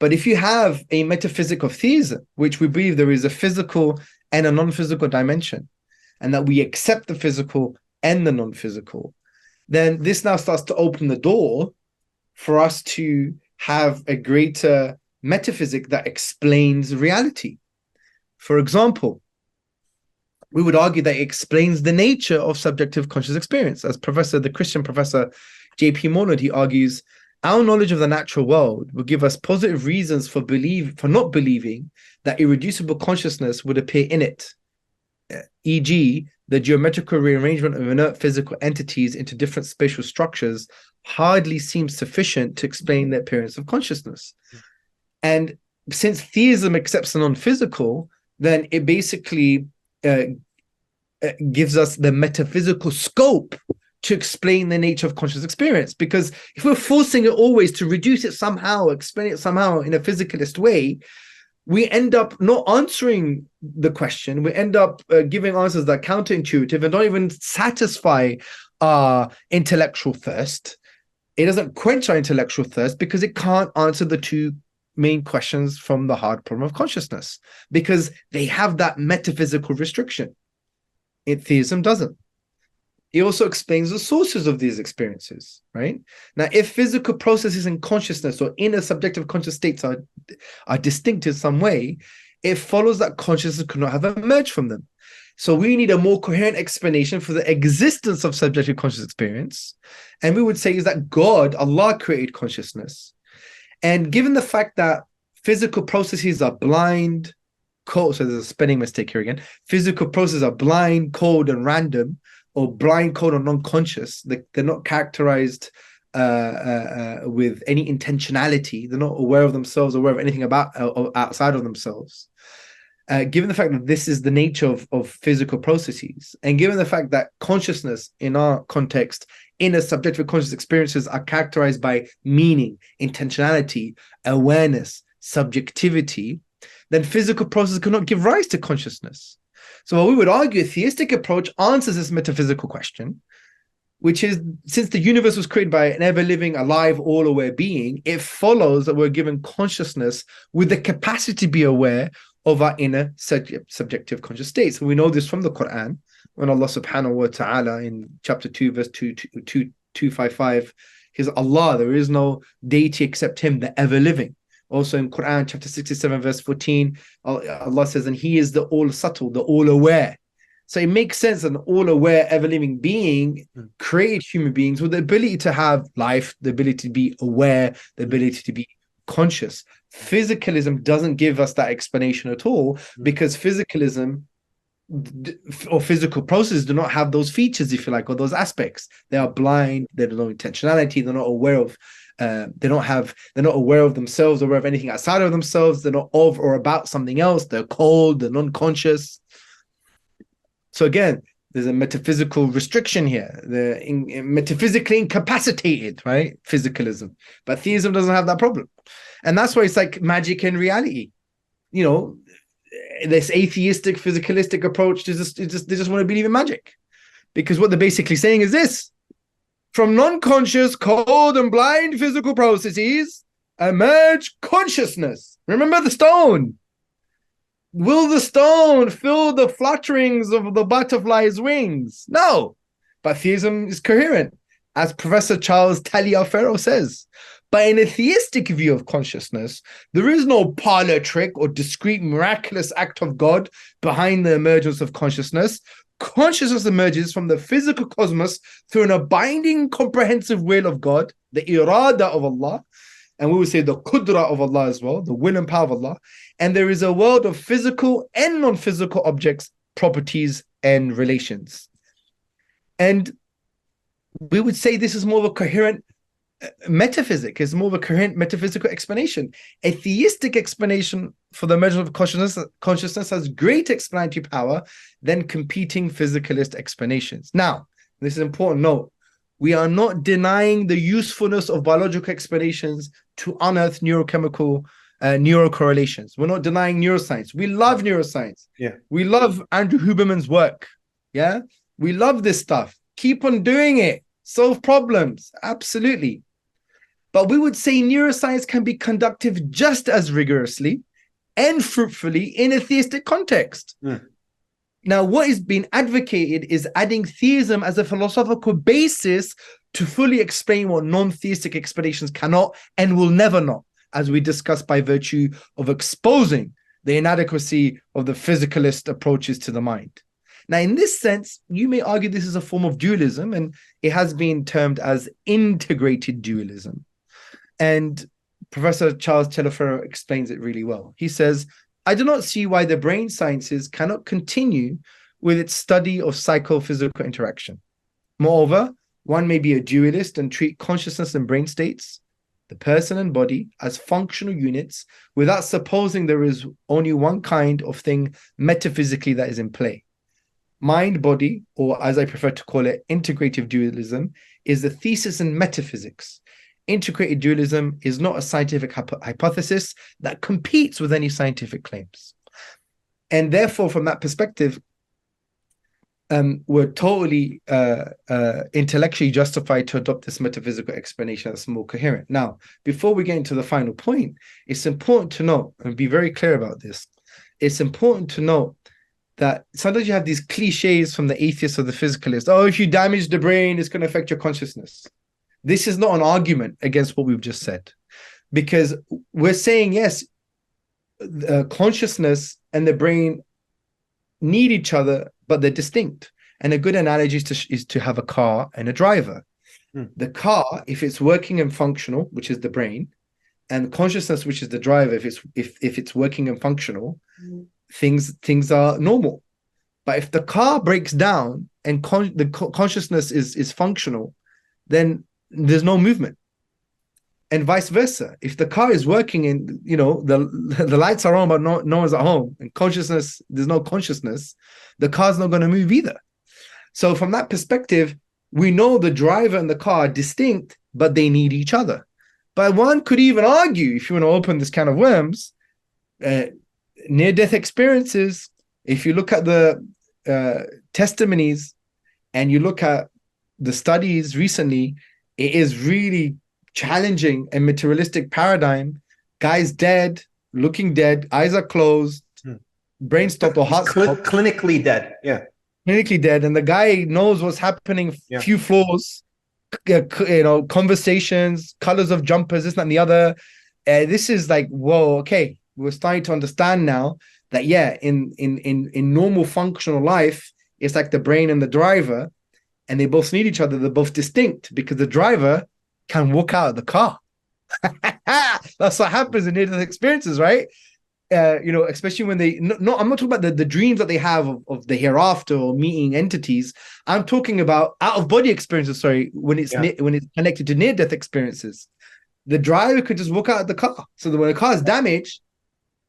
But if you have a metaphysic of theism, which we believe there is a physical and a non-physical dimension, and that we accept the physical and the non-physical, then this now starts to open the door for us to have a greater metaphysic that explains reality. For example, we would argue that it explains the nature of subjective conscious experience. As the Christian professor J.P. Mollard, he argues, our knowledge of the natural world will give us positive reasons for not believing that irreducible consciousness would appear in it, e.g., the geometrical rearrangement of inert physical entities into different spatial structures hardly seems sufficient to explain the appearance of consciousness. And since theism accepts the non-physical, then it basically gives us the metaphysical scope to explain the nature of conscious experience. Because if we're forcing it always to reduce it somehow, explain it somehow in a physicalist way, we end up not answering the question. We end up giving answers that are counterintuitive and don't even satisfy our intellectual thirst. It doesn't quench our intellectual thirst because it can't answer the two main questions from the hard problem of consciousness, because they have that metaphysical restriction. Theism doesn't. It also explains the sources of these experiences, right? Now, if physical processes in consciousness or inner subjective conscious states are distinct in some way, it follows that consciousness could not have emerged from them. So we need a more coherent explanation for the existence of subjective conscious experience. And we would say is that God, Allah, created consciousness. And given the fact that physical processes are blind, cold, so there's a spelling mistake here again, physical processes are blind, cold, and random, or blind, cold, or non-conscious. They're not characterized with any intentionality. They're not aware of themselves, aware of anything about outside of themselves. Given the fact that this is the nature of physical processes, and given the fact that consciousness in our context, inner subjective conscious experiences are characterized by meaning, intentionality, awareness, subjectivity, then physical processes cannot give rise to consciousness. So what we would argue, a theistic approach answers this metaphysical question, which is, since the universe was created by an ever-living, alive, all-aware being, it follows that we're given consciousness with the capacity to be aware of our inner subjective conscious states. And we know this from the Quran, when Allah subhanahu wa ta'ala in chapter 2, verse 255, He says, Allah, there is no deity except Him, the ever-living. Also in Quran, chapter 67, verse 14, Allah says, and He is the all-subtle, the all-aware. So it makes sense that an all-aware, ever-living being created human beings with the ability to have life, the ability to be aware, the ability to be conscious. Physicalism doesn't give us that explanation at all, because physicalism or physical processes do not have those features, if you like, or those aspects. They are blind, they have no intentionality, they're not aware of they're not aware of themselves, aware of anything outside of themselves, they're not of or about something else, they're cold, they're non-conscious. So again, there's a metaphysical restriction here. They're metaphysically incapacitated, right? Physicalism. But theism doesn't have that problem. And that's why it's like magic and reality. You know, this atheistic, physicalistic approach, they just want to believe in magic. Because what they're basically saying is this: from non-conscious, cold and blind physical processes, emerge consciousness. Remember the stone. Will the stone feel the flutterings of the butterfly's wings? No. But theism is coherent, as Professor Charles Taliaferro says. But in a theistic view of consciousness, there is no parlor trick or discrete miraculous act of God behind the emergence of consciousness. Consciousness emerges from the physical cosmos through an abiding, comprehensive will of God, the irada of Allah, and we would say the qudra of Allah as well, the will and power of Allah. And there is a world of physical and non-physical objects, properties, and relations. And we would say this is more of a coherent metaphysic, is more of a coherent metaphysical explanation. A theistic explanation for the emergence of consciousness has great explanatory power than competing physicalist explanations. Now, this is an important note. We are not denying the usefulness of biological explanations to unearth neurochemical neurocorrelations. We're not denying neuroscience. We love neuroscience. Yeah. We love Andrew Huberman's work. Yeah. We love this stuff. Keep on doing it. Solve problems. Absolutely. But we would say neuroscience can be conducted just as rigorously and fruitfully in a theistic context. Now, what is being advocated is adding theism as a philosophical basis to fully explain what non-theistic explanations cannot and will never know, as we discussed, by virtue of exposing the inadequacy of the physicalist approaches to the mind. Now, in this sense, you may argue this is a form of dualism, and it has been termed as integrated dualism. And Professor Charles Taliaferro explains it really well. He says, I do not see why the brain sciences cannot continue with its study of psychophysical interaction. Moreover, one may be a dualist and treat consciousness and brain states, the person and body, as functional units without supposing there is only one kind of thing metaphysically that is in play. Mind-body, or as I prefer to call it, integrative dualism, is a thesis in metaphysics. Integrated dualism is not a scientific hypothesis that competes with any scientific claims. And therefore, from that perspective, we're totally intellectually justified to adopt this metaphysical explanation that's more coherent. Now, before we get into the final point, it's important to note, and be very clear about this, it's important to note that sometimes you have these cliches from the atheists or the physicalists. Oh, if you damage the brain, it's going to affect your consciousness. This is not an argument against what we've just said, because we're saying, yes, consciousness and the brain need each other, but they're distinct. And a good analogy is to have a car and a driver. The car, if it's working and functional, which is the brain, and consciousness, which is the driver, if it's working and functional, things are normal. But if the car breaks down and the consciousness is functional, then there's no movement. And vice versa. If the car is working and the lights are on but no one's at home, and there's no consciousness, the car's not going to move either. So from that perspective, we know the driver and the car are distinct, but they need each other. But one could even argue, if you want to open this can of worms, near-death experiences, if you look at the testimonies and you look at the studies recently, it is really challenging a materialistic paradigm. Guy's dead, looking dead, eyes are closed, brain stopped or heart stopped. Clinically dead, yeah. Clinically dead, and the guy knows what's happening, few floors, conversations, colors of jumpers, this, that, and the other. This is like, whoa, okay. We're starting to understand now that, in normal functional life, it's like the brain and the driver, and they both need each other. They're both distinct because the driver can walk out of the car. That's what happens in near-death experiences, right? Especially when I'm not talking about the dreams that they have of the hereafter or meeting entities. I'm talking about out-of-body experiences, when it's connected to near-death experiences. The driver could just walk out of the car. So that when the car is damaged,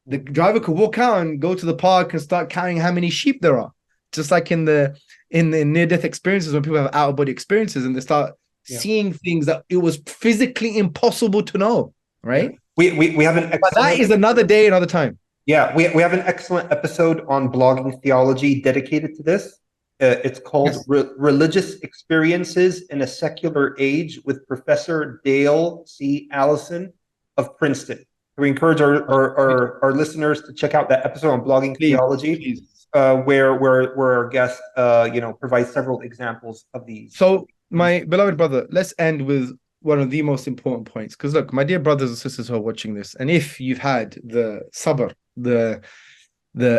the driver could walk out and go to the park and start counting how many sheep there are. Just like in the near-death experiences, when people have out-of-body experiences and they start seeing things that it was physically impossible to know, right? We have an excellent... But that is another day, another time. Yeah, we have an excellent episode on blogging theology dedicated to this. It's called Religious Experiences in a Secular Age with Professor Dale C. Allison of Princeton. We encourage our listeners to check out that episode on blogging theology, where our guest provides several examples of these. So, my beloved brother, let's end with one of the most important points. Because look, my dear brothers and sisters who are watching this, and if you've had the sabr, the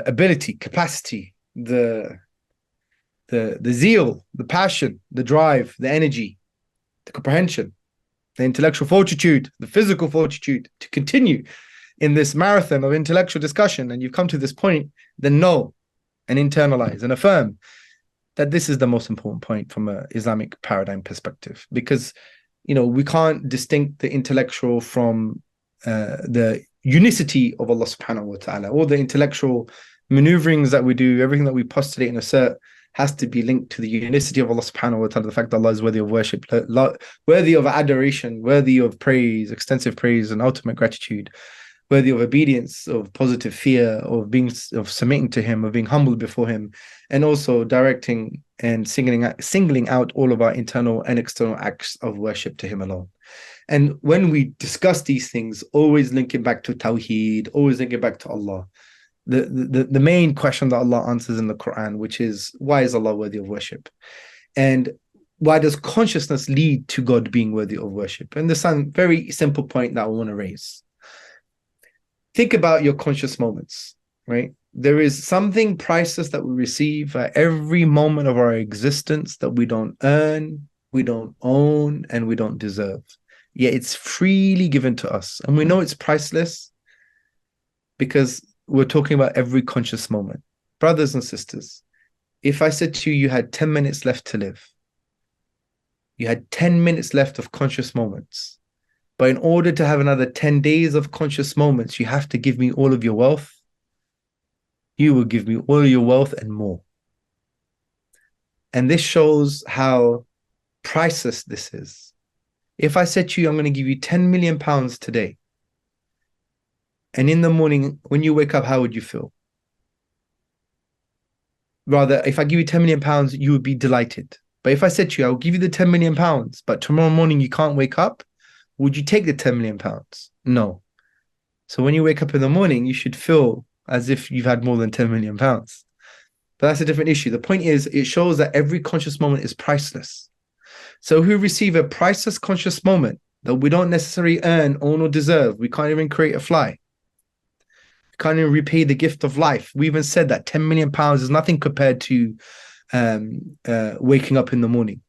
ability, capacity, the zeal, the passion, the drive, the energy, the comprehension, the intellectual fortitude, the physical fortitude to continue in this marathon of intellectual discussion, and you've come to this point, then know and internalize and affirm that this is the most important point from an Islamic paradigm perspective, because we can't distinct the intellectual from the unicity of Allah subhanahu wa ta'ala. All the intellectual maneuverings that we do, everything that we postulate and assert, has to be linked to the unicity of Allah subhanahu wa ta'ala, the fact that Allah is worthy of worship, worthy of adoration, worthy of praise, extensive praise and ultimate gratitude, worthy of obedience, of positive fear, of submitting to Him, of being humbled before Him, and also directing and singling out all of our internal and external acts of worship to Him alone. And when we discuss these things, always linking back to Tawheed, always linking back to Allah, the main question that Allah answers in the Quran, which is, why is Allah worthy of worship? And why does consciousness lead to God being worthy of worship? And this is a very simple point that I want to raise. Think about your conscious moments, right? There is something priceless that we receive at every moment of our existence that we don't earn, we don't own, and we don't deserve. Yet it's freely given to us. And we know it's priceless because we're talking about every conscious moment. Brothers and sisters, if I said to you, you had 10 minutes left to live, you had 10 minutes left of conscious moments, but in order to have another 10 days of conscious moments, you have to give me all of your wealth. You will give me all your wealth and more. And this shows how priceless this is. If I said to you, I'm going to give you 10 million pounds today, and in the morning, when you wake up, how would you feel? Rather, if I give you 10 million pounds, you would be delighted. But if I said to you, I'll give you the 10 million pounds, but tomorrow morning you can't wake up, would you take the 10 million pounds? No. So when you wake up in the morning, you should feel as if you've had more than 10 million pounds. But that's a different issue. The point is, it shows that every conscious moment is priceless. So we receive a priceless conscious moment that we don't necessarily earn, own, or deserve. We can't even create a fly. We can't even repay the gift of life. We even said that 10 million pounds is nothing compared to waking up in the morning.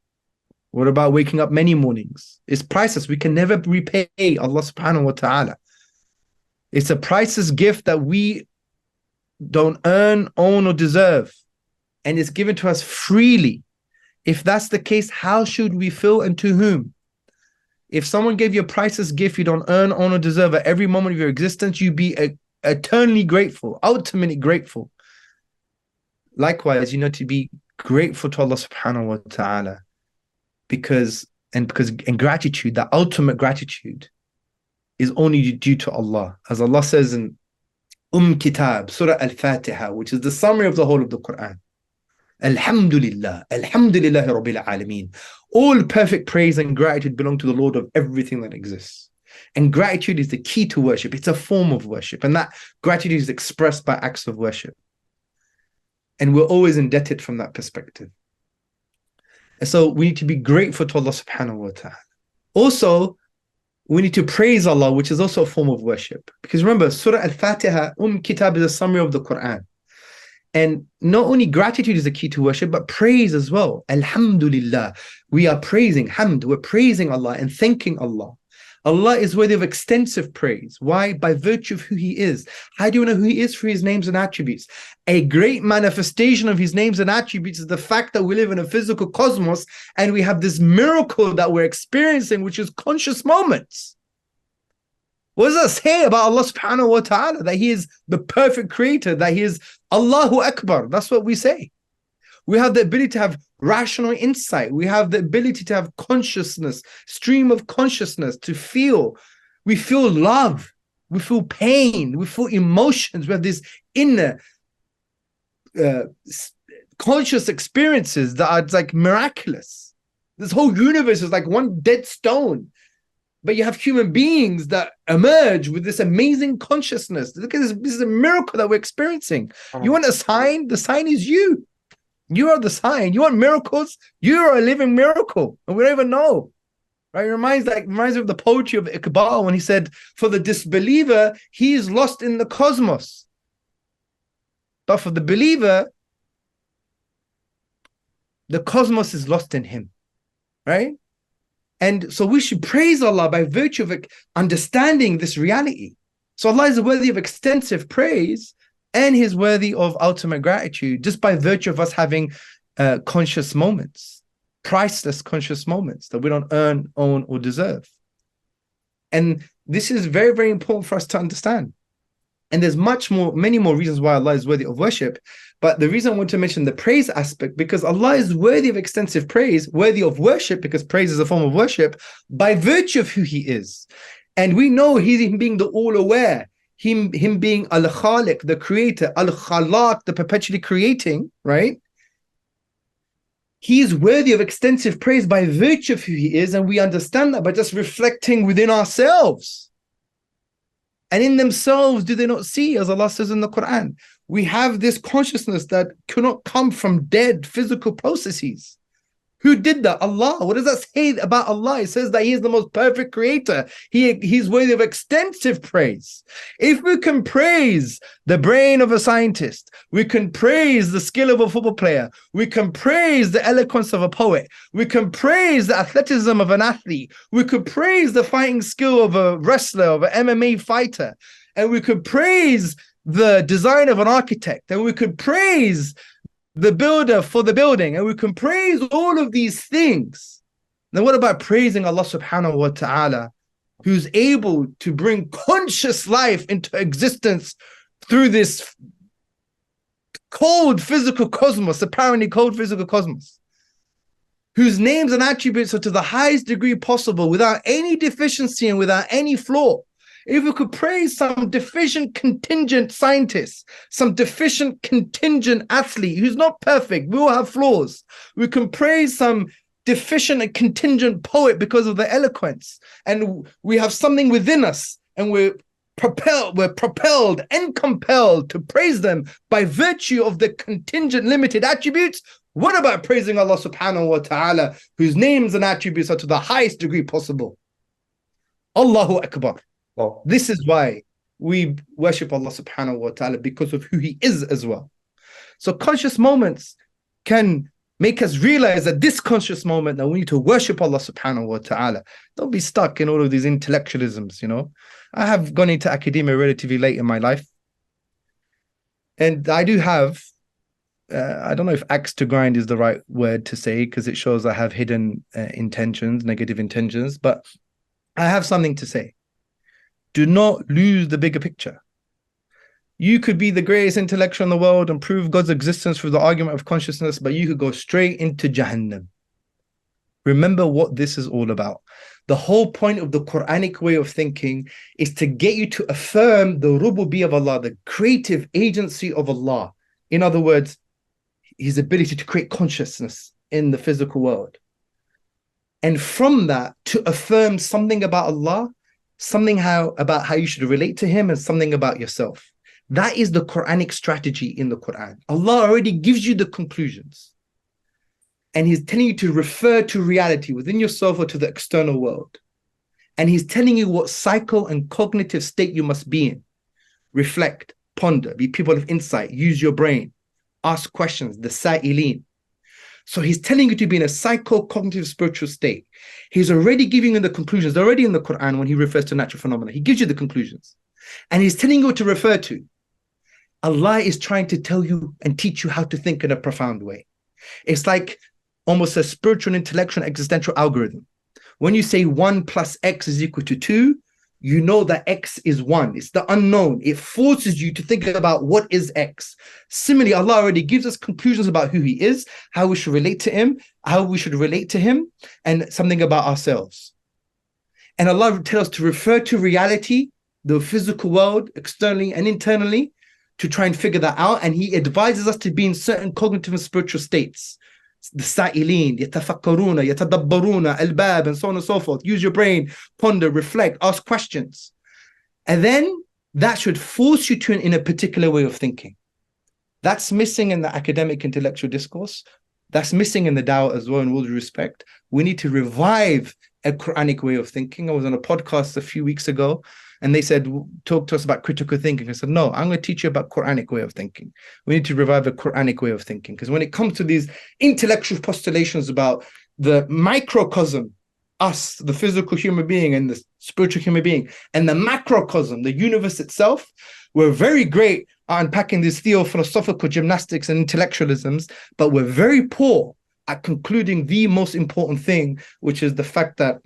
What about waking up many mornings? It's priceless. We can never repay Allah subhanahu wa ta'ala. It's a priceless gift that we don't earn, own, or deserve. And it's given to us freely. If that's the case, how should we feel and to whom? If someone gave you a priceless gift you don't earn, own, or deserve at every moment of your existence, you'd be eternally grateful, ultimately grateful. Likewise, to be grateful to Allah subhanahu wa ta'ala. Because gratitude, that ultimate gratitude, is only due to Allah. As Allah says in Kitab, Surah Al-Fatiha, which is the summary of the whole of the Quran. Alhamdulillah, Alhamdulillah Rabbil Alameen. All perfect praise and gratitude belong to the Lord of everything that exists. And gratitude is the key to worship. It's a form of worship. And that gratitude is expressed by acts of worship. And we're always indebted from that perspective. And so we need to be grateful to Allah subhanahu wa ta'ala. Also, we need to praise Allah, which is also a form of worship. Because remember, Surah Al-Fatiha, Kitab is a summary of the Quran. And not only gratitude is the key to worship, but praise as well. Alhamdulillah. We are praising, hamd, we're praising Allah and thanking Allah. Allah is worthy of extensive praise. Why? By virtue of who He is. How do you know who He is? Through His names and attributes. A great manifestation of His names and attributes is the fact that we live in a physical cosmos and we have this miracle that we're experiencing, which is conscious moments. What does that say about Allah subhanahu wa ta'ala? That He is the perfect creator, that He is Allahu Akbar. That's what we say. We have the ability to have rational insight. We have the ability to have consciousness, stream of consciousness, to feel. We feel love. We feel pain. We feel emotions. We have these inner conscious experiences that are like miraculous. This whole universe is like one dead stone. But you have human beings that emerge with this amazing consciousness. Look at this. This is a miracle that we're experiencing. You want a sign? The sign is you. You are the sign. You want miracles? You are a living miracle. And we don't even know. Right? It reminds me of the poetry of Iqbal when he said, for the disbeliever, he is lost in the cosmos. But for the believer, the cosmos is lost in him. Right? And so we should praise Allah by virtue of understanding this reality. So Allah is worthy of extensive praise and He's worthy of ultimate gratitude just by virtue of us having conscious moments, priceless conscious moments that we don't earn, own, or deserve. And this is very, very important for us to understand. And there's many more reasons why Allah is worthy of worship. But the reason I want to mention the praise aspect, because Allah is worthy of extensive praise, worthy of worship, because praise is a form of worship, by virtue of who He is. And we know Him being the all-aware, Him being Al-Khaliq, the creator, Al-Khalaq, the perpetually creating, right? He is worthy of extensive praise by virtue of who He is, and we understand that by just reflecting within ourselves. And in themselves, do they not see, as Allah says in the Quran, we have this consciousness that cannot come from dead physical processes. Who did that? Allah. What does that say about Allah? It says that He is the most perfect creator. He's worthy of extensive praise. If we can praise the brain of a scientist, we can praise the skill of a football player, we can praise the eloquence of a poet, we can praise the athleticism of an athlete, we could praise the fighting skill of a wrestler, of an MMA fighter, and we could praise the design of an architect, and we could praise the builder for the building, and we can praise all of these things. Now, what about praising Allah subhanahu wa ta'ala, who's able to bring conscious life into existence through this cold physical cosmos, apparently cold physical cosmos, whose names and attributes are to the highest degree possible without any deficiency and without any flaw? If we could praise some deficient contingent scientist, some deficient contingent athlete who's not perfect, we all have flaws. We can praise some deficient and contingent poet because of their eloquence. And we have something within us, and we're propelled and compelled to praise them by virtue of the contingent limited attributes. What about praising Allah subhanahu wa ta'ala, whose names and attributes are to the highest degree possible? Allahu Akbar. Well, this is why we worship Allah subhanahu wa ta'ala, because of who He is as well. So conscious moments can make us realize that this conscious moment that we need to worship Allah subhanahu wa ta'ala. Don't be stuck in all of these intellectualisms, you know. I have gone into academia relatively late in my life. And I do have, I don't know if axe to grind is the right word to say, because it shows I have hidden intentions, negative intentions, but I have something to say. Do not lose the bigger picture. You could be the greatest intellectual in the world and prove God's existence through the argument of consciousness, but you could go straight into Jahannam. Remember what this is all about. The whole point of the Quranic way of thinking is to get you to affirm the rububiyyah of Allah, the creative agency of Allah. In other words, His ability to create consciousness in the physical world. And from that, to affirm something about Allah, something about how you should relate to Him, and something about yourself. That is the Quranic strategy in the Quran. Allah already gives you the conclusions. And He's telling you to refer to reality within yourself or to the external world. And He's telling you what cycle and cognitive state you must be in. Reflect, ponder, be people of insight, use your brain, ask questions, the sa'ilin. So He's telling you to be in a psycho-cognitive spiritual state. He's already giving you the conclusions. They're already in the Quran when He refers to natural phenomena. He gives you the conclusions. And He's telling you what to refer to. Allah is trying to tell you and teach you how to think in a profound way. It's like almost a spiritual, intellectual, existential algorithm. When you say 1 plus X is equal to 2, you know that X is 1. It's the unknown. It forces you to think about what is X. Similarly, Allah already gives us conclusions about who He is, how we should relate to Him, and something about ourselves. And Allah tells us to refer to reality, the physical world, externally and internally, to try and figure that out. And He advises us to be in certain cognitive and spiritual states, the sa'ilin, yatafakkaruna, yatadabbaruna, albab, and so on and so forth. Use your brain, ponder, reflect, ask questions. And then that should force you to in a particular way of thinking. That's missing in the academic intellectual discourse. That's missing in the dawah as well, in all due respect. We need to revive a Quranic way of thinking. I was on a podcast a few weeks ago, and they said, talk to us about critical thinking. I said, no, I'm going to teach you about Quranic way of thinking. We need to revive a Quranic way of thinking. Because when it comes to these intellectual postulations about the microcosm, us, the physical human being and the spiritual human being, and the macrocosm, the universe itself, we're very great at unpacking these theo-philosophical gymnastics and intellectualisms, but we're very poor at concluding the most important thing, which is the fact that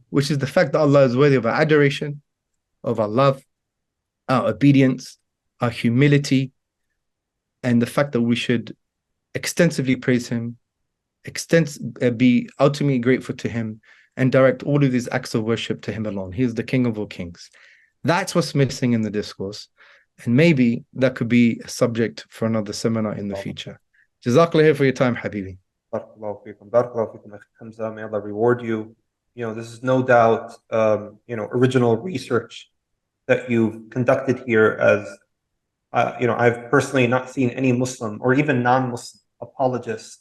which is the fact that Allah is worthy of our adoration, of our love, our obedience, our humility, and the fact that we should extensively praise Him, be ultimately grateful to Him, and direct all of these acts of worship to Him alone. He is the King of all kings. That's what's missing in the discourse. And maybe that could be a subject for another seminar in the future. Jazakallah for your time, Habibi. Barakallahu feekum. Barakallahu feekum, Hamza. May Allah reward you. This is no doubt, original research that you've conducted here. As I've personally not seen any Muslim or even non-Muslim apologists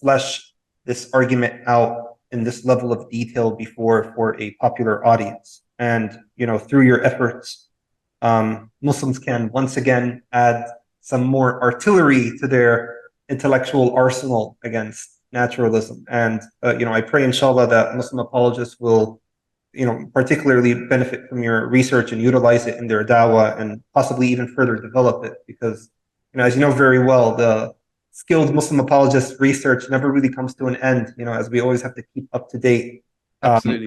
flesh this argument out in this level of detail before for a popular audience. And through your efforts, Muslims can once again add some more artillery to their intellectual arsenal against naturalism. And I pray, inshallah, that Muslim apologists will particularly benefit from your research and utilize it in their dawah, and possibly even further develop it, because as you know very well, the skilled Muslim apologist research never really comes to an end, as we always have to keep up to date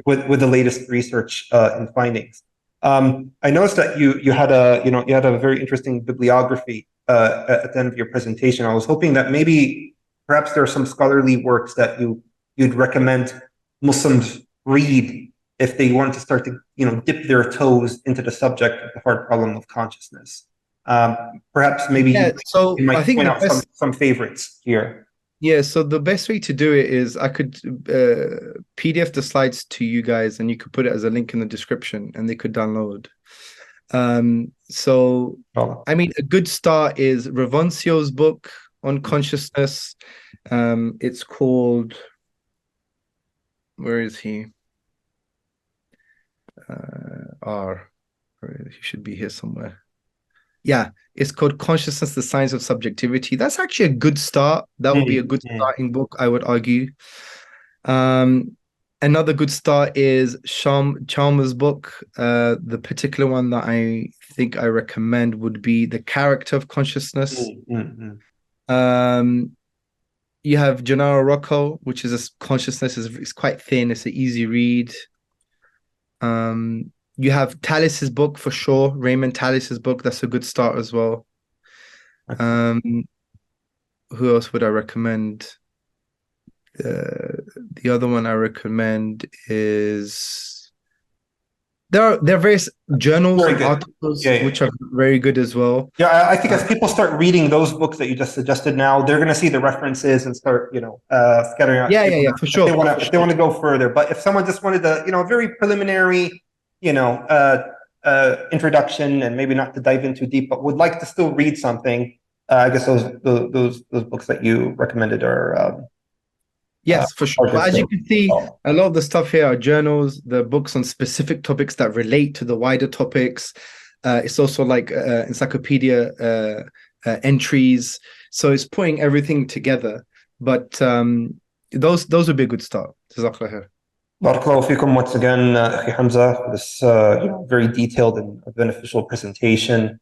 with the latest research and findings. I noticed that you had a very interesting bibliography at the end of your presentation. I was hoping that maybe perhaps there are some scholarly works that you'd recommend Muslims read if they want to start to dip their toes into the subject of the hard problem of consciousness. Perhaps maybe you might point out some favorites here. Yeah, so the best way to do it is I could PDF the slides to you guys, and you could put it as a link in the description, and they could download. A good start is Ravonsio's book on consciousness. It's called, where is he? He should be here somewhere. Yeah, it's called Consciousness, the Science of Subjectivity. That's actually a good start. That would be a good starting book, I would argue. Another good start is Chalmers' book. The particular one that I think I recommend would be The Character of Consciousness. You have Gennaro Rocco, which is consciousness. It's quite thin. It's an easy read. You have Tallis's book for sure. Raymond Tallis's book. That's a good start as well. Who else would I recommend? The other one I recommend is there are various journals and articles which are very good as well. Yeah, I think as people start reading those books that you just suggested now, they're going to see the references and start scattering out. Yeah, for sure. If they want to go further, but if someone just wanted a very preliminary introduction, and maybe not to dive in too deep, but would like to still read something, I guess those books that you recommended are yes, for sure. But as you can see, a lot of the stuff here are journals, the books on specific topics that relate to the wider topics. It's also like encyclopedia entries, so it's putting everything together. But those would be a good start. Jazakallah khair. Barakallahu feekum once again, Akhi Hamza, for this very detailed and beneficial presentation.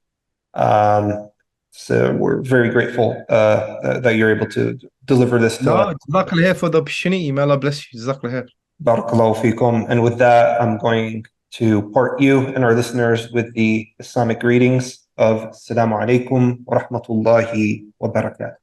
So we're very grateful that you're able to deliver this. No, Jazakallah khair for the opportunity. May Allah bless you. Jazakallah khair. Barakallahu feekum. And with that, I'm going to part you and our listeners with the Islamic greetings of Assalamu alaikum wa rahmatullahi wa barakatuh.